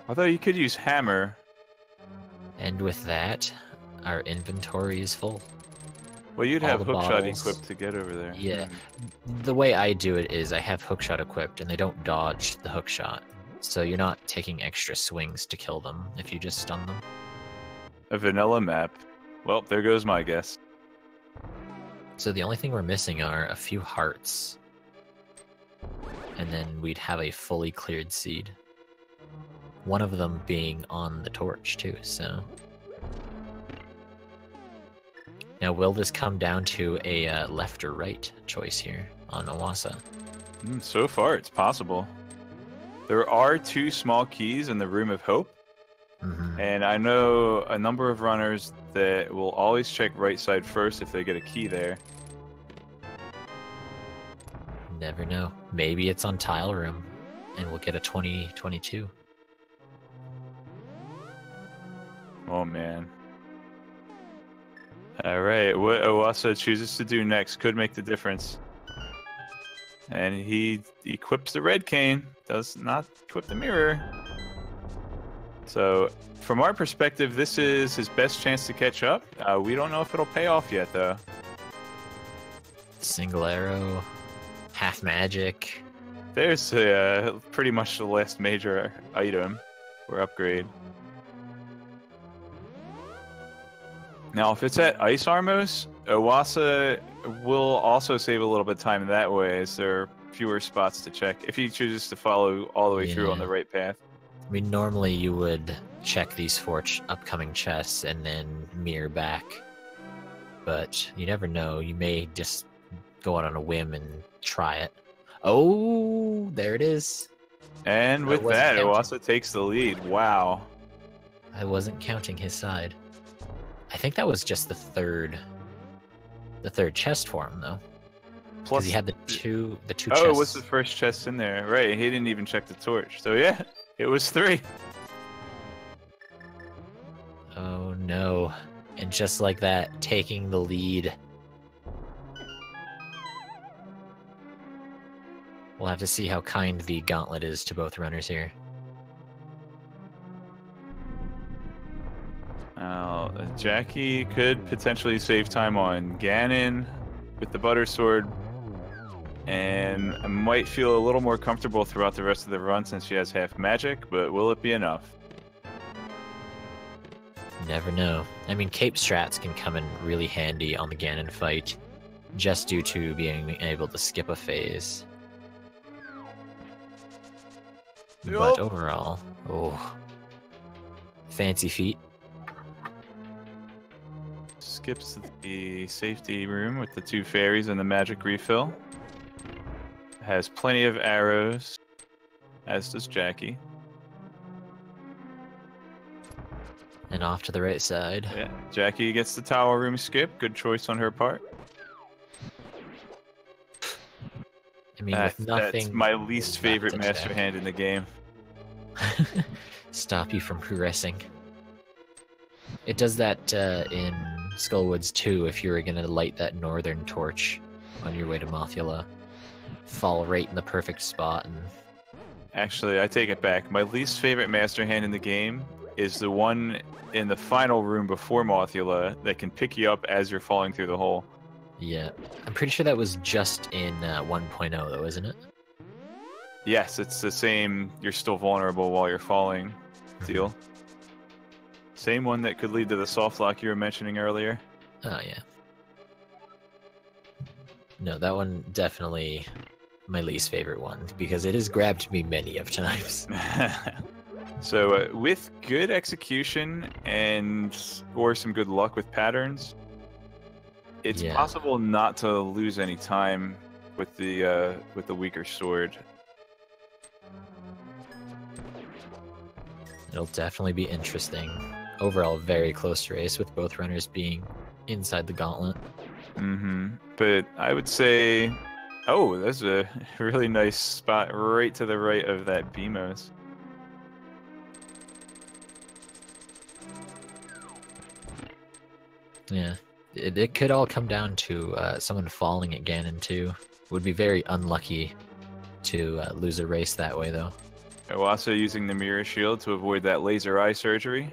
Although you could use hammer. And with that, our inventory is full. Well, you'd All have the hookshot bottles. equipped to get over there. Yeah. Hmm. The way I do it is I have hookshot equipped and they don't dodge the hookshot. So you're not taking extra swings to kill them if you just stun them. A vanilla map. Well, there goes my guess. So the only thing we're missing are a few hearts. And then we'd have a fully cleared seed. One of them being on the torch too, so... Now will this come down to a left or right choice here on Oasa? So far, it's possible. There are 2 small keys in the Room of Hope. Mm-hmm. And I know a number of runners that will always check right side first if they get a key there. Never know. Maybe it's on Tile Room, and we'll get a 2022. Oh, man. Alright, what Oasa chooses to do next could make the difference. And he equips the red cane, does not equip the mirror. So, from our perspective, this is his best chance to catch up. We don't know if it'll pay off yet, though. Single arrow, half magic. There's pretty much the last major item or upgrade. Now, if it's at Ice Armos, Oasa will also save a little bit of time that way, as there are fewer spots to check if he chooses to follow all the way through on the right path. I mean, normally you would check these 4 upcoming chests and then mirror back. But you never know. You may just go out on a whim and try it. Oh, there it is. And with that, Oasa takes the lead. Wow. I wasn't counting his side. I think that was just the third chest for him, though. Plus, he had the two chests. Oh, it was the first chest in there. Right, he didn't even check the torch. So yeah, it was 3. Oh no. And just like that, taking the lead. We'll have to see how kind the gauntlet is to both runners here. Jackie could potentially save time on Ganon with the butter sword, and might feel a little more comfortable throughout the rest of the run since she has half magic, but will it be enough? Never know. I mean, cape strats can come in really handy on the Ganon fight, just due to being able to skip a phase. But overall, oh, fancy feat. Skips the safety room with the 2 fairies and the magic refill. Has plenty of arrows, as does Jackie. And off to the right side. Yeah, Jackie gets the tower room skip. Good choice on her part. I mean, with nothing... That's my least favorite master hand in the game. Stop you from progressing. It does that in Skullwoods too, if you were going to light that northern torch on your way to Mothula. Fall right in the perfect spot. And... Actually, I take it back. My least favorite master hand in the game is the one in the final room before Mothula that can pick you up as you're falling through the hole. Yeah. I'm pretty sure that was just in 1.0 though, isn't it? Yes, it's the same you're still vulnerable while you're falling deal. Same one that could lead to the soft lock you were mentioning earlier. Oh, yeah. No, that one definitely my least favorite one, because it has grabbed me many of times. So with good execution or some good luck with patterns, it's possible not to lose any time with the weaker sword. It'll definitely be interesting. Overall, very close race with both runners being inside the gauntlet. But I would say, oh, that's a really nice spot right to the right of that BMOS. Yeah, it could all come down to someone falling at Ganon too. Would be very unlucky to lose a race that way, though. Also using the mirror shield to avoid that laser eye surgery.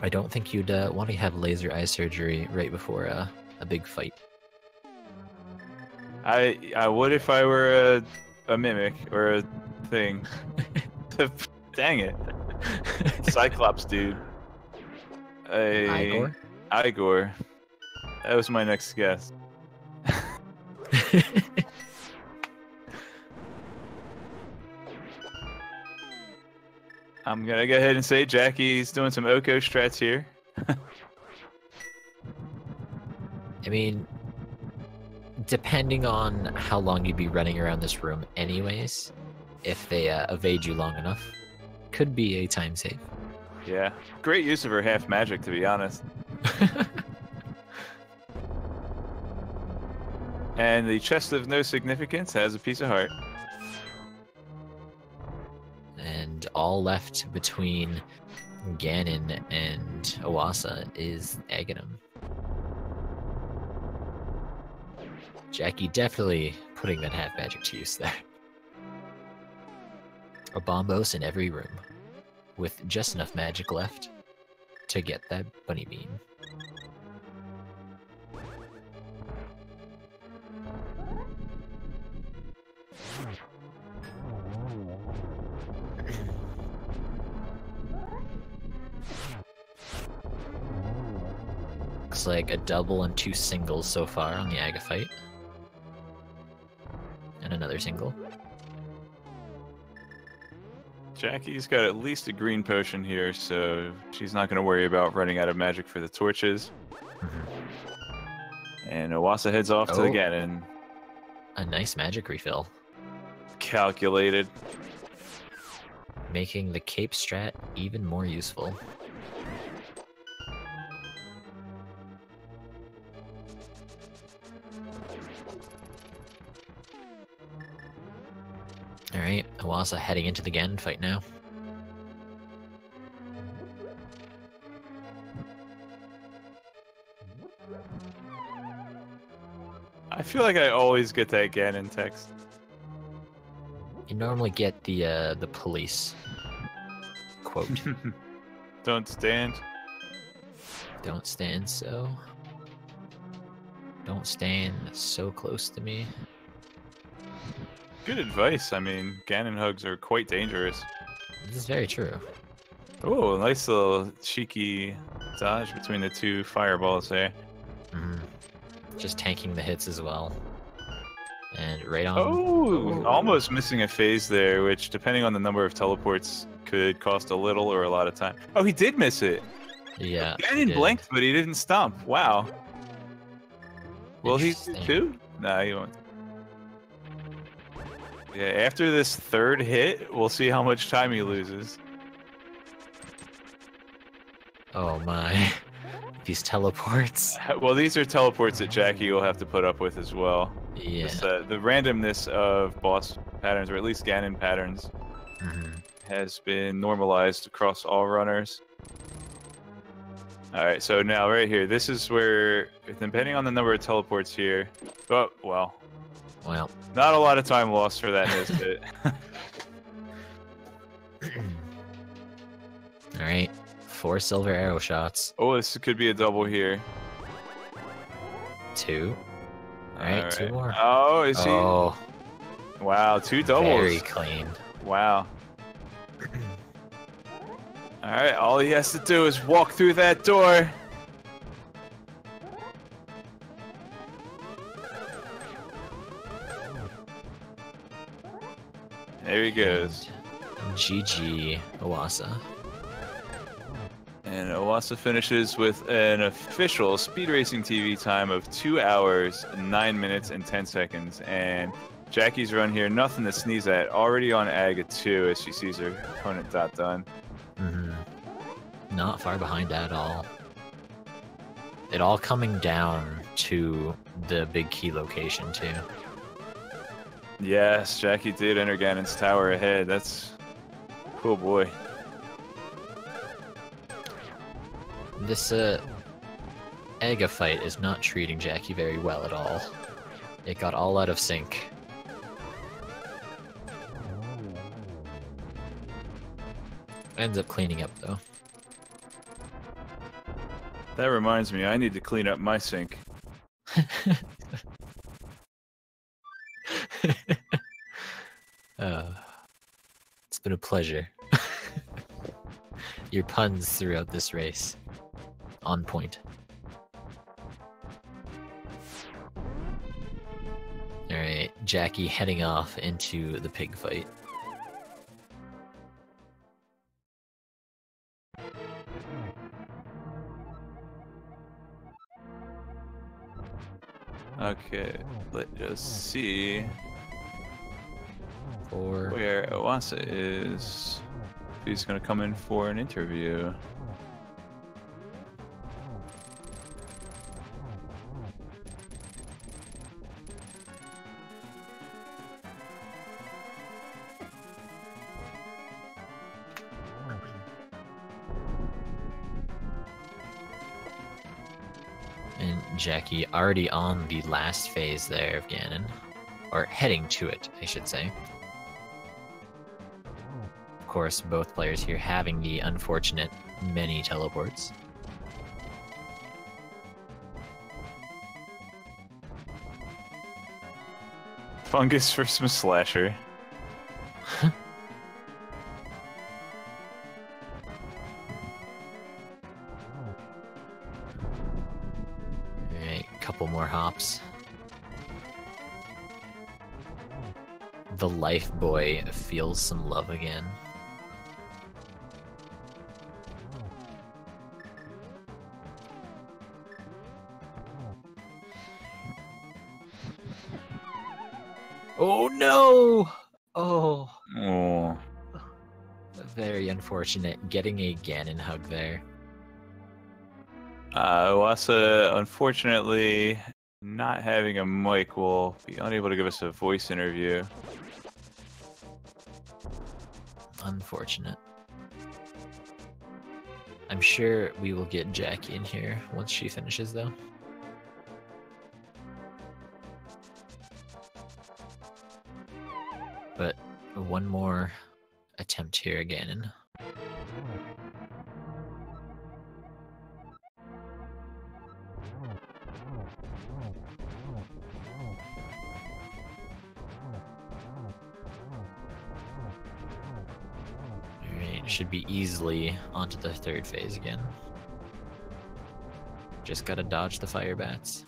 I don't think you'd want to have laser eye surgery right before a big fight. I would if I were a mimic or a thing. Dang it. Cyclops dude. Igor? Igor. That was my next guess. I'm gonna go ahead and say Jackie's doing some Oko strats here. I mean, depending on how long you'd be running around this room anyways, if they evade you long enough, could be a time save. Yeah, great use of her half magic, to be honest. And the chest of no significance has a piece of heart. And all left between Ganon and Oasa is Aghanim. Jackie definitely putting that half magic to use there. A bombos in every room, with just enough magic left to get that bunny beam. Looks like a double and 2 singles so far on the Aga fight. And another single. Jackie's got at least a green potion here, so she's not going to worry about running out of magic for the torches. And Oasa heads off to the Ganon. A nice magic refill. Calculated. Making the cape strat even more useful. Alright, Oasa heading into the Ganon fight now. I feel like I always get that Ganon text. You normally get the police quote. Don't stand. Don't stand so. Don't stand so close to me. Good advice. I mean, Ganon hugs are quite dangerous. This is very true. Oh, nice little cheeky dodge between the two fireballs there. Just tanking the hits as well. And right on. Oh, almost missing a phase there, which, depending on the number of teleports, could cost a little or a lot of time. Oh, he did miss it. Yeah. Ganon blinked, but he didn't stomp. Wow. Will he do two? Nah, he won't. Yeah, after this third hit, we'll see how much time he loses. Oh my. These teleports. Well, these are teleports that Jackie will have to put up with as well. Yeah. The randomness of boss patterns, or at least Ganon patterns, has been normalized across all runners. Alright, so now right here, this is where, depending on the number of teleports here, oh, well, not a lot of time lost for that missed hit. Alright, 4 silver arrow shots. Oh, this could be a double here. 2. Alright, 2 more. Oh, is he? Oh, wow, 2 doubles. very clean. Wow. Alright, all he has to do is walk through that door. There he goes. GG, Oasa. And Oasa finishes with an official Speed Racing TV time of 2 hours, 9 minutes, and 10 seconds. And Jackie's run here, nothing to sneeze at. Already on Aga 2 as she sees her opponent done. Not far behind at all. It all coming down to the big key location too. Yes, Jackie did enter Ganon's tower ahead. That's cool, boy. This Aga fight is not treating Jackie very well at all. It got all out of sync. Ends up cleaning up though. That reminds me, I need to clean up my sink. It's been a pleasure. Your puns throughout this race. On point. Alright, Jackie heading off into the pig fight. Okay, let's just see For where Oasa is. He's gonna come in for an interview. And Jackie already on the last phase there of Ganon. Or heading to it, I should say. Of course, both players here having the unfortunate many teleports. Fungus for some slasher. Alright, couple more hops. The life boy feels some love again. Oh no! Oh. Oh. Very unfortunate. Getting a Ganon hug there. Oasa, unfortunately, not having a mic will be unable to give us a voice interview. Unfortunate. I'm sure we will get Jackie in here once she finishes, though. But one more attempt here again. Alright, should be easily onto the third phase again. Just gotta dodge the fire bats.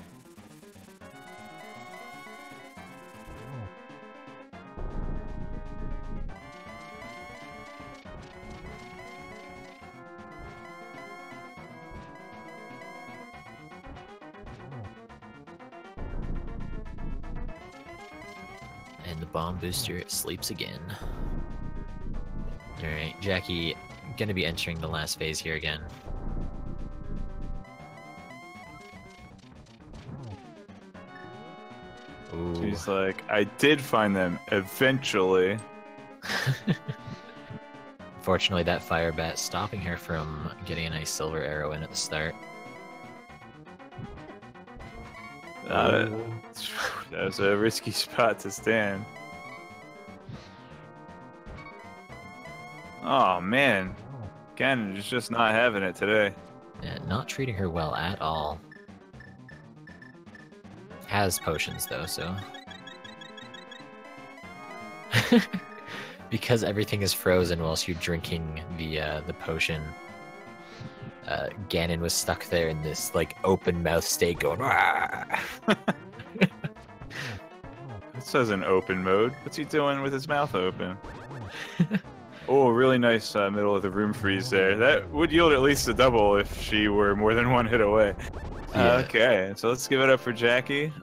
And the bomb booster sleeps again. Alright, Jackie gonna be entering the last phase here again. Ooh. She's like, I did find them eventually. Unfortunately, that fire bat stopping her from getting a nice silver arrow in at the start. That was a risky spot to stand. Oh man, Ganon is just not having it today. Yeah, not treating her well at all. Has potions though, so because everything is frozen whilst you're drinking the potion. Ganon was stuck there in this like open mouth state going. It says in open mode. What's he doing with his mouth open? Oh, really nice middle of the room freeze there. That would yield at least a double if she were more than one hit away. Yeah. Okay, so let's give it up for Jackie.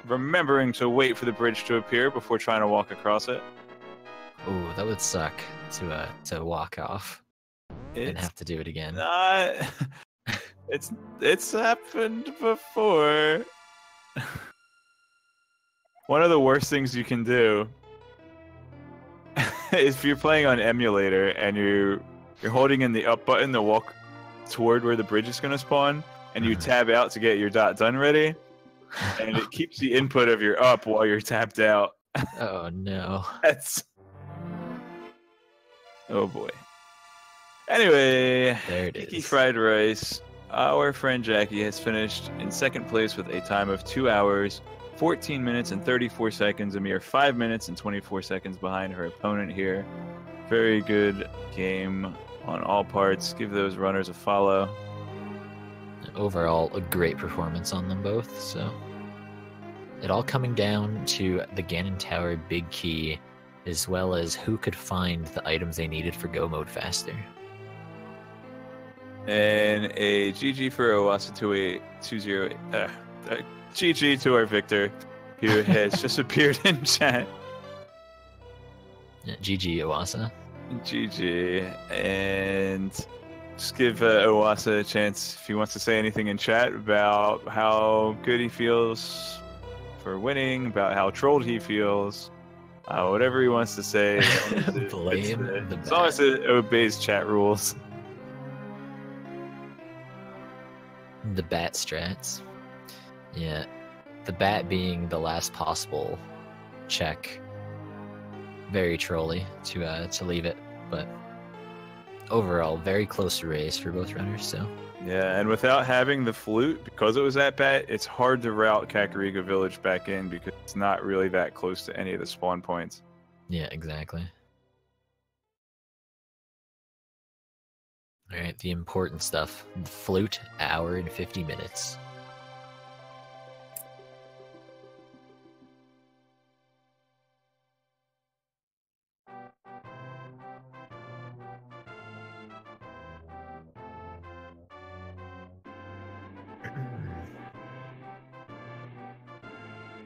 remembering to wait for the bridge to appear before trying to walk across it. Ooh, that would suck to walk off and have to do it again. Not. It's happened before. One of the worst things you can do is if you're playing on emulator and you're holding in the up button to walk toward where the bridge is going to spawn, and you tab out to get your dot done ready, and it keeps the input of your up while you're tapped out. Oh no. Oh boy. Anyway, there it is. GeekyFriedRice, our friend Jackie has finished in second place with a time of 2 hours, 14 minutes and 34 seconds, a mere 5 minutes and 24 seconds behind her opponent here. Very good game on all parts. Give those runners a follow. Overall, a great performance on them both. So, it all coming down to the Ganon Tower big key, as well as who could find the items they needed for go mode faster. And a GG for oase28. GG to our Victor, who has just appeared in chat. Yeah, GG, Oasa. GG. And just give Oasa a chance if he wants to say anything in chat about how good he feels for winning, about how trolled he feels, whatever he wants to say. As long as it obeys chat rules. The bat strats. Yeah, the bat being the last possible check. Very trolly to leave it, but overall, very close race for both runners. So yeah, and without having the flute, because it was that bat, it's hard to route Kakariko Village back in because it's not really that close to any of the spawn points. Yeah, exactly. All right, the important stuff. The flute, hour and 50 minutes.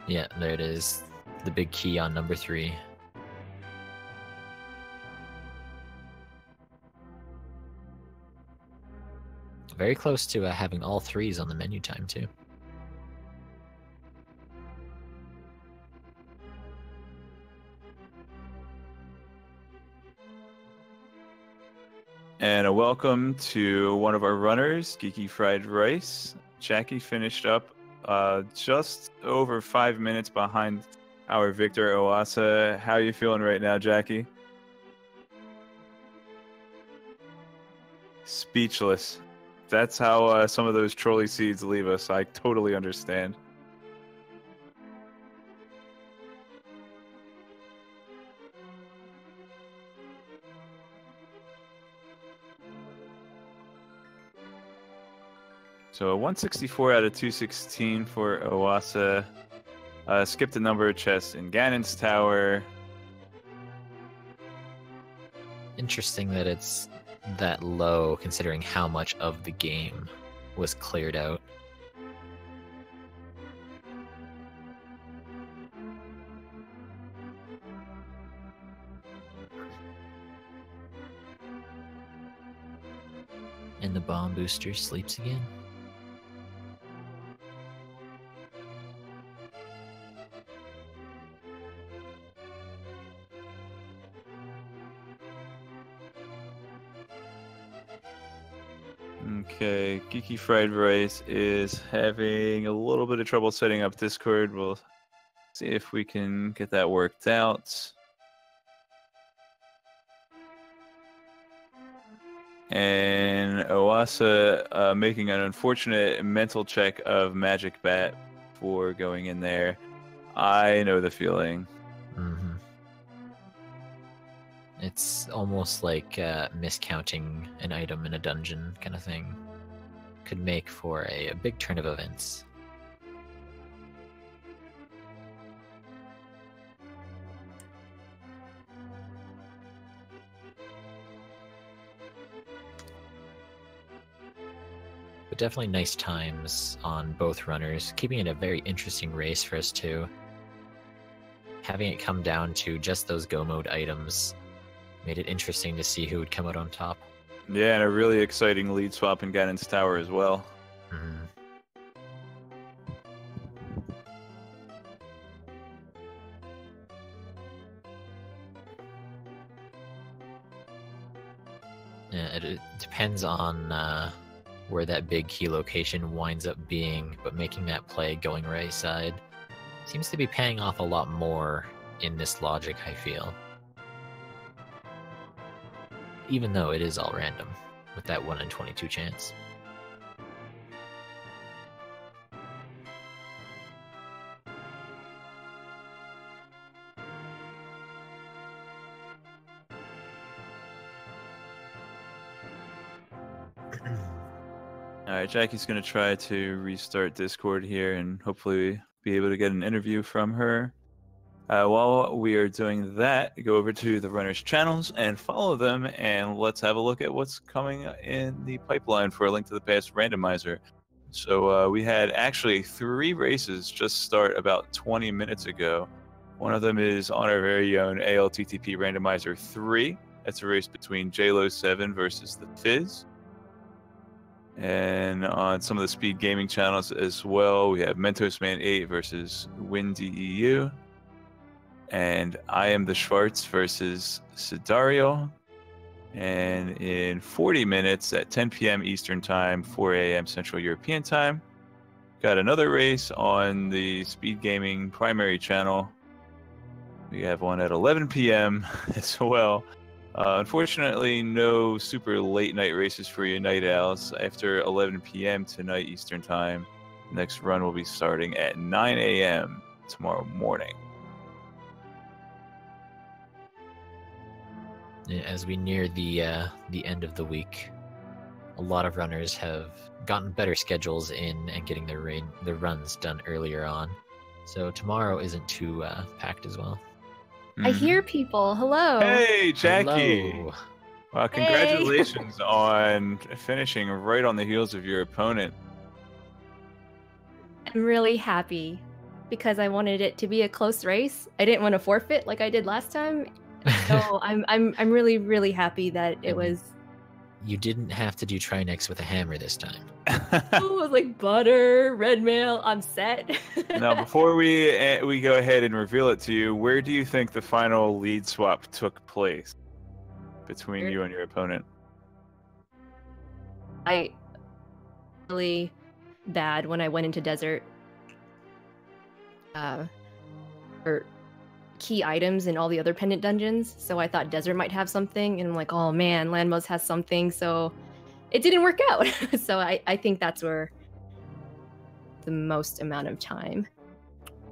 Yeah, there it is. The big key on number 3. Very close to having all 3s on the menu time, too. And a welcome to one of our runners, GeekyFriedRice. Jackie finished up just over 5 minutes behind our Victor Oasa. How are you feeling right now, Jackie? Speechless. That's how some of those trolley seeds leave us. I totally understand. So a 164 out of 216 for Oasa. Skipped a number of chests in Ganon's Tower. Interesting that it's that low, considering how much of the game was cleared out. And the bomb booster sleeps again. Okay, GeekyFriedRice is having a little bit of trouble setting up Discord. We'll see if we can get that worked out. And Oasa making an unfortunate mental check of Magic Bat before going in there. I know the feeling. Mm-hmm. It's almost like miscounting an item in a dungeon kind of thing. Could make for a big turn of events. But definitely nice times on both runners, keeping it a very interesting race for us too. Having it come down to just those go mode items made it interesting to see who would come out on top. Yeah, and a really exciting lead swap in Ganon's Tower as well. Mm-hmm. Yeah, it depends on where that big key location winds up being, but making that play going right side seems to be paying off a lot more in this logic, I feel. Even though it is all random, with that 1 in 22 chance. Alright, Jackie's going to try to restart Discord here and hopefully be able to get an interview from her. While we are doing that, go over to the runners' channels and follow them, and let's have a look at what's coming in the pipeline for a Link to the Past randomizer. So we had actually 3 races just start about 20 minutes ago. One of them is on our very own ALTTP randomizer 3. That's a race between JLo7 versus the Fizz. And on some of the speed gaming channels as well, we have MentosMan8 versus WinDEU. And I Am the Schwartz versus Sidario. And in 40 minutes at 10 p.m. Eastern Time, 4 a.m. Central European Time, got another race on the speed gaming primary channel. We have one at 11 p.m. as well. Unfortunately, no super late night races for you night owls. After 11 p.m. tonight Eastern Time, next run will be starting at 9 a.m. tomorrow morning. As we near the end of the week, a lot of runners have gotten better schedules in and getting their runs done earlier on. So tomorrow isn't too packed as well. I hear people. Hello. Hey, Jackie. Hello. Well, congratulations on finishing right on the heels of your opponent. I'm really happy because I wanted it to be a close race. I didn't want to forfeit like I did last time. So I'm really, really happy that it was. You didn't have to do Trinex with a hammer this time. Oh, it was like butter, red mail. I'm set. Now, before we go ahead and reveal it to you, where do you think the final lead swap took place between you and your opponent? I really bad when I went into desert. For key items in all the other pendant dungeons, so I thought desert might have something, and I'm like, oh man, Landmo's has something, so it didn't work out. So I think that's where the most amount of time.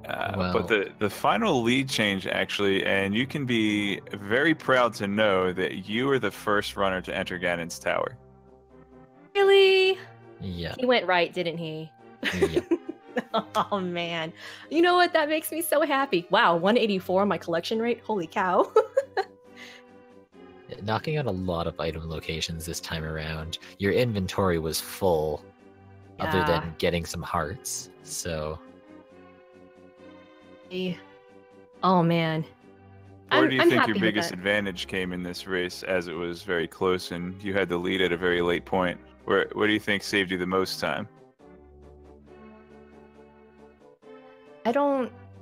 But the final lead change, actually, and you can be very proud to know that you were the first runner to enter Ganon's Tower. Really? Yeah. He went right, didn't he? Yep. Oh man. You know what? That makes me so happy. Wow, 184 on my collection rate. Holy cow. Knocking out a lot of item locations this time around. Your inventory was full, other than getting some hearts, so... Oh man. Where do you think your happy biggest advantage came in this race, as it was very close and you had the lead at a very late point? What do you think saved you the most time?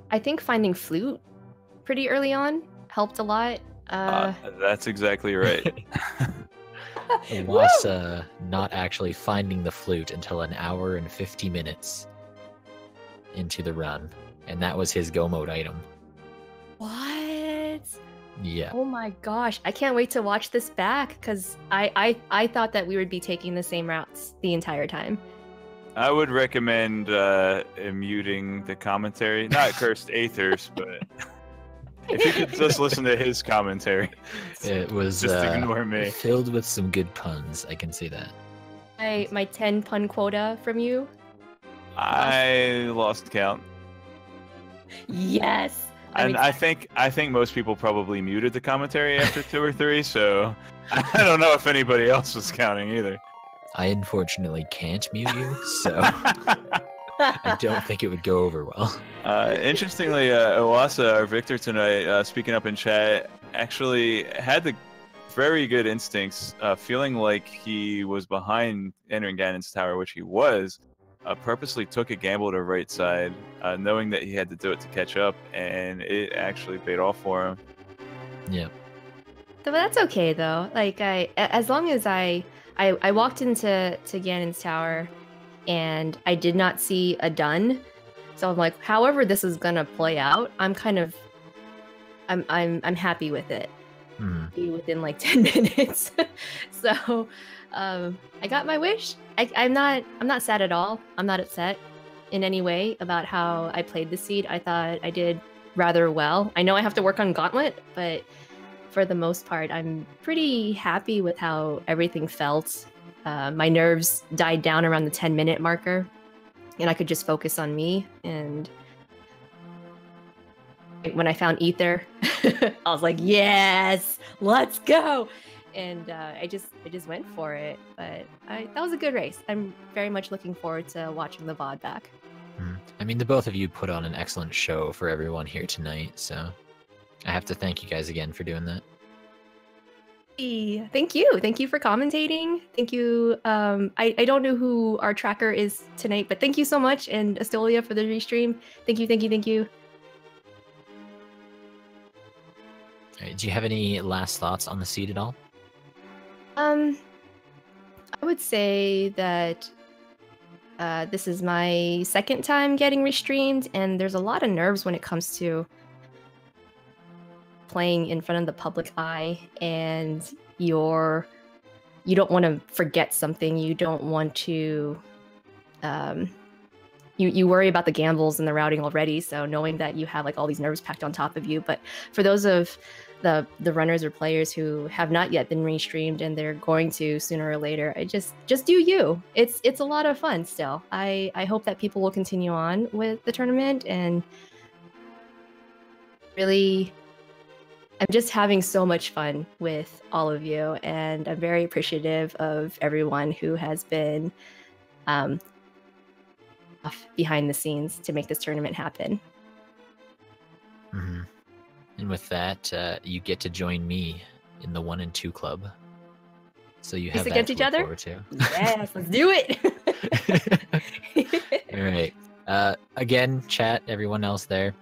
I think finding flute pretty early on helped a lot. That's exactly right. It was not actually finding the flute until an hour and 50 minutes into the run, and that was his go mode item. What? Yeah. Oh my gosh, I can't wait to watch this back, because I thought that we would be taking the same routes the entire time. I would recommend muting the commentary. Not Cursed Aethers, but if you could just listen to his commentary. It was just ignore me. Filled with some good puns, I can see that. My 10 pun quota from you? I lost count. Yes. And I think most people probably muted the commentary after 2 or 3, so I don't know if anybody else was counting either. I unfortunately can't mute you, so I don't think it would go over well. Interestingly, Owasa, our victor tonight, speaking up in chat, actually had the very good instincts, feeling like he was behind entering Ganon's tower, which he was, purposely took a gamble to right side, knowing that he had to do it to catch up, and it actually paid off for him. Yep. So that's okay though. Like as long as I walked into Ganon's tower, and I did not see a done. So I'm like, however this is gonna play out, I'm happy with it. Be within like 10 minutes. So I got my wish. I'm not sad at all. I'm not upset in any way about how I played the seed. I thought I did rather well. I know I have to work on Gauntlet, but for the most part, I'm pretty happy with how everything felt. My nerves died down around the 10-minute marker, and I could just focus on me. And when I found Ether, I was like, yes, let's go. And I just went for it. But that was a good race. I'm very much looking forward to watching the VOD back. I mean, the both of you put on an excellent show for everyone here tonight, so I have to thank you guys again for doing that. Thank you for commentating. Thank you. I don't know who our tracker is tonight, but thank you so much, and Astolia for the restream. Thank you. All right, do you have any last thoughts on the seed at all? I would say that this is my second time getting restreamed, and there's a lot of nerves when it comes to playing in front of the public eye, and you don't want to forget something. You don't want to you worry about the gambles and the routing already, so knowing that you have like all these nerves packed on top of you. But for those of the runners or players who have not yet been restreamed and they're going to sooner or later, I just do you. It's a lot of fun still. I hope that people will continue on with the tournament, and really I'm just having so much fun with all of you, and I'm very appreciative of everyone who has been behind the scenes to make this tournament happen. And with that, you get to join me in the 1 and 2 club. So you have that against to each look other? forward to. Yes, let's do it. All right. Again, chat, everyone else there,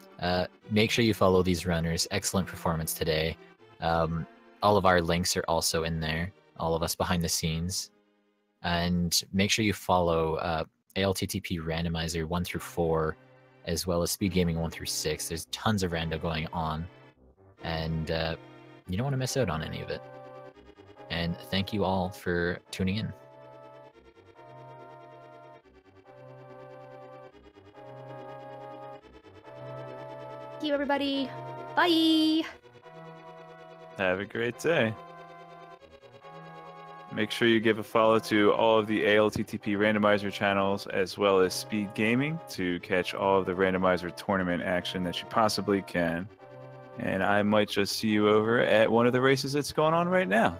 make sure you follow these runners. Excellent performance today. All of our links are also in there, all of us behind the scenes. And make sure you follow ALTTP Randomizer 1 through 4, as well as Speed Gaming 1 through 6. There's tons of rando going on, and you don't want to miss out on any of it. And thank you all for tuning in. Thank you, everybody. Bye. Have a great day. Make sure you give a follow to all of the ALTTP Randomizer channels, as well as Speed Gaming, to catch all of the Randomizer tournament action that you possibly can. And I might just see you over at one of the races that's going on right now.